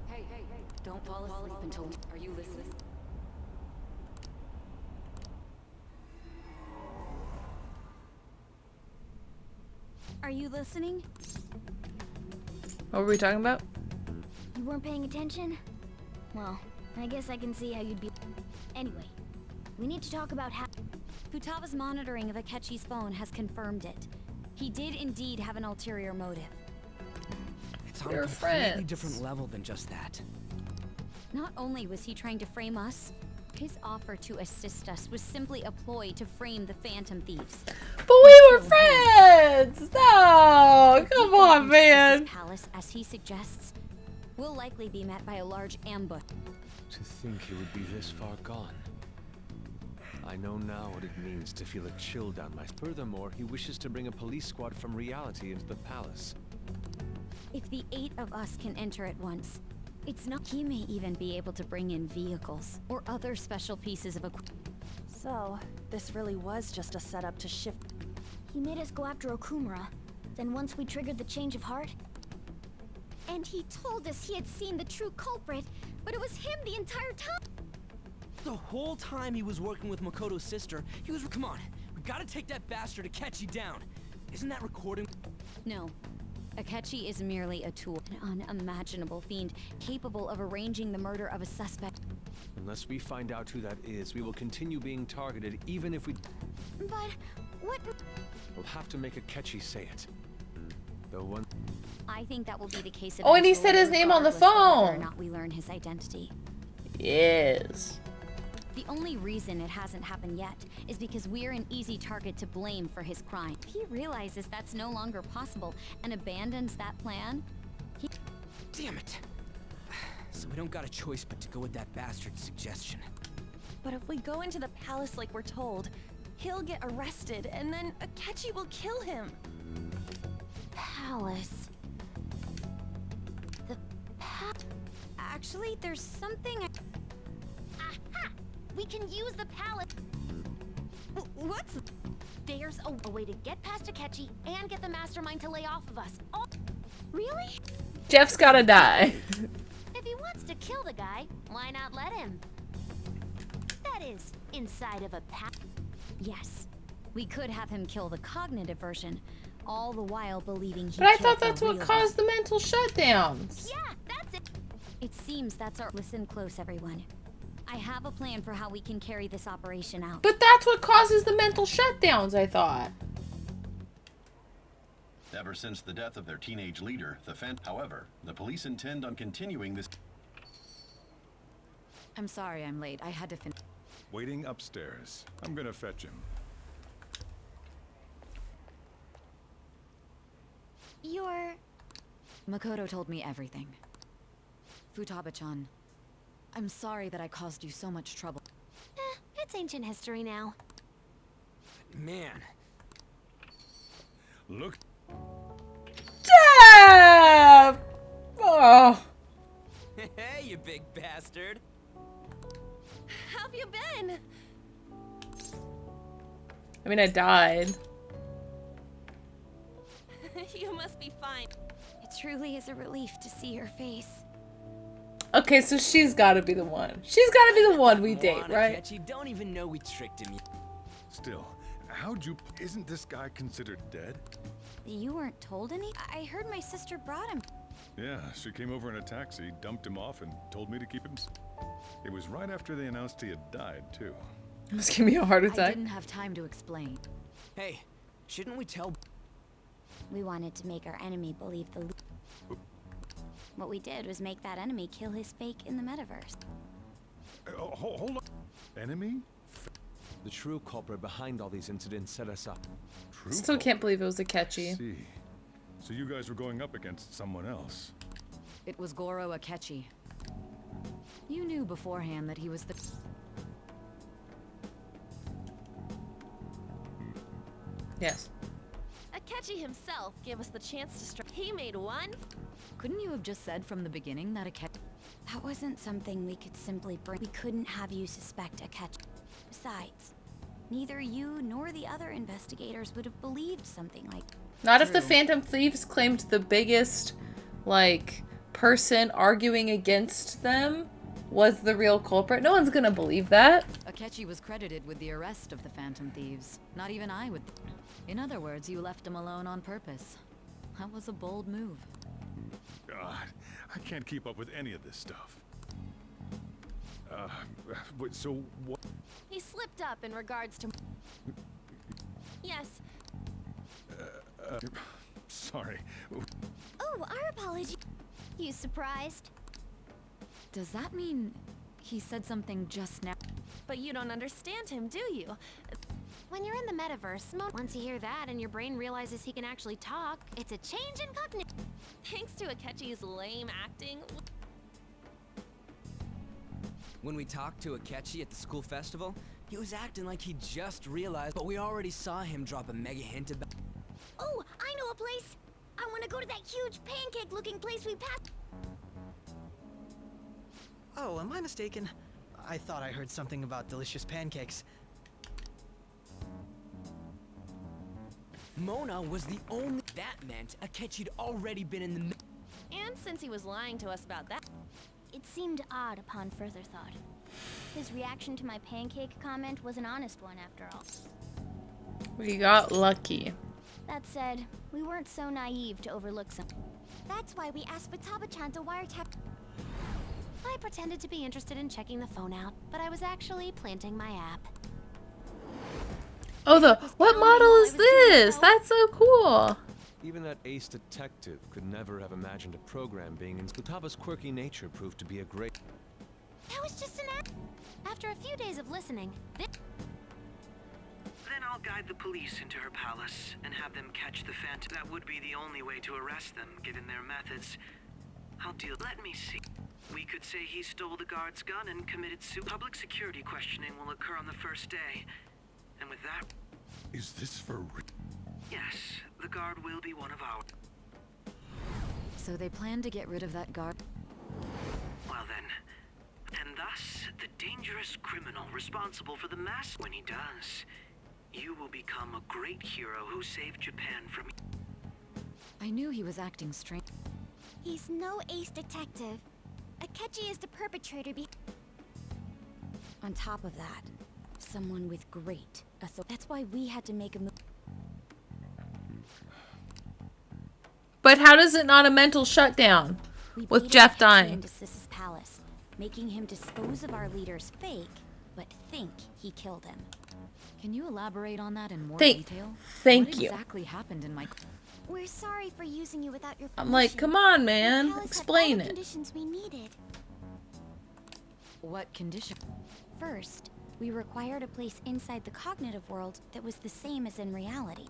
Hey, don't fall asleep until... Are you listening? Are you listening? What were we talking about? You weren't paying attention? Well, I guess I can see how you'd be... Anyway, we need to talk about how... Futaba's monitoring of Akechi's phone has confirmed it. He did indeed have an ulterior motive. It's on a completely different level than just that. Not only was he trying to frame us, his offer to assist us was simply a ploy to frame the Phantom Thieves. But we were friends! No! Come on, man! Palace, as he suggests, will likely be met by a large ambush. To think he would be this far gone. I know now what it means to feel a chill down my... Furthermore, he wishes to bring a police squad from reality into the palace. If the 8 of us can enter at once, it's not... He may even be able to bring in vehicles or other special pieces of equipment. So, this really was just a setup to shift... He made us go after Okumura. Then once we triggered the change of heart... And he told us he had seen the true culprit, but it was him the entire time! The whole time he was working with Makoto's sister, he was... Come on, we gotta take that bastard Akechi down. Isn't that recording? No. Akechi is merely a tool, an unimaginable fiend capable of arranging the murder of a suspect. Unless we find out who that is, we will continue being targeted even if we... But what... We'll have to make Akechi say it. The one... I think that will be the case Oh, and he said his name on the regardless of whether phone. or not we learn his identity. Yes. The only reason it hasn't happened yet is because we're an easy target to blame for his crime. If he realizes that's no longer possible and abandons that plan, he... Damn it. So we don't got a choice but to go with that bastard's suggestion. But if we go into the palace like we're told, he'll get arrested and then Akechi will kill him. Palace. Actually, there's something... Aha! We can use the palace. What? There's a way to get past Akechi and get the mastermind to lay off of us. Oh, really? Jeff's gotta die. If he wants to kill the guy, why not let him? That is, inside of a Yes. We could have him kill the cognitive version, all the while believing he But I killed thought the that's what real caused the mental shutdowns. Yeah, that's it. It seems that's our... Listen close, everyone. I have a plan for how we can carry this operation out. But that's what causes the mental shutdowns, I thought. Ever since the death of their teenage leader, however, the police intend on continuing this... I'm sorry I'm late. I had to finish. Waiting upstairs. I'm gonna fetch him. You're... Makoto told me everything. Futaba-chan, I'm sorry that I caused you so much trouble. It's ancient history now. Man. Look. Jeff! Oh. Hey, you big bastard. How have you been? I mean, I died. You must be fine. It truly is a relief to see your face. Okay, so she's gotta be the one. She's gotta be the one we date, right? Akechi, don't even know we tricked him. Still, how'd you... Isn't this guy considered dead? You weren't told any? I heard my sister brought him. Yeah, she came over in a taxi, dumped him off, and told me to keep him... It was right after they announced he had died, too. This gave me a heart I attack. didn't have time to explain. Hey, shouldn't we tell... We wanted to make our enemy believe the... What we did was make that enemy kill his fake in the metaverse. Hold on. Enemy? The true culprit behind all these incidents set us up. Still can't believe it was a catchy. See. So you guys were going up against someone else. It was Goro Akechi. You knew beforehand that he was the... Yes. Akechi himself gave us the chance to strike. He made one. Couldn't you have just said from the beginning that Akechi... That wasn't something we could simply bring. We couldn't have you suspect Akechi. Besides, neither you nor the other investigators would have believed something like... Not if the Phantom Thieves claimed the biggest, like, person arguing against them was the real culprit. No one's gonna believe that. Akechi was credited with the arrest of the Phantom Thieves. Not even I would... In other words, you left him alone on purpose. That was a bold move. God, I can't keep up with any of this stuff. So what? He slipped up in regards to... Yes. Sorry. Oh, our apology. You surprised? Does that mean he said something just now? But you don't understand him, do you? When you're in the metaverse, once you hear that and your brain realizes he can actually talk, it's a change in cognition. Thanks to Akechi's lame acting. When we talked to Akechi at the school festival, he was acting like he just realized, but we already saw him drop a mega hint about... Oh, I know a place. I want to go to that huge pancake-looking place we passed. Oh, am I mistaken? I thought I heard something about delicious pancakes. Mona was the only... That meant Akechi'd already been in the... And since he was lying to us about that... It seemed odd upon further thought. His reaction to my pancake comment was an honest one after all. We got lucky. That said, we weren't so naive to overlook some. That's why we asked Futaba-chan to wiretap. I pretended to be interested in checking the phone out, but I was actually planting my app. Oh, what model is this? That's so cool. Even that ace detective could never have imagined a program being in... Futaba's quirky nature proved to be a great... That was just an app. After a few days of listening, Then I'll guide the police into her palace and have them catch the Phantom. That would be the only way to arrest them, given their methods. I'll deal. Let me see. We could say he stole the guard's gun and committed public security questioning will occur on the first day. And with that... Is this for real? Yes, the guard will be one of ours. So they plan to get rid of that guard? Well then, and thus, the dangerous criminal responsible for the mass. When he does, you will become a great hero who saved Japan from... I knew he was acting strange. He's no ace detective. Akechi is the perpetrator On top of that, someone with great authority. That's why we had to make a move. But how does it not a mental shutdown with Jeff dying? Into Sis's palace, making him dispose of our leader's fake, but think he killed him. Can you elaborate on that in more Thank detail? you. What exactly happened in my... We're sorry for using you without your I'm like, come on, man. Explain it. Conditions we needed. What condition? First, we required a place inside the cognitive world that was the same as in reality.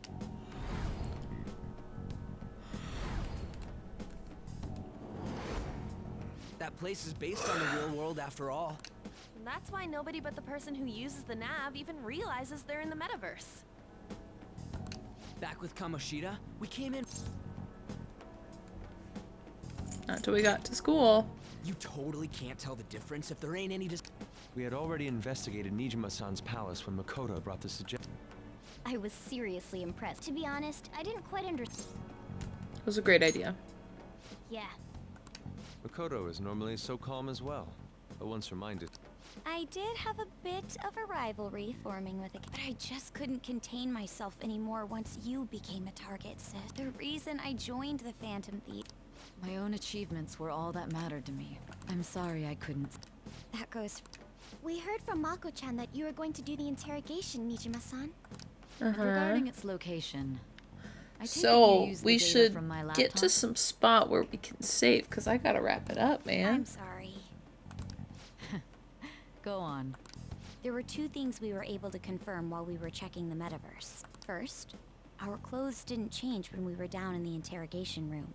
That place is based on the real world after all. That's why nobody but the person who uses the nav even realizes they're in the metaverse. Back with Kamoshida, we came in... Not till we got to school. You totally can't tell the difference if there ain't any We had already investigated Nijima-san's palace when Makoto brought the suggestion. I was seriously impressed. To be honest, I didn't quite understand. It was a great idea. Yeah, Makoto is normally so calm as well, but once reminded. I did have a bit of a rivalry forming with a But I just couldn't contain myself anymore once you became a target, sis. The reason I joined the Phantom Thief. My own achievements were all that mattered to me. I'm sorry I couldn't. That goes. We heard from Mako-chan that you were going to do the interrogation, Nijima-san. Regarding its location, I take it you So used the we data should from my get to laptop? some spot where we can save, because I gotta wrap it up, man. I'm sorry. Go on. There were two things we were able to confirm while we were checking the metaverse. First, our clothes didn't change when we were down in the interrogation room.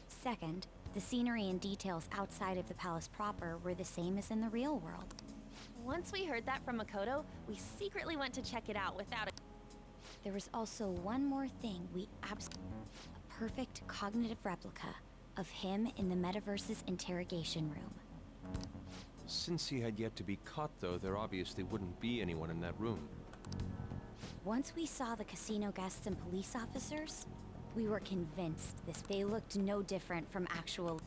Second, the scenery and details outside of the palace proper were the same as in the real world. Once we heard that from Makoto, we secretly went to check it out without a... There was also one more thing a perfect cognitive replica of him in the metaverse's interrogation room. Since he had yet to be caught, though, there obviously wouldn't be anyone in that room. Once we saw the casino guests and police officers, we were convinced they looked no different from actual...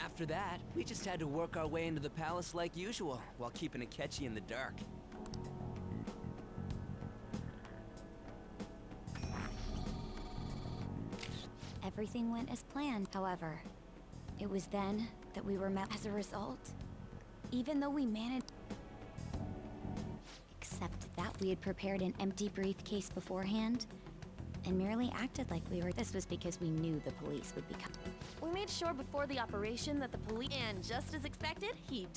After that, we just had to work our way into the palace like usual, while keeping Akechi in the dark. Everything went as planned, however. It was then that we were met as a result. Even though we managed... Except that we had prepared an empty briefcase beforehand, and merely acted like we were... This was because we knew the police would be coming. We made sure before the operation that the police... And just as expected, he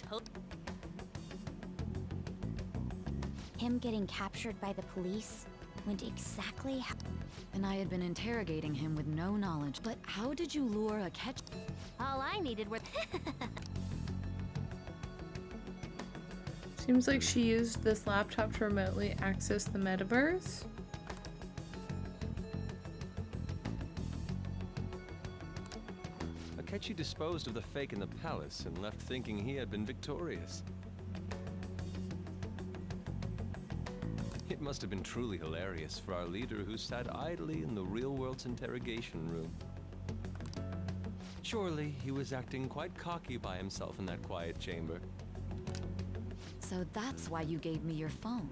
Him getting captured by the police went exactly how... And I had been interrogating him with no knowledge. But how did you lure Akechi? All I needed were... Seems like she used this laptop to remotely access the metaverse. Akechi disposed of the fake in the palace and left thinking he had been victorious. It must have been truly hilarious for our leader who sat idly in the real world's interrogation room. Surely he was acting quite cocky by himself in that quiet chamber. So that's why you gave me your phone.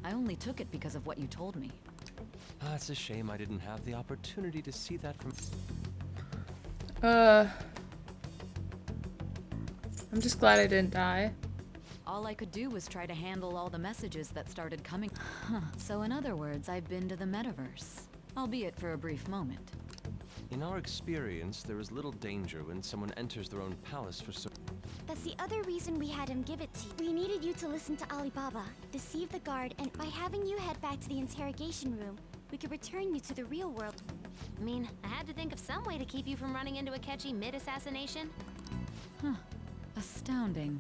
I only took it because of what you told me. Ah, it's a shame I didn't have the opportunity to see that from... I'm just glad I didn't die. All I could do was try to handle all the messages that started coming. So in other words, I've been to the metaverse, albeit for a brief moment. In our experience, there is little danger when someone enters their own palace for so... That's the other reason we had him give it to you. We needed you to listen to Alibaba, deceive the guard, and by having you head back to the interrogation room, we could return you to the real world. I mean, I had to think of some way to keep you from running into Akechi mid-assassination. Huh. Astounding.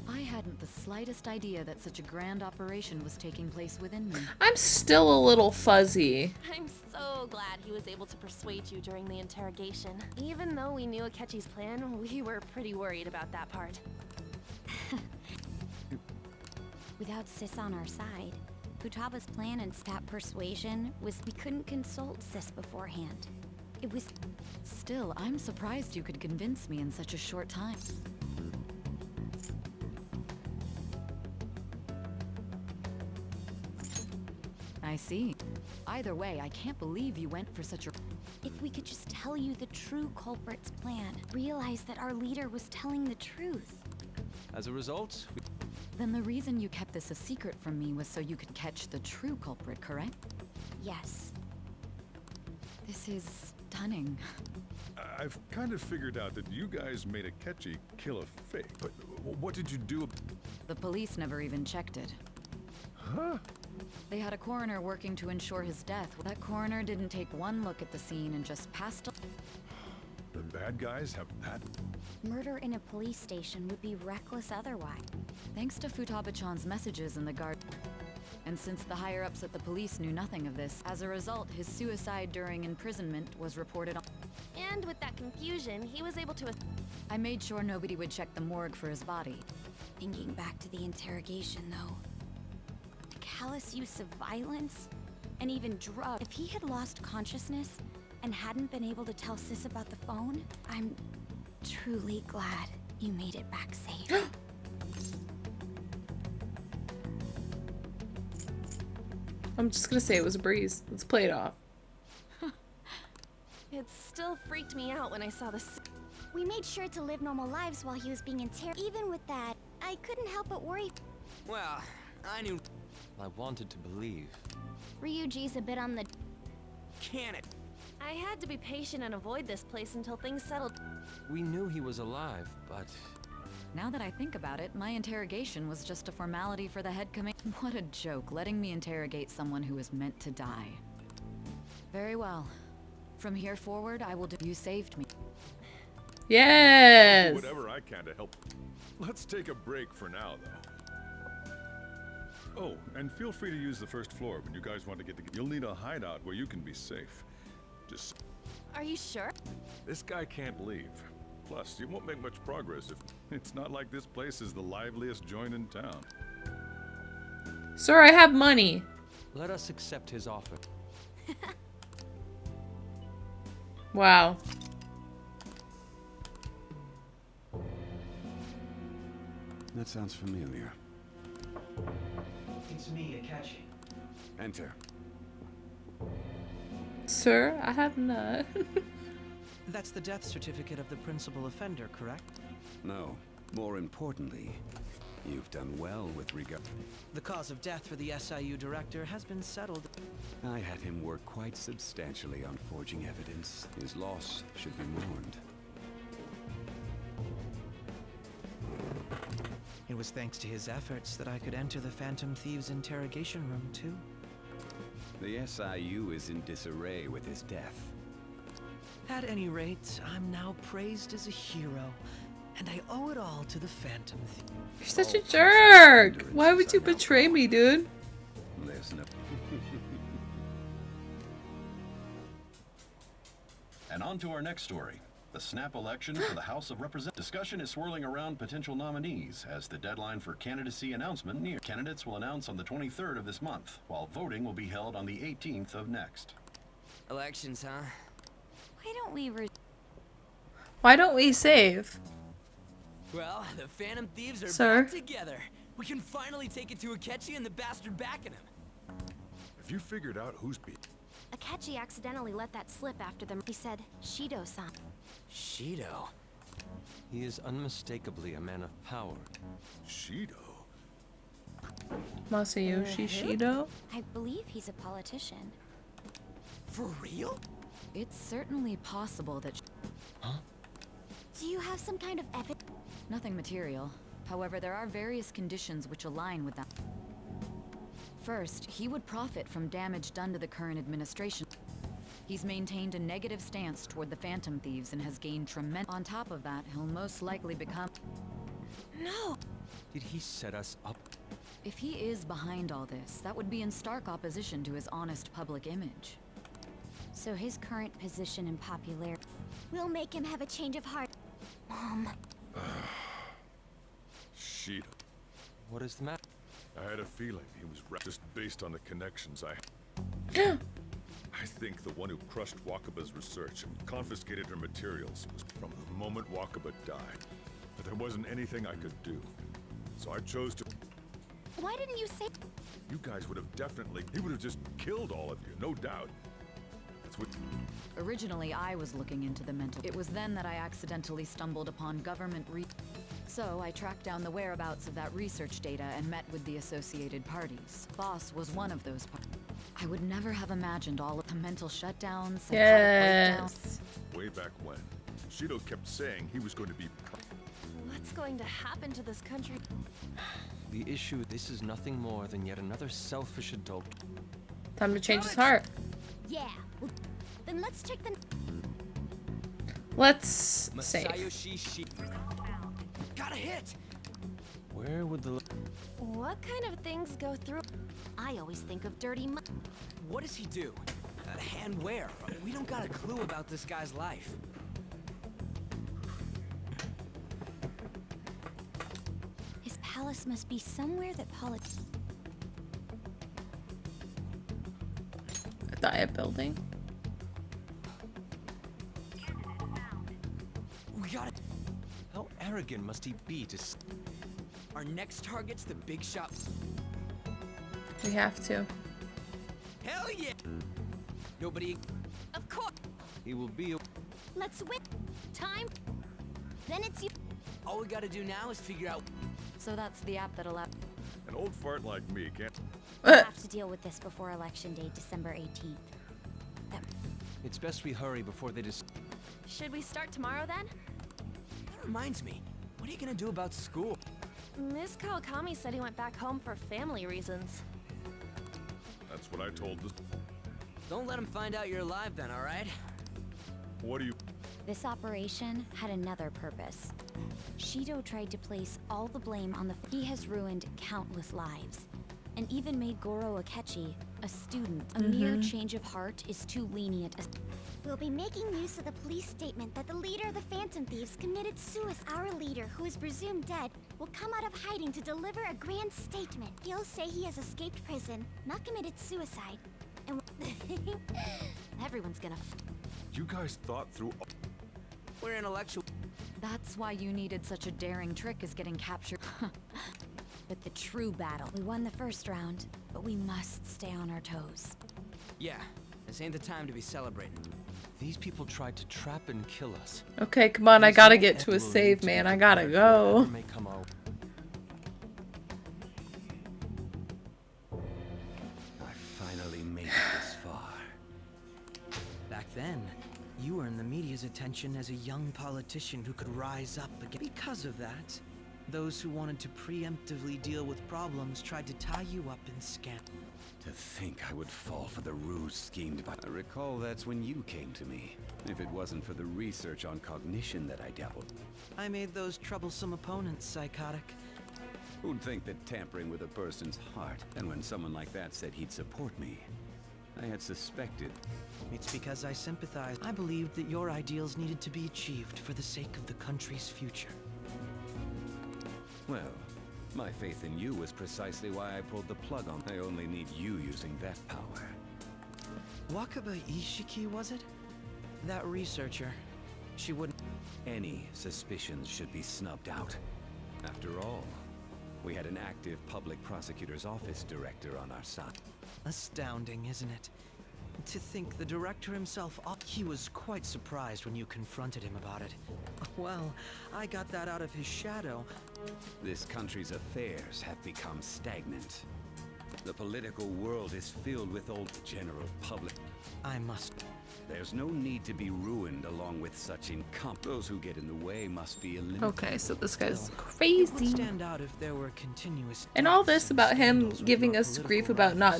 I hadn't the slightest idea that such a grand operation was taking place within me. I'm still a little fuzzy. I'm so glad he was able to persuade you during the interrogation. Even though we knew Akechi's plan, we were pretty worried about that part. Without Sis on our side, Futaba's plan and that persuasion was we couldn't consult Sis beforehand. It was... Still, I'm surprised you could convince me in such a short time. I see. Either way, I can't believe you went for such a... If we could just tell you the true culprit's plan, realize that our leader was telling the truth. As a result, Then the reason you kept this a secret from me was so you could catch the true culprit, correct? Yes. This is stunning. I've kind of figured out that you guys made Akechi kill a fake, but what did you do? The police never even checked it. Huh? They had a coroner working to ensure his death. That coroner didn't take one look at the scene and just passed... The bad guys have that? Murder in a police station would be reckless otherwise. Thanks to Futaba-chan's messages in the guard... And since the higher-ups at the police knew nothing of this, as a result, his suicide during imprisonment was reported on... And with that confusion, he was able to... I made sure nobody would check the morgue for his body. Thinking back to the interrogation, though. Callous use of violence, and even drugs. If he had lost consciousness and hadn't been able to tell Sis about the phone, I'm truly glad you made it back safe. I'm just gonna say it was a breeze. Let's play it off. It still freaked me out when I saw this. We made sure to live normal lives while he was being interrogated. Even with that, I couldn't help but worry. Well, I knew... I wanted to believe. Ryuji's a bit on the... Can it? I had to be patient and avoid this place until things settled. We knew he was alive, but... Now that I think about it, my interrogation was just a formality for the head command. What a joke, letting me interrogate someone who is meant to die. Very well. From here forward, I will do... You saved me. Yes! I'll do whatever I can to help. Let's take a break for now, though. Oh, and feel free to use the first floor when you guys want to get together. You'll need a hideout where you can be safe. Just... Are you sure? This guy can't leave. Plus, you won't make much progress if... It's not like this place is the liveliest joint in town. Sir, I have money. Let us accept his offer. Wow. That sounds familiar. It's me, Akechi. Enter. Sir, I have none. That's the death certificate of the principal offender, correct? No. More importantly, you've done well with regard... The cause of death for the SIU director has been settled. I had him work quite substantially on forging evidence. His loss should be mourned. It was thanks to his efforts that I could enter the Phantom Thieves' interrogation room, too. The SIU is in disarray with his death. At any rate, I'm now praised as a hero, and I owe it all to the Phantom Thieves. You're such a jerk! Why would you betray me, dude? Listen up. And on to our next story. The snap election for the House of Representatives. Discussion is swirling around potential nominees as the deadline for candidacy announcement nears. Candidates will announce on the 23rd of this month, while voting will be held on the 18th of next. Elections, huh? Why don't we save? Well, the Phantom Thieves are Sir? back together. We can finally take it to Akechi and the bastard backing him. Have you figured out who's beat? Akechi accidentally let that slip after them. He said, Shido-san. Shido? He is unmistakably a man of power. Shido? Masayoshi Shido? I believe he's a politician. For real? It's certainly possible that... Huh? Do you have some kind of evidence? Nothing material. However, there are various conditions which align with that. First, he would profit from damage done to the current administration. He's maintained a negative stance toward the Phantom Thieves and has gained tremendous... On top of that, he'll most likely become... No! Did he set us up? If he is behind all this, that would be in stark opposition to his honest public image. So his current position and popularity... We'll make him have a change of heart. Mom. Shido. What is the matter? I had a feeling he was just based on the connections I think the one who crushed Wakaba's research and confiscated her materials was from the moment Wakaba died. But there wasn't anything I could do. So I chose to... Why didn't you say... You guys would have definitely... He would have just killed all of you, no doubt. That's what... Originally, I was looking into the mental... It was then that I accidentally stumbled upon government So I tracked down the whereabouts of that research data and met with the associated parties. Boss was one of those parties. I would never have imagined all of the mental shutdowns, psychotic breakdowns. Way back when, Shido kept saying he was going to be... What's going to happen to this country? The issue, this is nothing more than yet another selfish adult. Time to change his heart. Yeah. Well, then let's check the... Let's save. Got a hit! Where would the... What kind of things go through? I always think of dirty money. What does he do? A hand where? We don't got a clue about this guy's life. His palace must be somewhere that A diet building. We got it. How arrogant must he be to... Our next target's the big shot. We have to. Hell yeah! Nobody... Of course. He will be... Let's win. Time. Then it's you. All we gotta do now is figure out... So that's the app that allowed... An old fart like me can't... We have to deal with this before Election Day, December 18th. It's best we hurry before they just... Should we start tomorrow then? That reminds me. What are you gonna do about school? Miss Kawakami said he went back home for family reasons. That's what I told this... Don't let him find out you're alive then, alright? What do you... This operation had another purpose. Shido tried to place all the blame on the... He has ruined countless lives. And even made Goro Akechi a student. A mere change of heart is too lenient. We'll be making use of the police statement that the leader of the Phantom Thieves committed suicide. Our leader, who is presumed dead, will come out of hiding to deliver a grand statement. He'll say he has escaped prison, not committed suicide. And everyone's gonna... You guys thought through... We're intellectual. That's why you needed such a daring trick as getting captured. But the true battle. We won the first round, but we must stay on our toes. Yeah, this ain't the time to be celebrating. These people tried to trap and kill us. Okay, come on, I gotta get to a save, man. I gotta go. I finally made it this far. Back then, you were in the media's attention as a young politician who could rise up again. Because of that, those who wanted to preemptively deal with problems tried to tie you up in scam. To think I would fall for the ruse schemed by... I recall that's when you came to me. If it wasn't for the research on cognition that I dabbled. I made those troublesome opponents psychotic. Who'd think that tampering with a person's heart, and when someone like that said he'd support me, I had suspected. It's because I sympathized. I believed that your ideals needed to be achieved for the sake of the country's future. Well, my faith in you was precisely why I pulled the plug on. I only need you using that power. Wakaba Ishiki, was it? That researcher. She wouldn't... Any suspicions should be snubbed out. After all, we had an active public prosecutor's office director on our side. Astounding, isn't it? To think the director himself... He was quite surprised when you confronted him about it. Well, I got that out of his shadow. This country's affairs have become stagnant. The political world is filled with old general public. I must... There's no need to be ruined along with such Those who get in the way must be eliminated. Okay, so this guy's crazy. Stand out if there were continuous... And all this about him giving us grief about not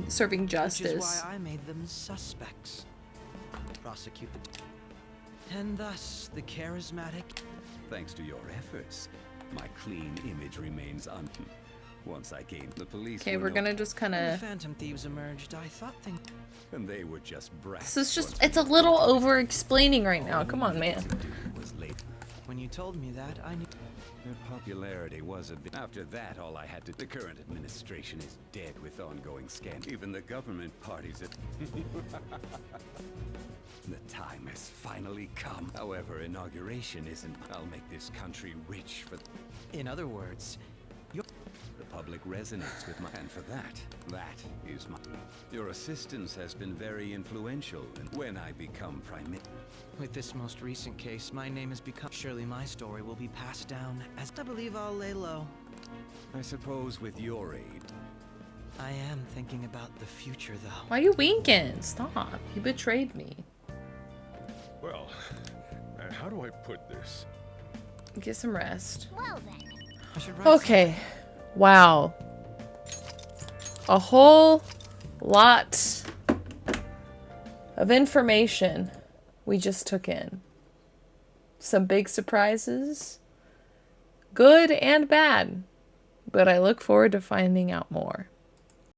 serving justice. Which is why I made them suspects. Prosecuted. And thus, the charismatic... Thanks to your efforts, my clean image remains Once I came, the police. Okay, we're gonna just kind of. Phantom Thieves emerged. I thought things. And they were just brats. This is just—it's a little over-explaining right now. Come on, man. When you told me that, I knew. Their popularity was a bit. After that, all I had to. The current administration is dead with ongoing scandals. Even the government parties. The time has finally come. However, inauguration isn't. I'll make this country rich for. In other words, the public resonates with my. And for that is my. Your assistance has been very influential. And when I become prime minister. With this most recent case, my name has become. Surely my story will be passed down as. I believe I'll lay low. I suppose with your aid. I am thinking about the future, though. Why are you winking? Stop. You betrayed me. Well, how do I put this? Get some rest. Well then. Okay. Wow. A whole lot of information we just took in. Some big surprises. Good and bad. But I look forward to finding out more.